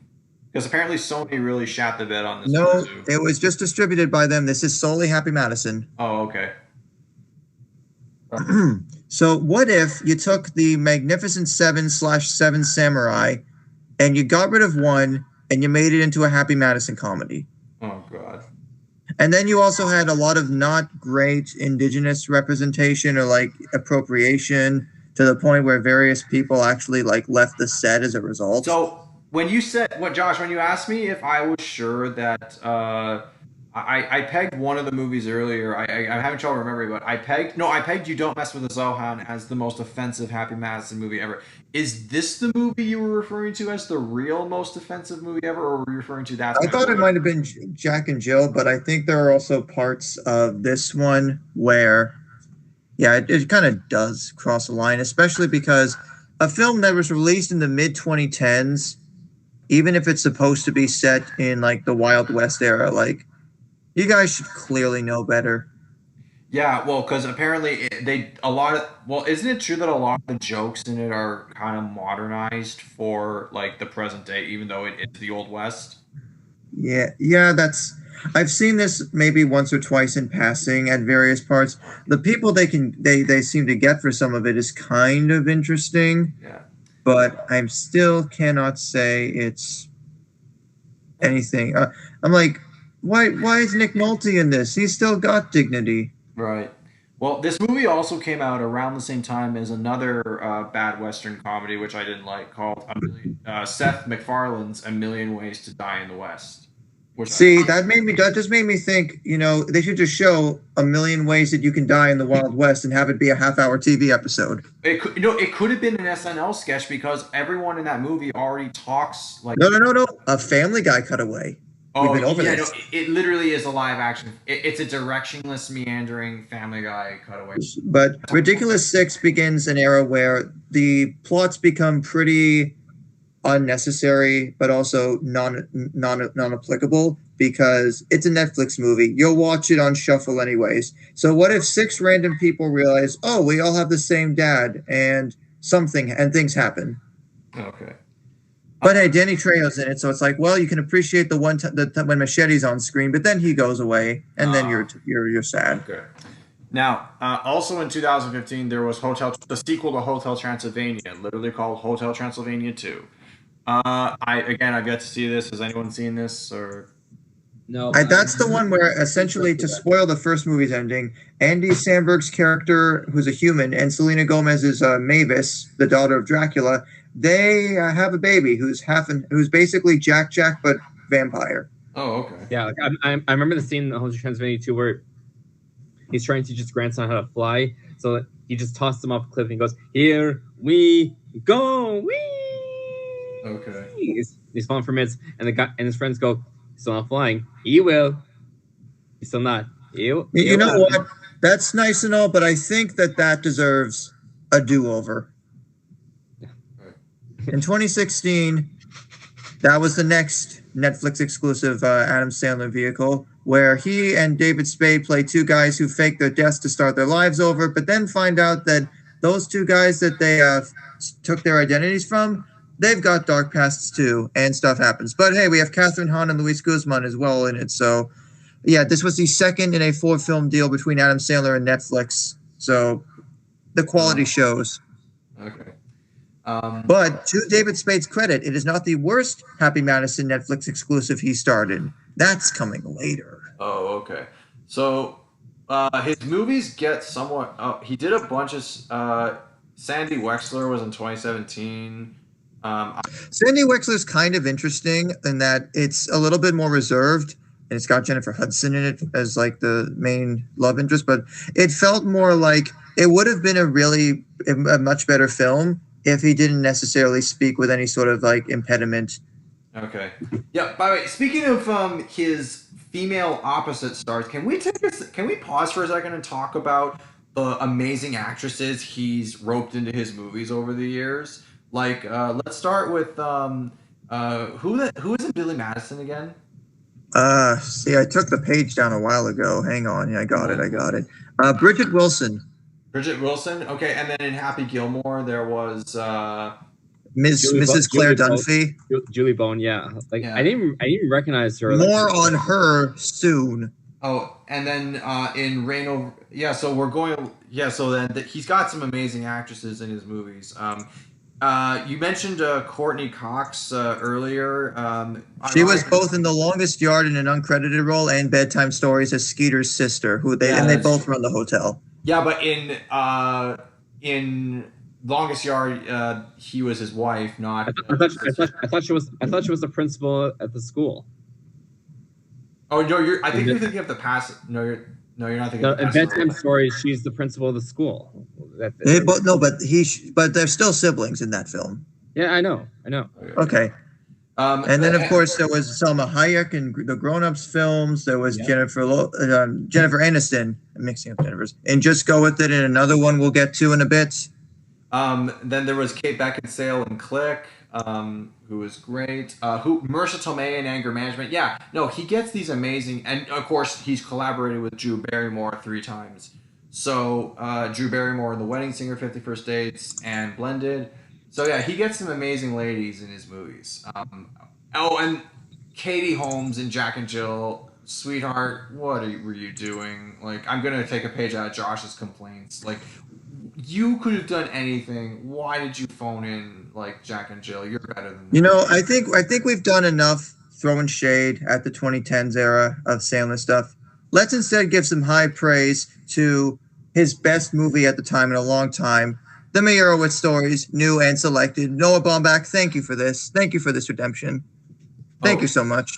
Because apparently Sony really shat the bed on this. No, one too. it was just distributed by them. This is solely Happy Madison. Oh, okay. So what if you took the Magnificent Seven/Seven Samurai and you got rid of one and you made it into a Happy Madison comedy? Oh God. And then you also had a lot of not great indigenous representation or like appropriation to the point where various people actually like left the set as a result. So when you said Josh, when you asked me if I was sure that I pegged one of the movies earlier. I'm having trouble remembering, but I pegged You Don't Mess with the Zohan as the most offensive Happy Madison movie ever. Is this the movie you were referring to as the real most offensive movie ever, or were you referring to that? I thought it might have been Jack and Jill, but I think there are also parts of this one where, yeah, it kind of does cross the line, especially because a film that was released in the mid-2010s, even if it's supposed to be set in like the Wild West era, like, you guys should clearly know better. Yeah, well, because apparently isn't it true that a lot of the jokes in it are kind of modernized for like the present day, even though it's the Old West? Yeah, I've seen this maybe once or twice in passing at various parts. The people they seem to get for some of it is kind of interesting. Yeah. But I still cannot say it's anything. I'm like, why is Nick Nolte in this? He's still got dignity. Right. Well, this movie also came out around the same time as another bad Western comedy, which I didn't like, called Seth MacFarlane's A Million Ways to Die in the West. Which See, that just made me think, they should just show a million ways that you can die in the Wild West and have it be a half-hour TV episode. it could have been an SNL sketch because everyone in that movie already talks like. No. A Family Guy cutaway. We've been over this. No, it literally is a live action. It's a directionless, meandering Family Guy cutaway. But Ridiculous Six begins an era where the plots become pretty unnecessary, but also non-applicable because it's a Netflix movie. You'll watch it on shuffle anyways. So what if 6 random people realize, oh, we all have the same dad, and things happen? Okay. But hey, Danny Trejo's in it, so it's like, well, you can appreciate the one when Machete's on screen, but then he goes away, and then you're sad. Okay. Now, also in 2015, there was the sequel to Hotel Transylvania, literally called Hotel Transylvania 2. I've yet to see this. Has anyone seen this or? No. That's the one where essentially, to spoil the first movie's ending, Andy Samberg's character, who's a human, and Selena Gomez's Mavis, the daughter of Dracula, they have a baby who's basically Jack but vampire. Oh, okay. Yeah, like I remember the scene in Hotel Transylvania 2 where he's trying to teach his grandson how to fly, so he just tossed him off a cliff and he goes, "Here we go, wee!" Okay. He's falling for minutes, and the guy and his friends go, "He's still not flying. He will. He's still not. You know what? That's nice and all, but I think that deserves a do-over. In 2016, that was the next Netflix exclusive Adam Sandler vehicle, where he and David Spade play 2 guys who fake their deaths to start their lives over, but then find out that those 2 guys that they took their identities from, they've got dark pasts too, and stuff happens. But hey, we have Catherine Hahn and Luis Guzman as well in it. So, yeah, this was the second in a 4-film deal between Adam Sandler and Netflix. So, the quality shows. Okay. But to David Spade's credit, it is not the worst Happy Madison Netflix exclusive he started. That's coming later. Oh, okay. So his movies get somewhat. He did a bunch of. Sandy Wexler was in 2017. Sandy Wexler's kind of interesting in that it's a little bit more reserved, and it's got Jennifer Hudson in it as like the main love interest. But it felt more like it would have been a much better film if he didn't necessarily speak with any sort of like impediment. Okay. Yeah. By the way, speaking of his female opposite stars, can we pause for a second and talk about the amazing actresses he's roped into his movies over the years? Like, let's start with who is it? Billy Madison again? See, I took the page down a while ago. Hang on, yeah, I got it. Bridget Wilson. Bridget Wilson. Okay, and then in Happy Gilmore there was Mrs. Claire Dunphy. Julie Bone, yeah. I didn't even recognize her. More on her soon. Oh, and then in Reign Over, yeah. So we're going, yeah. So then he's got some amazing actresses in his movies. You mentioned Courtney Cox earlier. She was both in The Longest Yard in an uncredited role and Bedtime Stories as Skeeter's sister, they both run the hotel. Yeah, but in Longest Yard, he was his wife, not. I thought she was the principal at the school. Oh no, I think you're thinking of the past. No, you're not thinking. In Bedtime Stories, she's the principal of the school. But they're still siblings in that film. Yeah, I know. Okay. And then, of course, there was Selma Hayek in the Grown Ups films. There was Jennifer Aniston. I'm mixing up Jennifer's. And Just Go With It, and another one we'll get to in a bit. Then there was Kate Beckinsale in Click, who was great. Marissa Tomei in Anger Management. Yeah, no, he gets these amazing, and of course he's collaborated with Drew Barrymore 3 times. So Drew Barrymore in The Wedding Singer, 50 First Dates, and Blended. So yeah, he gets some amazing ladies in his movies. And Katie Holmes in Jack and Jill. Sweetheart, what were you doing? Like, I'm gonna take a page out of Josh's complaints. Like, you could have done anything. Why did you phone in like Jack and Jill? You're better than that. I think we've done enough throwing shade at the 2010s era of Sandler stuff. Let's instead give some high praise to his best movie at the time in a long time. The Meyerowitz stories, new and selected. Noah Baumbach, thank you for this. Thank you for this redemption. Thank you so much.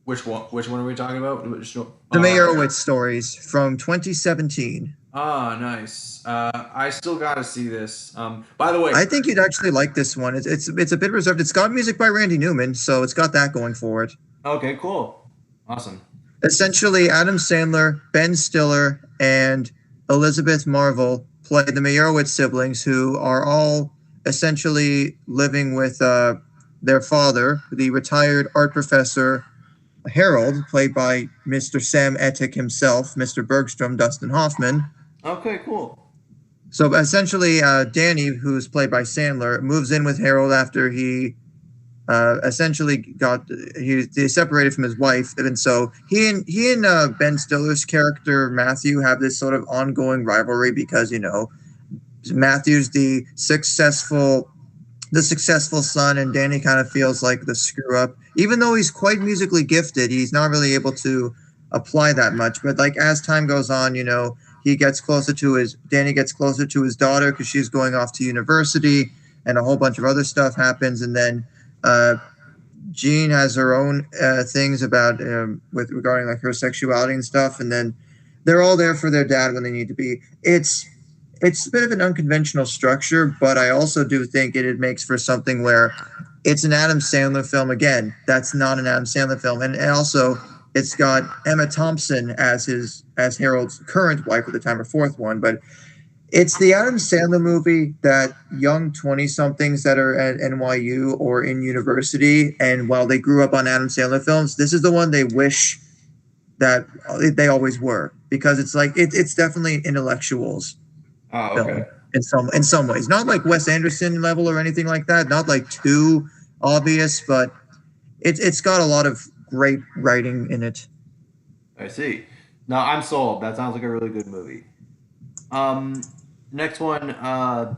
Which one? Which one are we talking about? The Meyerowitz stories from 2017. Ah, nice. I still gotta see this. By the way, I think you'd actually like this one. It's a bit reserved. It's got music by Randy Newman, so it's got that going for it. Okay, cool, awesome. Essentially, Adam Sandler, Ben Stiller, and Elizabeth Marvel play the Meyerowitz siblings, who are all essentially living with their father, the retired art professor Harold, played by Mr. Sam Ettick himself, Mr. Bergstrom, Dustin Hoffman. Okay, cool. So essentially, Danny, who's played by Sandler, moves in with Harold after he essentially they separated from his wife, and so he and Ben Stiller's character Matthew have this sort of ongoing rivalry because Matthew's the successful son, and Danny kind of feels like the screw up. Even though he's quite musically gifted, he's not really able to apply that much. But like as time goes on, Danny gets closer to his daughter because she's going off to university, and a whole bunch of other stuff happens. And then Jean has her own things about regarding like her sexuality and stuff. And then they're all there for their dad when they need to be. It's a bit of an unconventional structure, but I also do think it makes for something where it's an Adam Sandler film. Again, that's not an Adam Sandler film, and also it's got Emma Thompson as Harold's current wife at the time, her fourth one. But it's the Adam Sandler movie that young 20-somethings that are at NYU or in university, and while they grew up on Adam Sandler films, this is the one they wish that they always were, because it's like it's definitely an intellectuals. Oh, okay. Film in some ways, not like Wes Anderson level or anything like that, not like too obvious, but it's got a lot of great writing in it. I see. No, I'm sold. That sounds like a really good movie. Next one,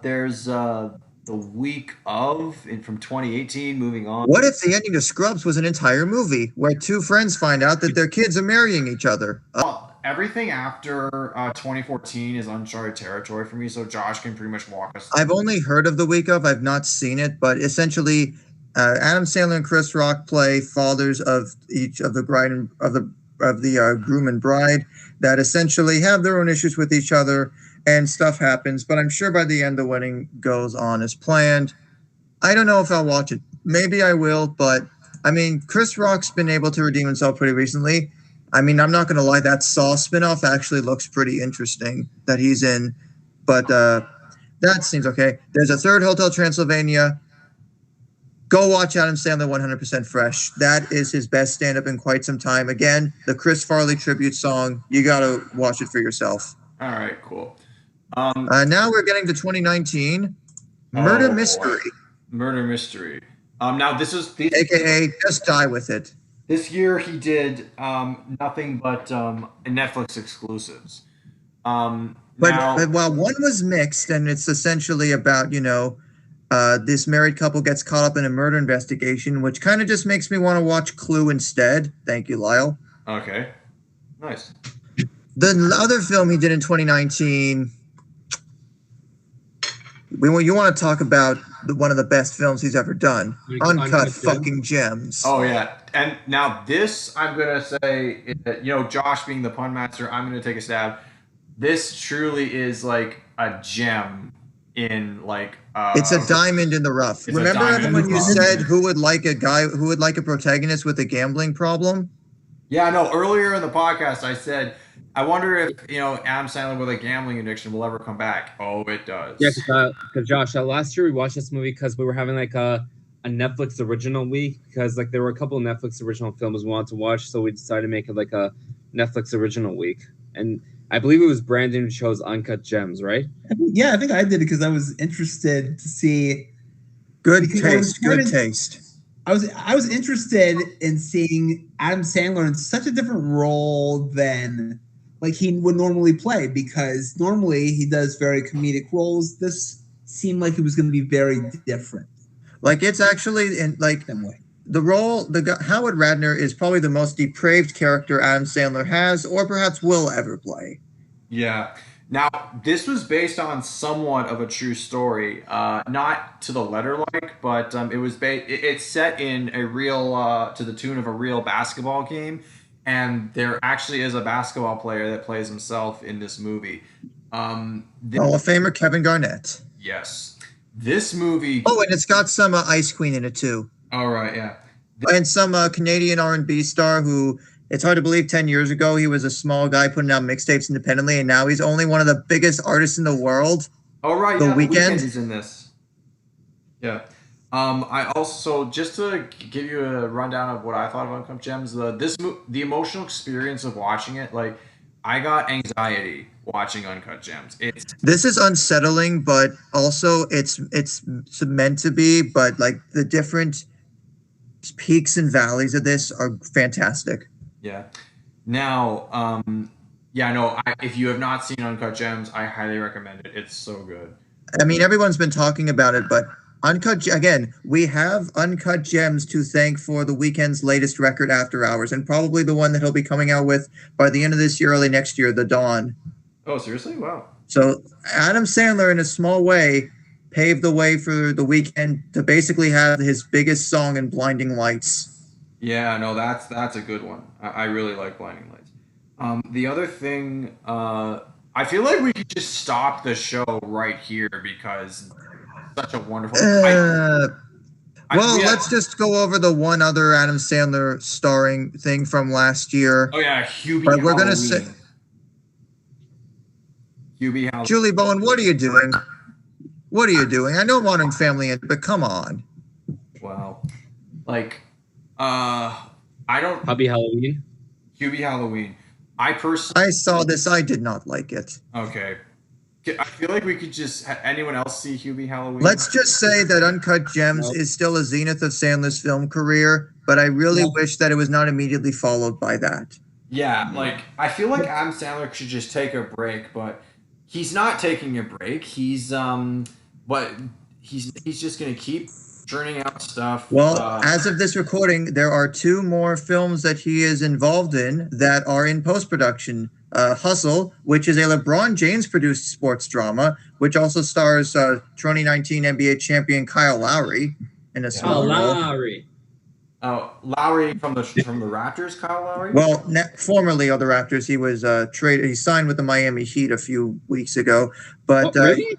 there's the week of from 2018. Moving on. What if the ending of Scrubs was an entire movie where two friends find out that their kids are marrying each other? Everything after 2014 is uncharted territory for me, so Josh can pretty much walk us through. I've only heard of the week of. I've not seen it, but essentially, Adam Sandler and Chris Rock play fathers of each of the bride and of the groom and bride that essentially have their own issues with each other, and stuff happens. But I'm sure by the end the wedding goes on as planned. I don't know if I'll watch it. Maybe I will, but I mean, Chris Rock's been able to redeem himself pretty recently. I mean, I'm not going to lie, that Saw spinoff actually looks pretty interesting that he's in, but that seems okay. There's a third Hotel Transylvania. Go watch Adam Sandler 100% Fresh. That is his best stand-up in quite some time. Again, the Chris Farley tribute song. You got to watch it for yourself. All right, cool. Now we're getting to 2019. Murder Mystery. Murder Mystery. Now this is... AKA Just Die With It. This year he did nothing but Netflix exclusives. But while one was mixed, and it's essentially about, this married couple gets caught up in a murder investigation, which kind of just makes me want to watch Clue instead. Thank you, Lyle. Okay. Nice. The other film he did in 2019, you want to talk about one of the best films he's ever done, Uncut fucking Gems. Oh, yeah. And now this, I'm going to say, Josh being the pun master, I'm going to take a stab. This truly is like a gem in like... it's a diamond in the rough. Remember when you said who would like a protagonist with a gambling problem? Yeah, no, earlier in the podcast I said, I wonder if, Adam Sandler with a gambling addiction will ever come back. Oh, it does. Yeah, because Josh, last year we watched this movie because we were having like a Netflix original week, because like there were a couple of Netflix original films we wanted to watch, so we decided to make it like a Netflix original week. And I believe it was Brandon who chose Uncut Gems, right? Yeah, I think I did it because I was interested to see. Good taste. I was interested in seeing Adam Sandler in such a different role than like he would normally play, because normally he does very comedic roles. This seemed like it was going to be very different. Like it's actually in like the role. Howard Radner is probably the most depraved character Adam Sandler has, or perhaps will ever play. Yeah. Now, this was based on somewhat of a true story, not to the letter like, but it's set in a real to the tune of a real basketball game, and there actually is a basketball player that plays himself in this movie. Hall of Famer Kevin Garnett. Yes, this movie. Oh, and it's got some Ice Queen in it too. All right, yeah, And some Canadian R&B star who, it's hard to believe 10 years ago he was a small guy putting out mixtapes independently, and now he's only one of the biggest artists in the world. all right, The yeah, Weeknd? The Weeknd is in this. Yeah. I also, just to give you a rundown of what I thought of Uncut Gems, the emotional experience of watching it, like I got anxiety watching Uncut Gems. This is unsettling, but also it's meant to be. But like the different peaks and valleys of this are fantastic. Yeah. Now, yeah, no, if you have not seen Uncut Gems, I highly recommend it. It's so good. I mean, everyone's been talking about it, but again, we have Uncut Gems to thank for The Weeknd's latest record, After Hours, and probably the one that he'll be coming out with by the end of this year, early next year, The Dawn. Oh, seriously? Wow. So Adam Sandler, in a small way, paved the way for The Weeknd to basically have his biggest song in Blinding Lights. Yeah, no, that's a good one. I really like Blinding Lights. The other thing, I feel like we could just stop the show right here because it's such a wonderful. Let's just go over the one other Adam Sandler starring thing from last year. Oh yeah, Hubie. But we're gonna say, Hubie Halloween. Julie Bowen, what are you doing? What are you doing? I know Modern Family, but come on. Wow, like, I don't. Hubby Halloween. Hubie Halloween. I saw this. I did not like it. Okay. I feel like we could just. Anyone else see Hubie Halloween? Let's just say that Uncut Gems is still a zenith of Sandler's film career, but I really wish that it was not immediately followed by that. Yeah, like I feel like Adam Sandler should just take a break, but he's not taking a break. He's just gonna keep churning out stuff. Well, as of this recording, there are 2 more films that he is involved in that are in post-production. Hustle, which is a LeBron James produced sports drama, which also stars 2019 NBA champion Kyle Lowry in a small role. Lowry. Oh, Lowry from the Raptors, Kyle Lowry? Well, formerly of the Raptors, he was traded. He signed with the Miami Heat a few weeks ago, but really?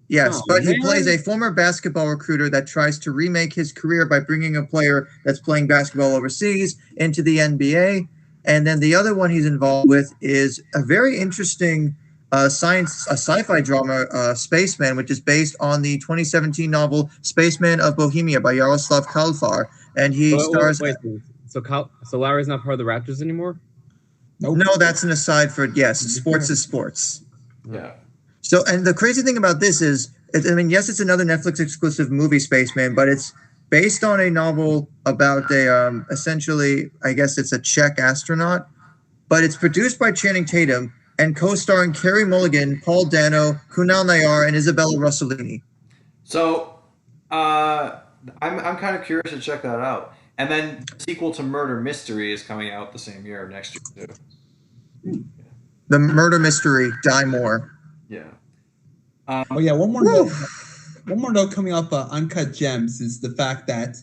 yes, but he man. plays a former basketball recruiter that tries to remake his career by bringing a player that's playing basketball overseas into the NBA. And then the other one he's involved with is a very interesting sci-fi drama, Spaceman, which is based on the 2017 novel Spaceman of Bohemia by Yaroslav Kalfar. And he stars... So Lowry's not part of the Raptors anymore? Nope. No, that's an aside for, yes, sports is sports. Yeah. So, and the crazy thing about this is, yes, it's another Netflix exclusive movie, Spaceman, but it's based on a novel about a, essentially, I guess it's a Czech astronaut, but it's produced by Channing Tatum and co-starring Carey Mulligan, Paul Dano, Kunal Nayyar, and Isabella Rossellini. So, I'm kind of curious to check that out. And then the sequel to Murder Mystery is coming out the same year, next year too. The Murder Mystery, Die More. Yeah. One more note coming off Uncut Gems is the fact that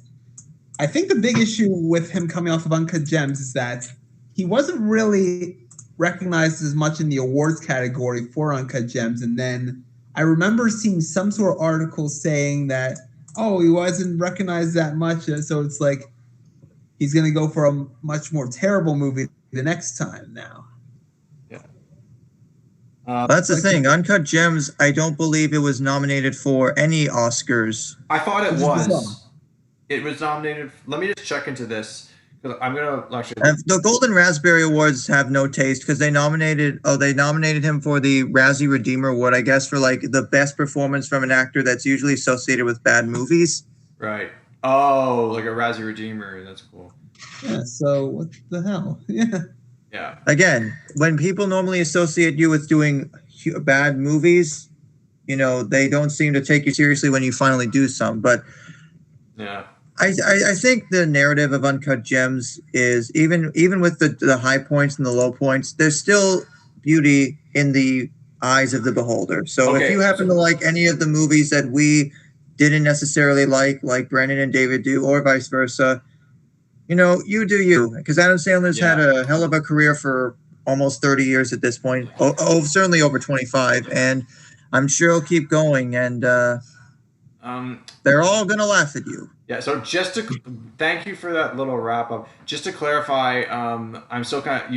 I think the big issue with him coming off of Uncut Gems is that he wasn't really recognized as much in the awards category for Uncut Gems. And then I remember seeing some sort of article saying that, he wasn't recognized that much. So it's like he's going to go for a much more terrible movie the next time now. That's the thing. Uncut Gems, I don't believe it was nominated for any Oscars. I thought it was. It was nominated. Let me just check into this because I'm gonna actually. The Golden Raspberry Awards have no taste because they nominated him for the Razzie Redeemer Award, I guess, for like the best performance from an actor that's usually associated with bad movies. Right. Oh, like a Razzie Redeemer. That's cool. Yeah. So what the hell? Yeah. Yeah. Again, when people normally associate you with doing bad movies, they don't seem to take you seriously when you finally do some. But yeah, I think the narrative of Uncut Gems is even with the high points and the low points, there's still beauty in the eyes of the beholder. So if Okay, you happen to like any of the movies that we didn't necessarily like Brandon and David do, or vice versa, you know, you do you. Because Adam Sandler's had a hell of a career for almost 30 years at this point. Certainly over 25, and I'm sure he'll keep going. And they're all gonna laugh at you. Yeah, so just to thank you for that little wrap up. Just to clarify, I'm still kind of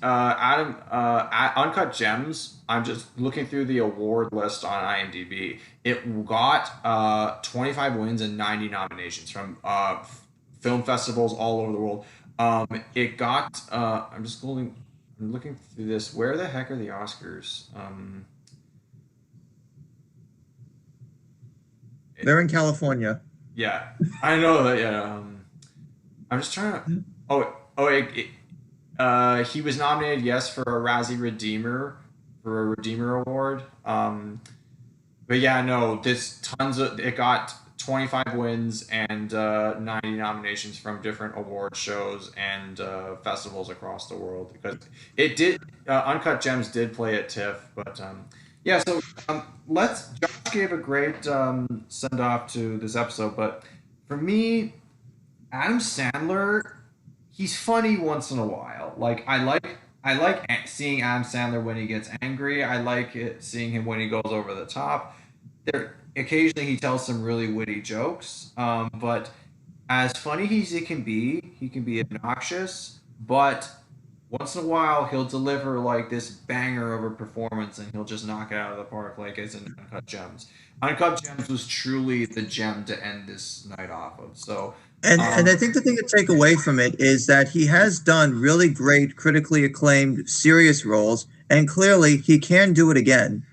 Adam Uncut Gems. I'm just looking through the award list on IMDb. It got 25 wins and 90 nominations from film festivals all over the world. It got. I'm looking through this. Where the heck are the Oscars? They're in California. Yeah, I know that. Yeah, I'm just trying to. He was nominated, yes, for a Razzie Redeemer Award. But yeah, no, it got 25 wins and 90 nominations from different award shows and festivals across the world. Because it did, Uncut Gems did play at TIFF, but yeah. So Josh gave a great send off to this episode, but for me, Adam Sandler, he's funny once in a while. Like I like seeing Adam Sandler when he gets angry. I like seeing him when he goes over the top. Occasionally he tells some really witty jokes, but as funny as he can be obnoxious. But once in a while he'll deliver like this banger of a performance, and he'll just knock it out of the park, like as in Uncut Gems. Uncut Gems was truly the gem to end this night off of. So. And I think the thing to take away from it is that he has done really great, critically acclaimed, serious roles, and clearly he can do it again.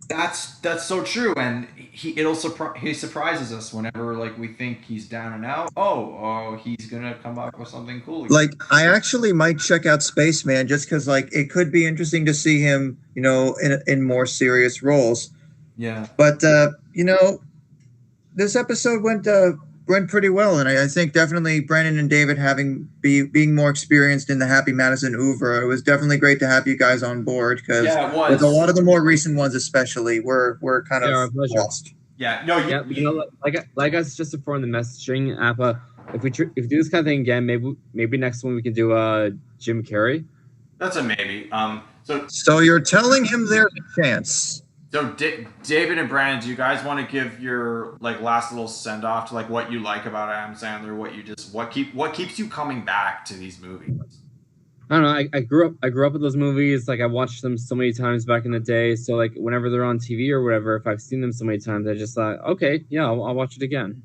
That's so true, and he surprises us whenever like we think he's down and out. Oh, he's gonna come up with something cool. Like I actually might check out Spaceman just because like it could be interesting to see him, you know, in more serious roles. Yeah. But you know, this episode went pretty well, and I think definitely Brandon and David being more experienced in the Happy Madison oeuvre, it was definitely great to have you guys on board because with a lot of the more recent ones, especially, we're kind of lost. Yeah, no, you know, like us just supporting the messaging app. If we do this kind of thing again, maybe next one we can do Jim Carrey. That's a maybe. So you're telling him there's a chance. So David and Brandon, do you guys want to give your like last little send off to like what you like about Adam Sandler? What keeps you coming back to these movies? I don't know. I grew up with those movies. Like I watched them so many times back in the day. So like whenever they're on TV or whatever, if I've seen them so many times, I just thought, okay, yeah, I'll watch it again.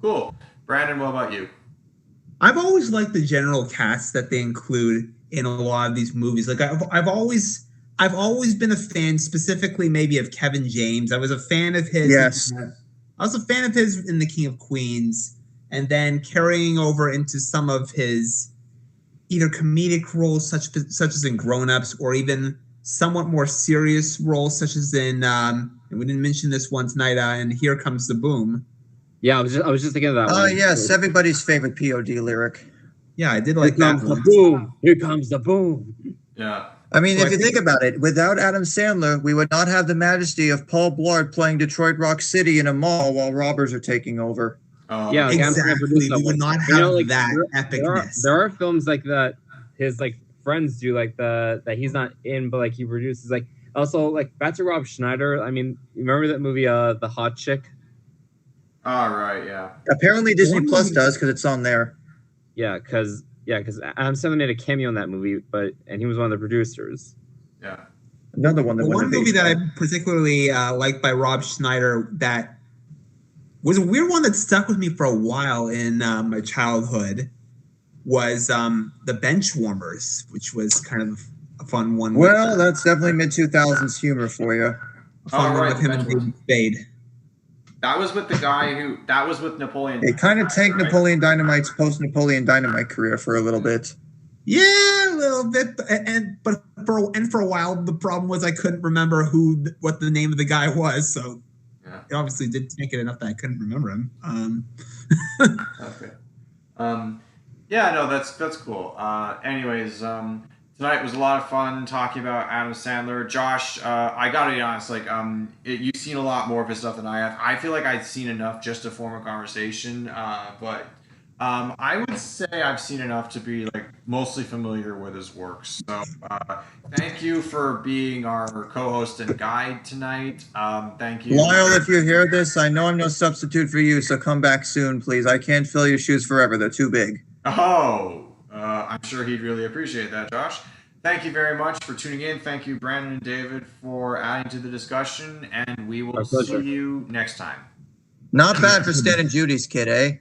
Cool, Brandon. What about you? I've always liked the general cast that they include in a lot of these movies. Like I've always been a fan, specifically maybe of Kevin James. I was a fan of his. Yes. I was a fan of his in The King of Queens, and then carrying over into some of his either comedic roles, such as in Grown Ups, or even somewhat more serious roles, such as in and we didn't mention this one tonight. And Here Comes the Boom. Yeah, I was just thinking of that. Oh yes, everybody's favorite POD lyric. Yeah, I did like that one. Boom! Here comes the boom. Yeah. I mean, if you think about it, without Adam Sandler, we would not have the majesty of Paul Blart playing Detroit Rock City in a mall while robbers are taking over. Yeah, like exactly. We would not have that epicness. There are films like that. His like friends do like that he's not in, but like he produces. Like also like back to Rob Schneider. I mean, remember that movie, The Hot Chick? All right. Yeah. Apparently, Disney Plus does because it's on there. Yeah, because Adam Sandler made a cameo in that movie, and he was one of the producers. Yeah. Another one. One movie that I particularly liked by Rob Schneider that was a weird one that stuck with me for a while in my childhood was The Benchwarmers, which was kind of a fun one. Well, that's definitely mid-2000s humor for you. A fun one with him and David Spade. That was with that was with Napoleon. It kind of tanked right? Napoleon Dynamite's post-Napoleon Dynamite career for a little bit. Yeah, a little bit, but for a while, the problem was I couldn't remember what the name of the guy was. So yeah. It obviously did tank it enough that I couldn't remember him. Okay. Yeah, no, that's cool. Anyways, Tonight was a lot of fun talking about Adam Sandler. Josh, I gotta be honest, like, you've seen a lot more of his stuff than I have. I feel like I've seen enough just to form a conversation, but I would say I've seen enough to be like mostly familiar with his work. So thank you for being our co-host and guide tonight. Thank you. Lyle, if you hear this, I know I'm no substitute for you, so come back soon, please. I can't fill your shoes forever. They're too big. Oh, I'm sure he'd really appreciate that, Josh. Thank you very much for tuning in. Thank you, Brandon and David, for adding to the discussion, and we will see you next time. Not bad for Stan and Judy's kid, eh?